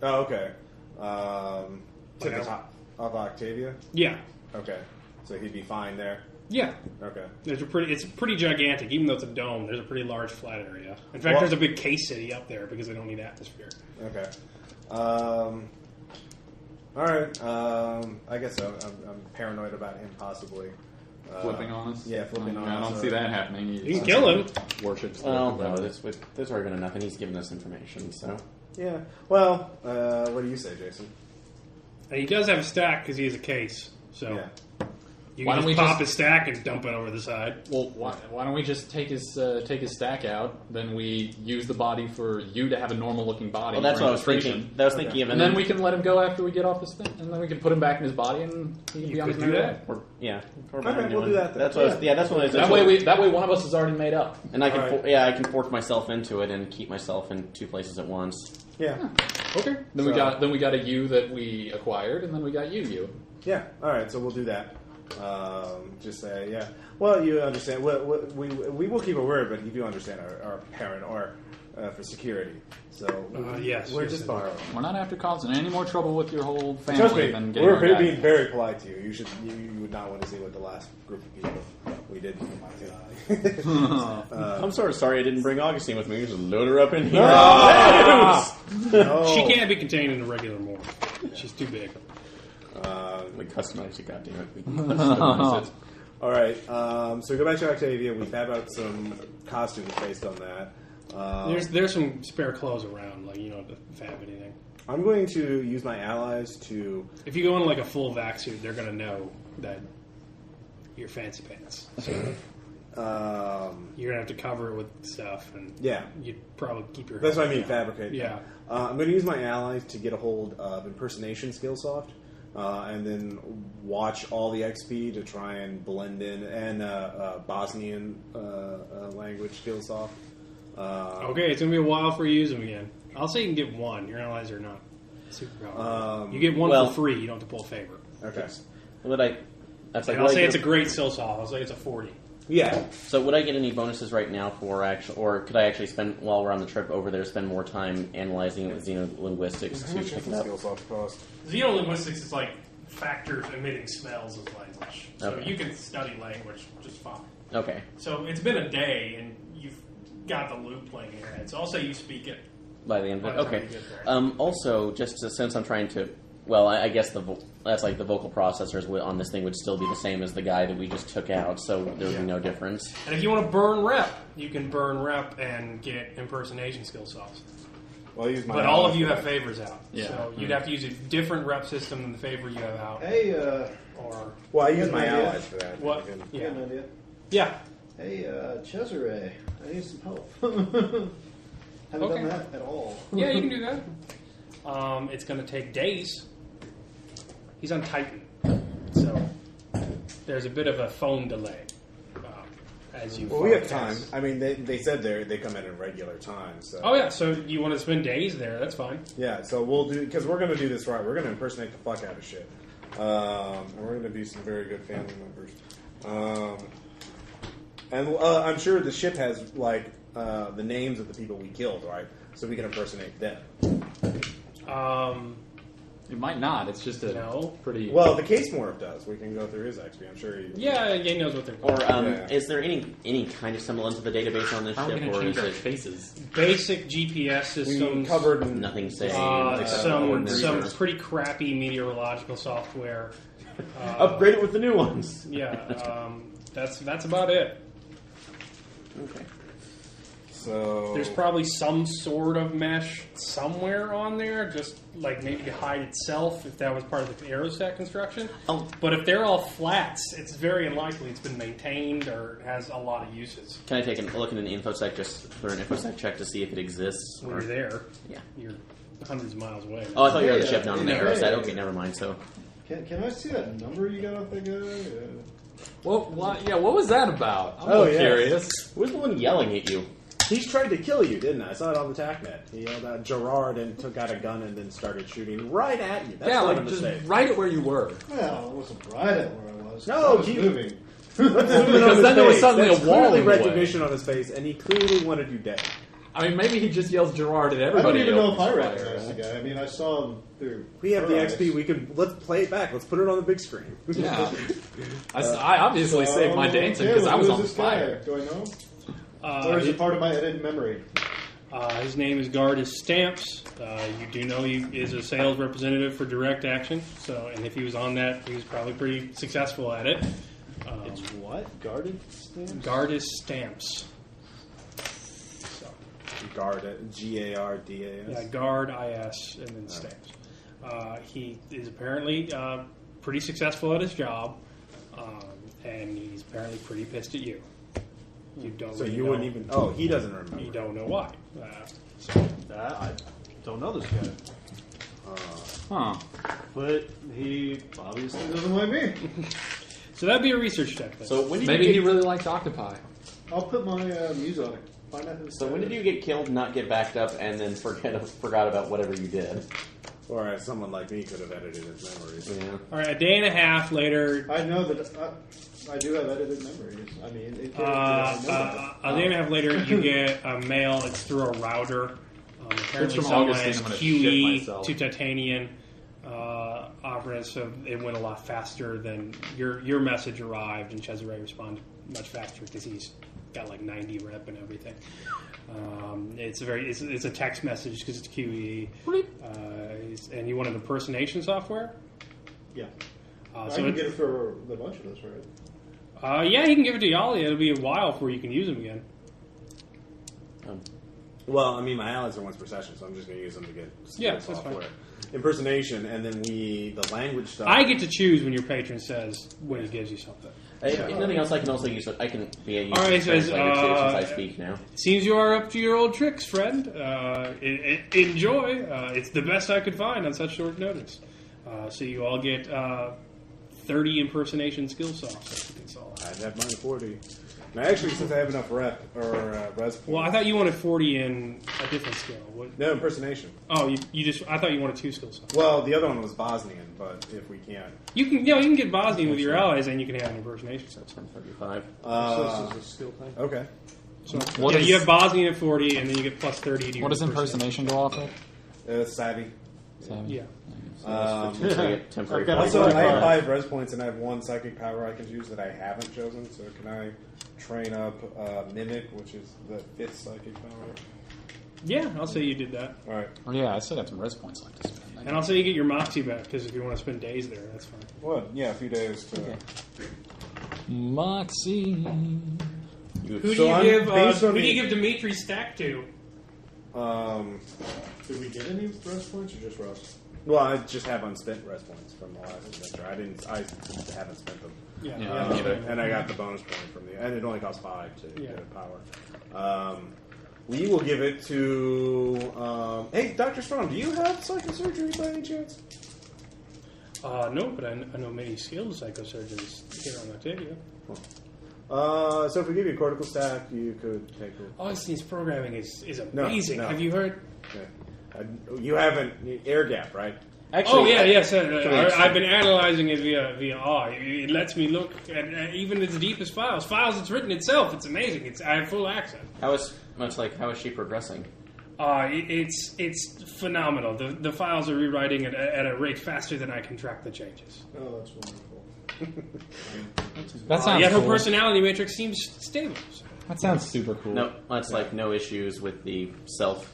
Oh, okay. To the top of Octavia? Yeah. Okay. So he'd be fine there? Yeah. Okay. It's pretty gigantic, even though it's a dome. There's a pretty large flat area. In fact, there's a big case city up there because they don't need atmosphere. Okay. All right. I guess so. I'm paranoid about him possibly flipping on us. Yeah, flipping on us. I don't see that happening. You can kill him. Worships. Well, no, there's already been enough, and he's given us information, so... Yeah. Well, what do you say, Jason? And he does have a stack because he has a case. So Yeah. you Why can don't we just pop just- his stack and dump it over the side. Well, why don't we just take his stack out? Then we use the body for you to have a normal looking body. Well, that's for what I was infiltration. thinking. That was thinking of... And then we can let him go after we get off this thing, and then we can put him back in his body, and he can be on his could do merry that. way. Okay, we'll do that then. That's what I was, that's what I was... That way one of us is already made up. And I can, All right. I can fork myself into it and keep myself in 2 places at once. Yeah. Okay. Then we got a you that we acquired, and then we got you. Yeah. All right. So we'll do that. Just say, yeah. Well, you understand. We will keep a word, but you do understand our parent or for security. So yes, we're yes, just I do. borrowing. We're not after causing any more trouble with your whole family Trust me, than getting our we're guy. being very polite to you. You would not want to see what the last group of people we did. I'm sort of sorry I didn't bring Augustine with me. Just load her up in here. No. She can't be contained in a regular morph. She's too big. We customize it, goddammit. We Customize it. All right. So we go back to Octavia. We fab out some costumes based on that. There's some spare clothes around, to fab anything. I'm going to use my allies to. If you go in a full vac suit, they're gonna know that you're fancy pants. So you're gonna have to cover it with stuff, and Yeah. you'd probably keep your. That's what I mean, down. fabricate. Yeah. I'm going to use my allies to get a hold of impersonation skill soft and then watch all the XP to try and blend in, and Bosnian language skills off. Okay, it's going to be a while before you use them again. I'll say you can get one. Your analyzer are not super powerful. You get one for free. You don't have to pull a favor. Okay. I'll say it's a great skill soft. I'll say it's a 40. Yeah. So would I get any bonuses right now for or could I actually spend, while we're on the trip over there, spend more time analyzing it with xenolinguistics to pick it up? Xenolinguistics is like factors emitting smells of language. So Okay. you can study language just fine. Okay. So it's been a day, and you've got the loop playing in your head. So I'll say you speak it. By the end of it? By the time Okay. you get there. Also, just since I'm trying to... Well, I guess that's like the vocal processors on this thing would still be the same as the guy that we just took out, so there would be no difference. And if you want to burn rep, you can burn rep and get impersonation skill softs. Well, I use my But all of you have favors out. Yeah. So you'd have to use a different rep system than the favor you have out. Hey, Or Well, I use my idea. allies for that. what? I got Yeah. an idea. Yeah. Hey, Cesare, I need some help. Haven't Okay. done that at all. Yeah, you can do that. It's going to take days. He's on Titan, so there's a bit of a phone delay as you. Well, we have time. forecast. I mean, they said they come in regular time. So Oh yeah, so you want to spend days there? That's fine. yeah, so we'll do because we're going to do this right. We're going to impersonate the fuck out of shit, and we're going to be some very good family members. And I'm sure the ship has like the names of the people we killed, right? So we can impersonate them. It might not. It's just a No. pretty... Well, the case morph does. We can go through his XP. I'm sure he. Yeah, he knows what they're called. Or Yeah. is there any kind of semblance of the database on this How are we ship, going to or change is our it faces? Basic GPS We systems. covered in nothing saying? some or- pretty crappy meteorological software. Upgrade it with the new ones. Yeah, that's about it. Okay. So There's probably some sort of mesh somewhere on there, just like maybe to hide itself if that was part of the aerostat construction. Oh. But if they're all flats, it's very unlikely it's been maintained or has a lot of uses. Can I take a look at an infosec just for an infosec check to see if it exists? When or- you're there, Yeah. you're hundreds of miles away. Oh, I thought you were on the Yeah, ship, not on the yeah, aerostat. yeah. Okay, never mind. So, Can I see that number you got off that guy? What was that about? I'm Oh, yeah. curious. who's the one yelling at you? He's tried to kill you, didn't I? I saw it on the TACnet. He yelled out Gerard and took out a gun and then started shooting right at you. That's Yeah, not a like just mistake. right at where you were. Well, I wasn't right at where I was. No, I was keep- moving. Because then there was suddenly That's a wall clearly in the way. recognition on his face, and he clearly wanted you dead. I mean, maybe he just yells Gerard at I everybody. don't even know if I else. recognized the guy. I mean, I saw him through. We have the her eyes. XP. Let's play it back. Let's put it on the big screen. Yeah. I obviously saved my dancing okay, because I was who on is this fire. guy? Do I know? Or is it part of my edited memory? His name is Gardis Stamps. You do know he is a sales representative for Direct Action. So, and if he was on that, he was probably pretty successful at it. It's what? Guarded stamps? Gardis Stamps. So, Guard it. Gardas. yeah, Guard IS and then Stamps. He is apparently pretty successful at his job, and he's apparently pretty pissed at you. You don't. So really you know, wouldn't even. Oh, he doesn't remember. You don't know why. I don't know this guy. Huh. But he obviously doesn't like me. So that'd be a research check. Then. So when did Maybe you he get, really liked octopi. I'll put my muse on it. Find out who so when did you get killed, not get backed up, and then forgot about whatever you did? Or as someone like me could have edited his memories. Yeah. All right, a day and a half later. I know that I do have edited memories. I mean, it can't, I know that. A day and a half later, you get a mail. It's through a router. Apparently, from someone Augustine. has I'm gonna QE shit myself. to Titanian operatives, so it went a lot faster than your message arrived, and Cesare responded much faster because he's got like 90 rep and everything. It's a text message because it's QE, and you want an impersonation software. Yeah. I So can it's, get it for a bunch of those, right? yeah, you can give it to Yali. It'll be a while before you can use them again. Well, I mean, my allies are once per session, so I'm just going to use them to get Yeah, that's software. fine. Impersonation, and then the language stuff. I get to choose when your patron says when he gives you something. If nothing else, I can also use it. I can be a All right, user says, translator too, since I speak now. Seems you are up to your old tricks, friend. Enjoy. It's the best I could find on such short notice. So you all get 30 impersonation skill softs that you can solve. I'd have mine at 40. Now, actually, since I have enough res points. Well, I thought you wanted 40 in a different skill. What? No, impersonation. Oh, you just. I thought you wanted 2 skill softs. Well, the other one was Bosnian, but if we can't. You can get Bosnian with your allies, and you can have an impersonation. So 1035. So this is a skill thing. Okay. So What is- you have Bosnian at 40, and then you get plus 30 to your What does impersonation go off of? Savvy. Yeah. Temporary. I've got Also, like I have 45. 5 res points, and I have 1 psychic power I can use that I haven't chosen. So can I train up Mimic, which is the 5th psychic power? Yeah, I'll say you did that. All right. Oh, yeah, I still got some res points left to spend. And I'll say you get your Moxie back, because if you want to spend days there, that's fine. Well, yeah, a few days to. Moxie. Who do So you I'm give? based Who on do the- you give Dimitri stack to? Did we get any res points or just Ross? Well, I just have unspent res points from the last adventure. I haven't spent them. Yeah. And I got the bonus point from and it only costs 5 to Yeah. get power. We will give it to. Hey, Dr. Strong, do you have psychosurgery by any chance? No, but I know many skilled psychosurgeons here on Octavia. So if we give you a cortical stack, you could take it. Augustine's programming is No, amazing. no. Have you heard? You haven't air gap, right? Actually, Yes. Actually, I've been analyzing it via AWE. It lets me look at even its deepest files. Files it's written itself. It's amazing. I have full access. how is she progressing? It's phenomenal. The files are rewriting at a rate faster than I can track the changes. Oh, that's wonderful. That sounds Yet her cool. personality matrix seems stable. So. That sounds super cool. No, it's like no issues with the self.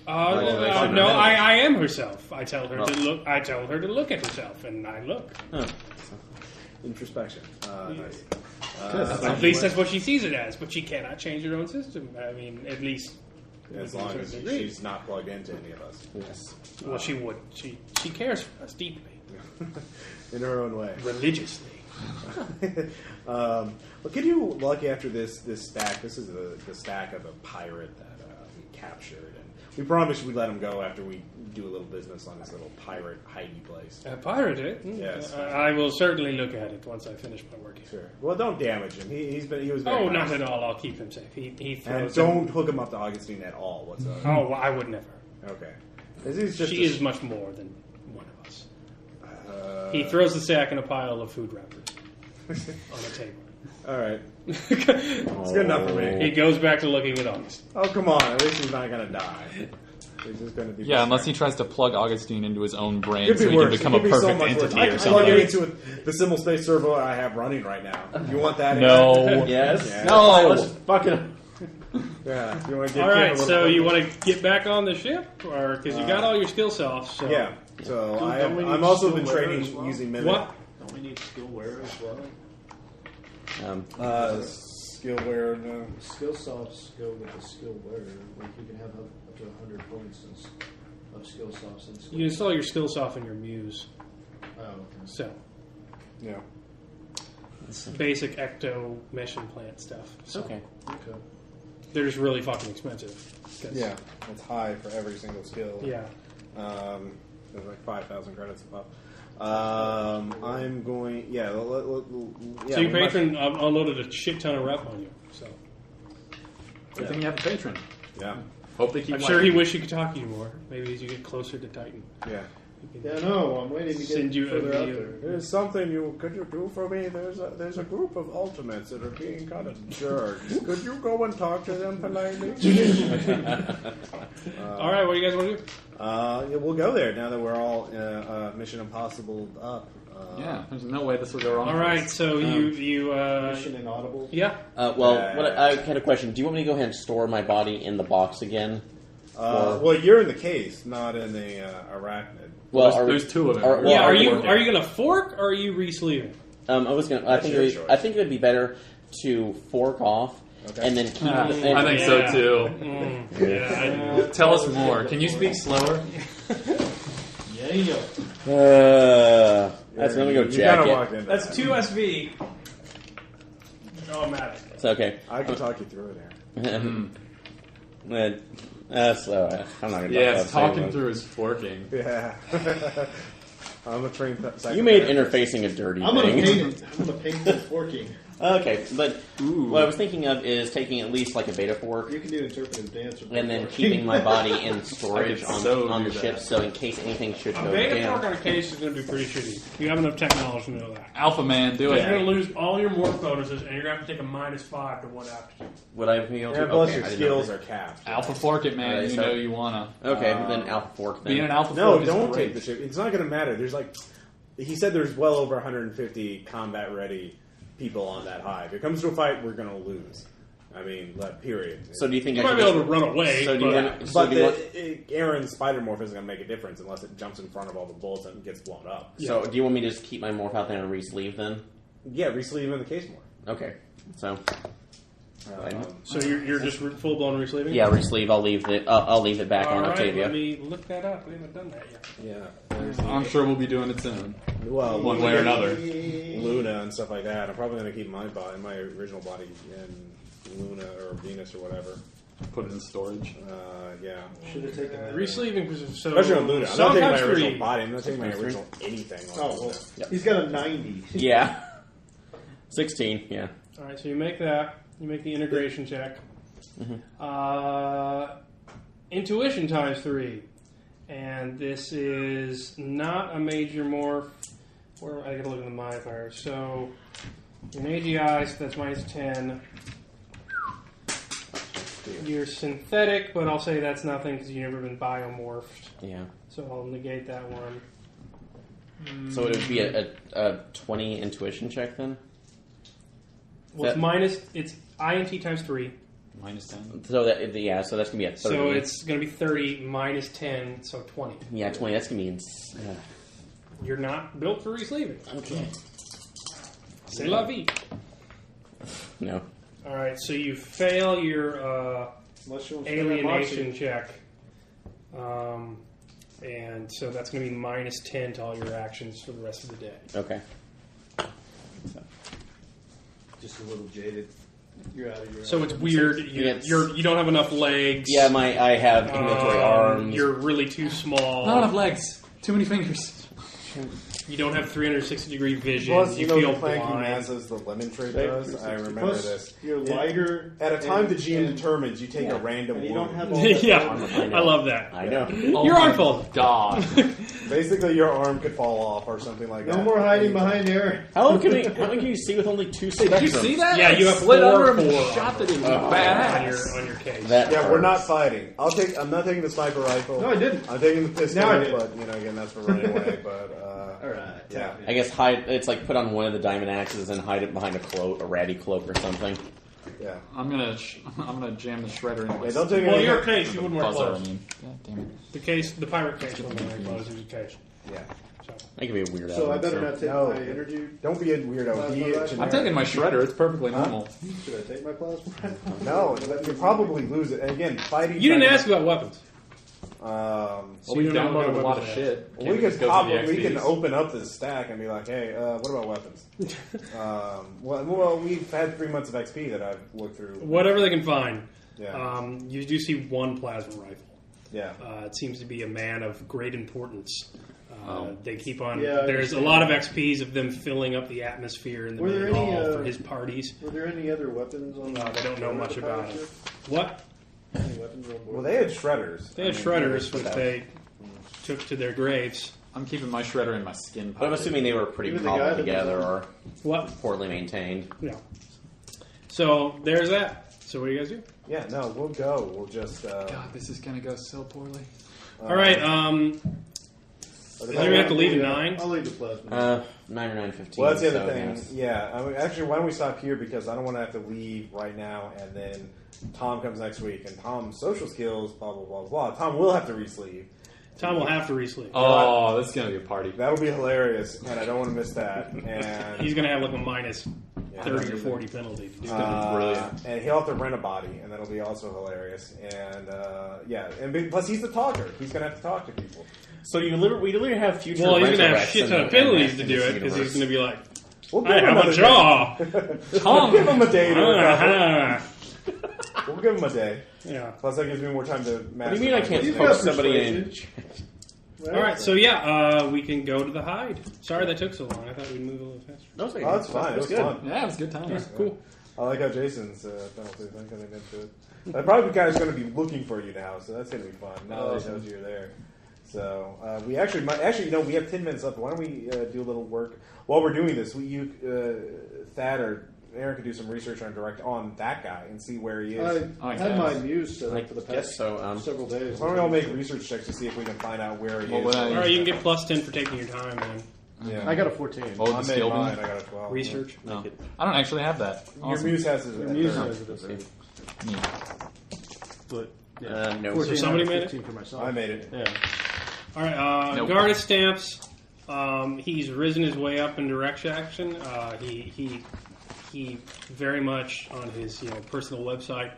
No, Right. I am herself. I tell her to look. I tell her to look at herself, and I look. Huh. Introspection. Nice. At least that's what she sees it as. But she cannot change her own system. I mean, at least As to a long certain as degree. she's not plugged into any of us. Yes. Well, she would. She cares for us deeply, In her own way. religiously. Well, can you look after this stack? This is the stack of a pirate that we captured, and we promised we'd let him go after we do a little business on this little pirate hidey place. A pirate, eh? Yes. I will certainly look at it once I finish my work here. Sure. Well, don't damage him. He was very Oh, nice. not at all. I'll keep him safe. He And throws. don't hook him up to Augustine at all whatsoever. Oh, well, I would never. Okay. This is just She is much more than one of us. Uh, He throws the sack in a pile of food wrappers on the table. All right. It's good enough for me. He goes back to looking at August. Oh, come on. At least he's not going to die. He's just going to be... Yeah, unless he tries to plug Augustine into his own brain Could so be he worse. can become It a could be so perfect much worse. entity I or can plug something. it into the symbol space servo I have running right now. You want that? No. Yes. Yeah. No. Let's fucking. Yeah. You want to give All Kim a right, little so bit- you want to get back on the ship, or because you got all your skill softs? So. Yeah. So Don't we need I'm also been skill wear training as well? using Mimic. What? Don't we need skill wear as well? Skill wear, no. Skill softs go with the skill wear. Like you can have up to 100 points of skill softs and skill. You install your skill soft in your Muse. Oh, okay. So Yeah. basic ecto mesh implant stuff. So Okay. Okay. they're just really fucking expensive. 'Cause- Yeah. It's high for every single skill. Yeah. There's like 5,000 credits above. I'm going. Yeah. So your patron unloaded a shit ton of rep on you. So Good thing you have a patron. Yeah. Hope they keep. I'm sure he wished he could talk to you more. Maybe as you get closer to Titan. Yeah. He can- Yeah, no, I'm waiting to get Send you a further out video. there. There's something could you do for me? There's a group of ultimates that are being kind of jerks. Could you go and talk to them politely? All right, what do you guys want to do? Yeah, we'll go there now that we're all Mission Impossible up. Yeah, there's no way this will go wrong. All right, so you Mission inaudible. yeah. I had a question. Do you want me to go ahead and store my body in the box again? Well, you're in the case, not in the arachnid. Well, There's two of them. Well, Yeah, are we you working? going to fork or are you re-sleeving? I was gonna. I think your it choice. I think it would be better to fork off Okay. and then keep. I think Yeah. so too. Yeah. Tell us more. Can you speak slower? Yeah. That's let me go You jack gotta it. walk in. That's 2 SV. Oh, matter. It's okay. I can talk you through it here. I'm not going to Yes, talking through is forking. Yeah. I'm a trained You made interfacing a dirty I'm gonna thing. paint it. I'm gonna paint it forking. Okay, but what I was thinking of is taking at least like a beta fork You can do interpretive dance. With and then forking. keeping my body in storage I could so on the do ship, that. so in case anything should A go beta down. fork on a case is going to be pretty shitty. You have enough technology to know that. Alpha Man, do You're it. going to lose all your morph bonuses, and you're going to have to take a -5 to one aptitude. Would I be able to? And plus Okay, your I didn't know skills are capped. Alpha Fork it, man. Alright, You so- know you wanna. Okay, then Alpha Fork then. Being an Alpha No, Fork is don't great. take the ship. It's not going to matter. There's like, he said there's well over 150 combat ready people on that hive. If it comes to a fight, we're going to lose. I mean, period. So do you think You I might should be able just- to run away, So do you but want? So But do you want? Aaron's spider morph isn't going to make a difference unless it jumps in front of all the bullets and gets blown up. So do you want me to just keep my morph out there and re-sleeve then? Yeah, re-sleeve in the case morph. Okay, so so you're just full blown resleeving. yeah, re-sleeve. I'll leave it back All on right, Octavia. let me look that up. We haven't done that yet. Yeah. I'm sure we'll be doing it soon. Well, One way or another. Luna and stuff like that. I'm probably going to keep my body, my original body, in Luna or Venus or whatever. Put it in storage. Yeah. Should have taken that. Resleeving, so Especially on Luna. I'm not taking my sometimes original three. body. I'm not taking my original anything on Oh, Luna. well, he's got a 90. Yeah, 16. Yeah. All right, so you make that. You make the integration check. Intuition times 3, and this is not a major morph. Where I gotta look at the modifier. So your AGI, so that's -10. You're synthetic, but I'll say that's nothing because you've never been biomorphed. Yeah. So I'll negate that one. So it would be a 20 intuition check then. Well, it's INT times 3. -10. So so that's gonna be a 30. So it's going to be 30 minus 10, so 20. yeah 20. That's gonna be. You're not built for resleeving. Okay. C'est la vie. No. All right, so you fail your Unless you want to alienation check. And so that's going to be -10 to all your actions for the rest of the day. Okay. Just a little jaded. You're out of your. So it's weird. You don't have enough legs. Yeah, I have inventory arms. You're really too small. Not enough legs. Too many fingers. You don't have 360-degree vision. Plus, you know feel the Clanky blind. Maz's the lemon trait does. I remember Plus, this. You're lighter. At a time the GM and- determines, you take a random and you wound. don't have all that Yeah, I love that. I know. Your arm falls. God. Basically, your arm could fall off or something like that. No more hiding behind there. How long can you see with only 2 spectrums? Did you see that? Yeah, you have Split four under him and on shot that it was on badass. your case. That Yeah, we're not hurts. fighting. I'm not taking the sniper rifle. No, I didn't. I'm taking the pistol, Now I did. but again, that's for running away. But All right. yeah. I guess it's like put on one of the diamond axes and hide it behind a ratty cloak or something. Yeah. I'm gonna jam the shredder in. Yeah, don't take Well, any. your case, you wouldn't wear Buzzer, I clothes. mean. God damn it. The case, the pirate case, wouldn't wear clothes. It was a case. Yeah. So. That could be a weird. So I better not take No. my energy. Don't be a weirdo. Be Plasma rifle? I'm taking my shredder. It's perfectly normal. Should I take my plasma rifle? No, you probably lose it. And again, fighting. You didn't ask about weapons. Um, So Well, we you don't know downloaded what a lot of weapons shit. we Can't could just go through the we can XPs? open up this stack and be like, hey, what about weapons? Well, we've had 3 months of XP that I've looked through. Whatever they can find. Yeah. You do see one plasma rifle. Yeah. It seems to be a man of great importance. They keep on. Yeah, I there's a understand. lot of XPs of them filling up the atmosphere in the Were there main any, hall for his parties. Were there any other weapons on They don't know much about it. What? Any weapons on board? Well, they had shredders. They had shredders, which they took to their graves. I'm keeping my shredder in my skin But I'm pocket. assuming they were pretty Even the guy cobbled that together was or What? poorly maintained. No. So there's that. So what do you guys do? Yeah, no, we'll go. We'll just. God, this is gonna go so poorly. All right. You're gonna have to leave at 9. I'll leave the plasma. 9 or 9:15. Well, that's the other so, thing. yes. Yeah, I mean, actually, why don't we stop here because I don't want to have to leave right now, and then Tom comes next week, and Tom's social skills, blah blah blah blah. Tom will have to re-sleeve. Tom will have to re-sleep. Oh, this is gonna be a party. That'll be hilarious, and I don't want to miss that. And He's gonna have like a minus Yeah. 30 or 40 penalty to do that. gonna be brilliant. And he'll have to rent a body, and that'll be also hilarious. And yeah, and plus he's the talker. He's gonna have to talk to people. So we literally have future. Well, he's gonna have resurrects shit in ton the- of penalties in to this do it because he's universe. gonna be like, We'll I have a another jaw. day. We'll give him a day to recover. Uh-huh. We'll give give him a day. Yeah. Plus, that gives me more time to master. What do you mean I can't my- poke somebody in? All right, so yeah, we can go to the hide. Sorry that took so long. I thought we'd move a little faster. No, it's okay. Oh, that's fine. It was good. fun. Yeah, it was a good time. Cool. I like how Jason's penalty thing coming into it. That probably guy's going to be looking for you now, so that's going to be fun. Now that he knows you're there. So we actually might, we have 10 minutes left. Why don't we do a little work while we're doing this? Thad or Aaron could do some research on that guy and see where he is. I had my muse set up for the past so. several days. Why don't we all make research checks to see if we can find out where he is? All right, you can get plus 10 for taking your time, man. Yeah. I got a 14. Oh, I the made skill mine. bin? I got a 12. Research. No. I don't actually have that. Your Awesome. muse has his. Your at muse third. has it at third. Neat. But yeah, No. 14 So somebody out of made it? 15 for myself. I made it. Yeah. All right, Nope. Guarded Stamps. He's risen his way up in direct action. He very much on his personal website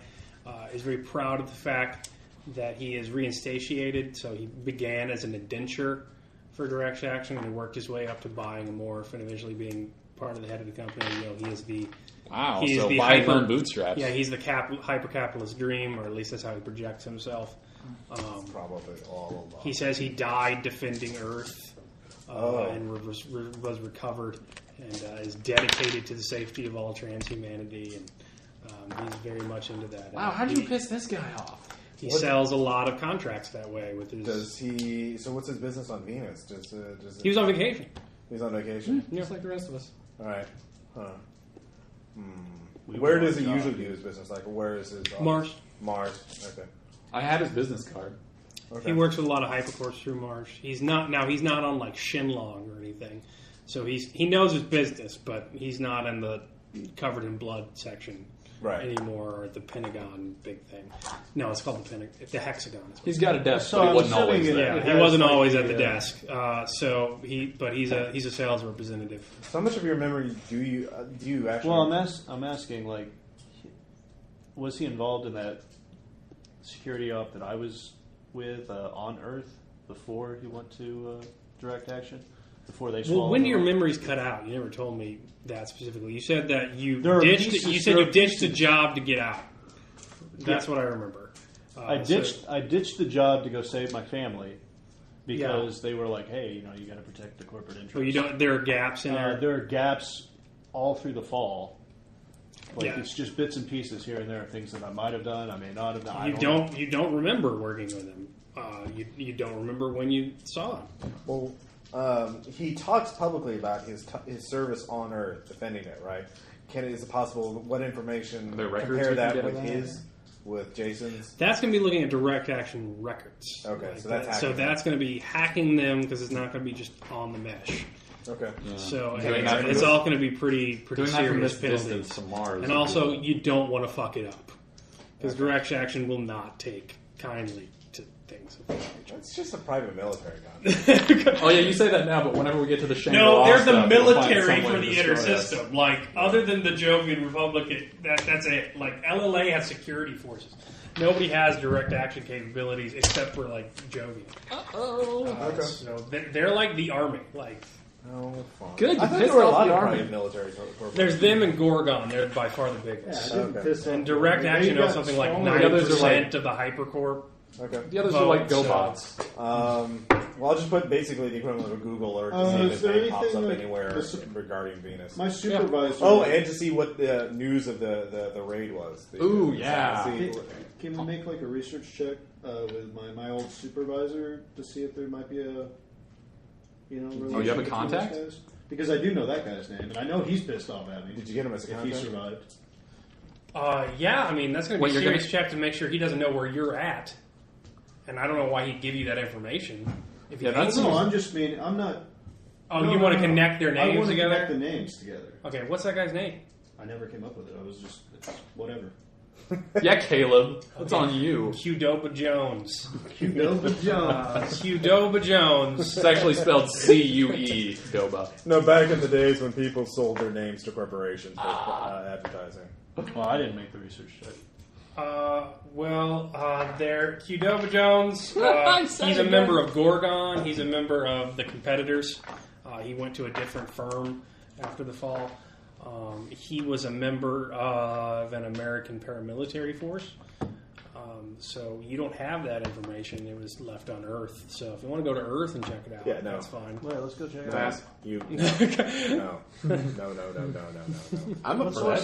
is very proud of the fact that he is reinstatiated. So he began as an indenture for direct action and he worked his way up to buying a morph and eventually being part of the head of the company. He is the Wow, he is so the buy hyper- burn bootstraps. Yeah, he's the hyper-capitalist dream, or at least that's how he projects himself. Probably all along. He says he died defending Earth Oh. and was recovered and is dedicated to the safety of all transhumanity, and he's very much into that. Wow, how'd you piss this guy off? He sells a lot of contracts that way with his. Does he? So what's his business on Venus? He was on vacation. He's on vacation. Just like the rest of us. All right. Huh. Where does he usually do his business? Like, where is his office? Mars. Mars. Okay. I had his business card. Okay. He works with a lot of hypercorps through Mars. He's not on like Shenlong or anything, so he knows his business, but he's not in the covered in blood section anymore, or the Pentagon big thing. No, it's called the Hexagon. He's got a desk, So but he I'm wasn't always assuming there. Yeah, he wasn't always at the desk. So he's a sales representative. So how much of your memory do you actually? Well, I'm asking, like, was he involved in that security op that I was with on Earth before he went to direct action? Before they Well, when swallowed your him? memories cut out, you never told me that specifically. You said that you There are ditched. pieces- You said there you are ditched the pieces. job to get out. That's what I remember. I ditched the job to go save my family because they were like, "Hey, you got to protect the corporate interest." So you don't. There are gaps in there. There are gaps all through the fall. Like Yeah. it's just bits and pieces here and there, things that I might have done, I may not have done. You don't remember working with him. You don't remember when you saw him. Well, he talks publicly about his service on Earth, defending it. Right? Is it possible? What information? Are there records compare we can that get with of that? his, with Jason's. That's going to be looking at direct action records. Okay, Like so that's that. hacking. So that's going to be hacking them because it's not going to be just on the mesh. Okay. So Doing that from it's this- all going to be pretty Doing that from serious this penalties. distance to Mars. And would also, be- you don't want to fuck it up because direct action will not take kindly to things of that nature. It's just a private military gun. Oh yeah, you say that now, but whenever we get to the Shangri-La No, there's the stuff, we'll find military some way for to the destroy inner us. system. Like, other than the Jovian Republic, that's it. Like, LLA has security forces. Nobody has direct action capabilities except for, like, Jovian. Okay. So they're like the army. Like, Oh, fine. Good, you I thought pissed there were a off lot the of army. private military corporations. there's them and Gorgon. They're by far the biggest. Okay. And direct action owns something like The others are 9% like- of the hypercorp. Okay. The others are like So- GoBots. Well, I'll just put basically the equivalent of a Google alert to see if is his there name pops anything up like anywhere this- regarding Venus. My supervisor. Oh, and to see what the news of the raid was. Ooh, yeah. Can we make like a research check with my old supervisor to see if there might be a relation Oh, you have a between contact? those guys? Because I do know that guy's name, and I know he's pissed off at me. Did you get him as a if he contact? survived? Yeah, I mean, that's going to What, be a you're serious check to make sure he doesn't know where you're at. And I don't know why he'd give you that information. If Yeah, he that's- hates No, you. I'm just mean I'm not. Oh, no, you no, want to no. connect their I names want to together? connect the names together. Okay, what's that guy's name? I never came up with it. I was just whatever. Yeah, Caleb, that's on you. Qdoba Jones. Qdoba Jones. Qdoba Jones. It's actually spelled C-U-E, Doba. No, back in the days when people sold their names to corporations for advertising. Well, I didn't make the research check. There, Qdoba Jones. He's a member of Gorgon. He's a member of the competitors. He went to a different firm after the fall. He was a member of an American paramilitary force. So you don't have that information. It was left on Earth. So if you want to go to Earth and check it out, that's fine. Wait, let's go check it out. No. I'm a pro.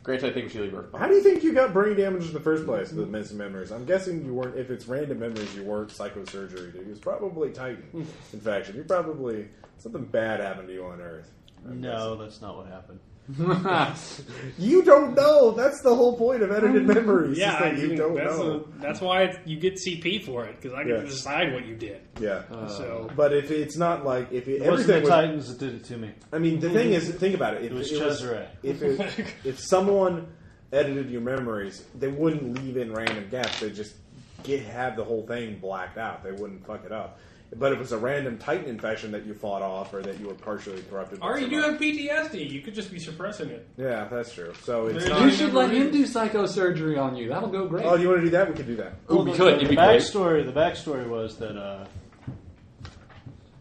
Granted, I think we should leave her. How do you think you got brain damage in the first place with missing memories? I'm guessing you weren't. If it's random memories, you weren't psychosurgery. Dude. It was probably Titan infection. You probably something bad happened to you on Earth. No, that's not what happened. You don't know. That's the whole point of edited memories. Yeah, you don't know. That's why you get CP for it, because I get to decide what you did. Yeah. But if it's not like it wasn't the Titans that did it to me. I mean, the thing is, think about it. It was Cesare. If someone edited your memories, they wouldn't leave in random gaps. They'd just have the whole thing blacked out. They wouldn't fuck it up. But if it was a random Titan infection that you fought off, or that you were partially corrupted, or you do have PTSD, you could just be suppressing it. Yeah, that's true. So it's you should let him do psychosurgery on you. That'll go great. Oh, you want to do that? We could do that. Ooh, we could. The backstory was that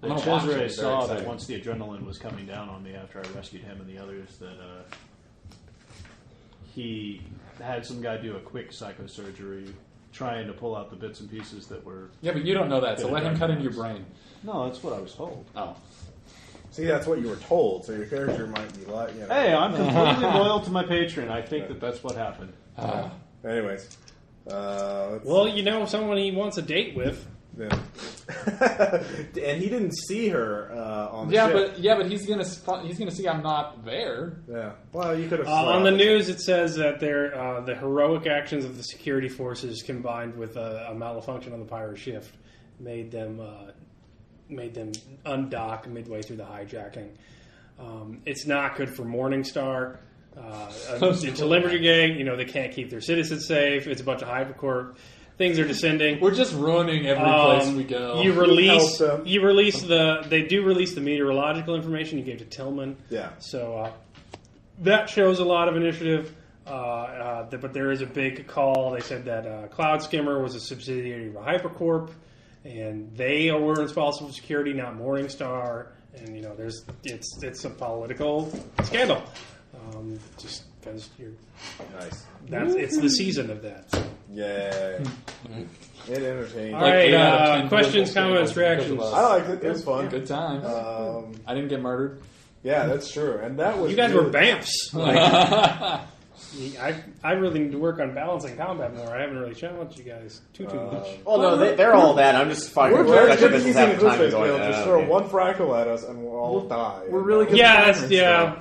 Cesare saw that once the adrenaline was coming down on me after I rescued him and the others, that he had some guy do a quick psychosurgery, trying to pull out the bits and pieces that were... Yeah, but you don't know that, so let him cut into your brain. No, that's what I was told. Oh. See, that's what you were told, so your character might be like... Hey, I'm completely loyal to my patron. I think that's what happened. Anyways. Well, someone he wants a date with. Yeah. And he didn't see her on the ship. But he's gonna see I'm not there. Yeah. Well, you could have. On the news, it says that the heroic actions of the security forces, combined with a malfunction on the pirate ship, made them undock midway through the hijacking. It's not good for Morningstar. Into Limbergate, they can't keep their citizens safe. It's a bunch of hypercorp. Things are descending. We're just ruining every place we go. They do release the meteorological information you gave to Tillman. Yeah. So that shows a lot of initiative. But there is a big call. They said that Cloud Skimmer was a subsidiary of a hypercorp, and they were responsible for security, not Morningstar. And it's a political scandal. Just because you're nice. It's the season of that. So. Yeah. It entertained. All right, questions, comments, reactions. I liked it. It was fun. Good time. I didn't get murdered. Yeah, that's true. And that was you guys were bamps. I really need to work on balancing combat more. I haven't really challenged you guys too much. Well, no, they're all that. I'm just fighting. We're very good at using Eclipse. Just throw one fractal at us and we'll all die. We're really good. Yeah.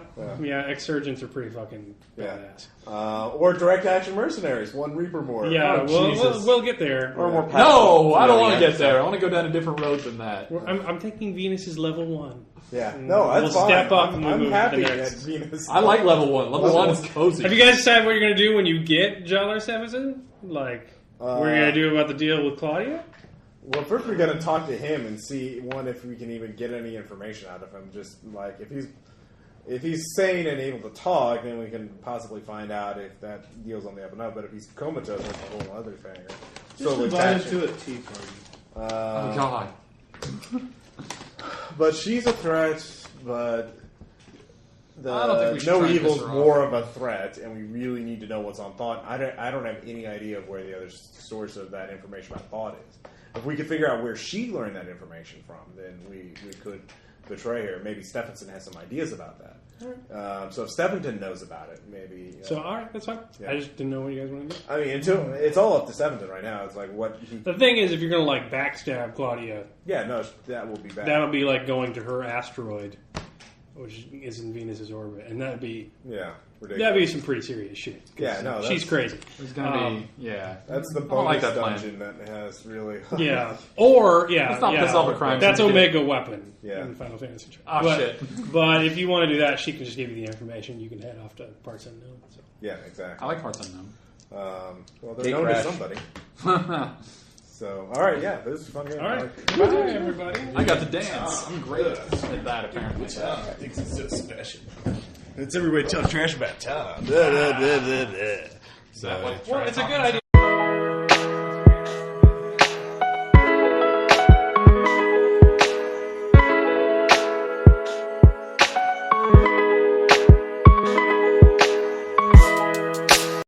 Exsurgents are pretty fucking badass. Or direct action mercenaries. One Reaper more. Yeah, we'll get there. Or more. No, I don't want to get there. I want to go down a different road than that. I'm thinking Venus is level 1. Yeah, no, that's we'll fine. Step up and I'm move happy to the at next. Venus. I like level 1. Level 1 is cozy. Have you guys decided what you're going to do when you get Jollar Sevenson? What are you going to do about the deal with Claudia? Well, first we're going to talk to him and see if we can even get any information out of him. Just if he's sane and able to talk, then we can possibly find out if that deal's on the up and up. But if he's comatose, that's a whole other thing. Just invite him to a tea party. Oh God. But she's a threat. But I don't think we should No try and Evil's piss her more off. of a threat, and we really need to know what's on Thought. I don't have any idea of where the other source of that information about Thought is. If we could figure out where she learned that information from, then we could betray her. Maybe Stephenson has some ideas about that. So if Stephenson knows about it, maybe. So all right, that's fine. Yeah. I just didn't know what you guys want to do. I mean, it's all up to Stephenson right now. It's like what he. The thing is, if you're going to backstab Claudia, Yeah, no, that will be bad. that'll be like going to her asteroid, which is in Venus's orbit, and that'd be ridiculous. some pretty serious shit. Yeah, no, she's crazy. There's gonna be That's the I don't like bonus that plan. dungeon that has really. Let's not piss off a crime That's syndicate. Omega Weapon Yeah. in Final Fantasy. Shit. But if you want to do that, she can just give you the information. You can head off to Parts Unknown. So. Yeah, exactly. I like Parts Unknown. Well, they're Gate known crash. to somebody. So, all right, yeah, this is a fun game. All right, bye everybody. I got to dance. I'm great at that, apparently. I think it's so special. It's everybody talk trash about Tom. Well, it's a good idea.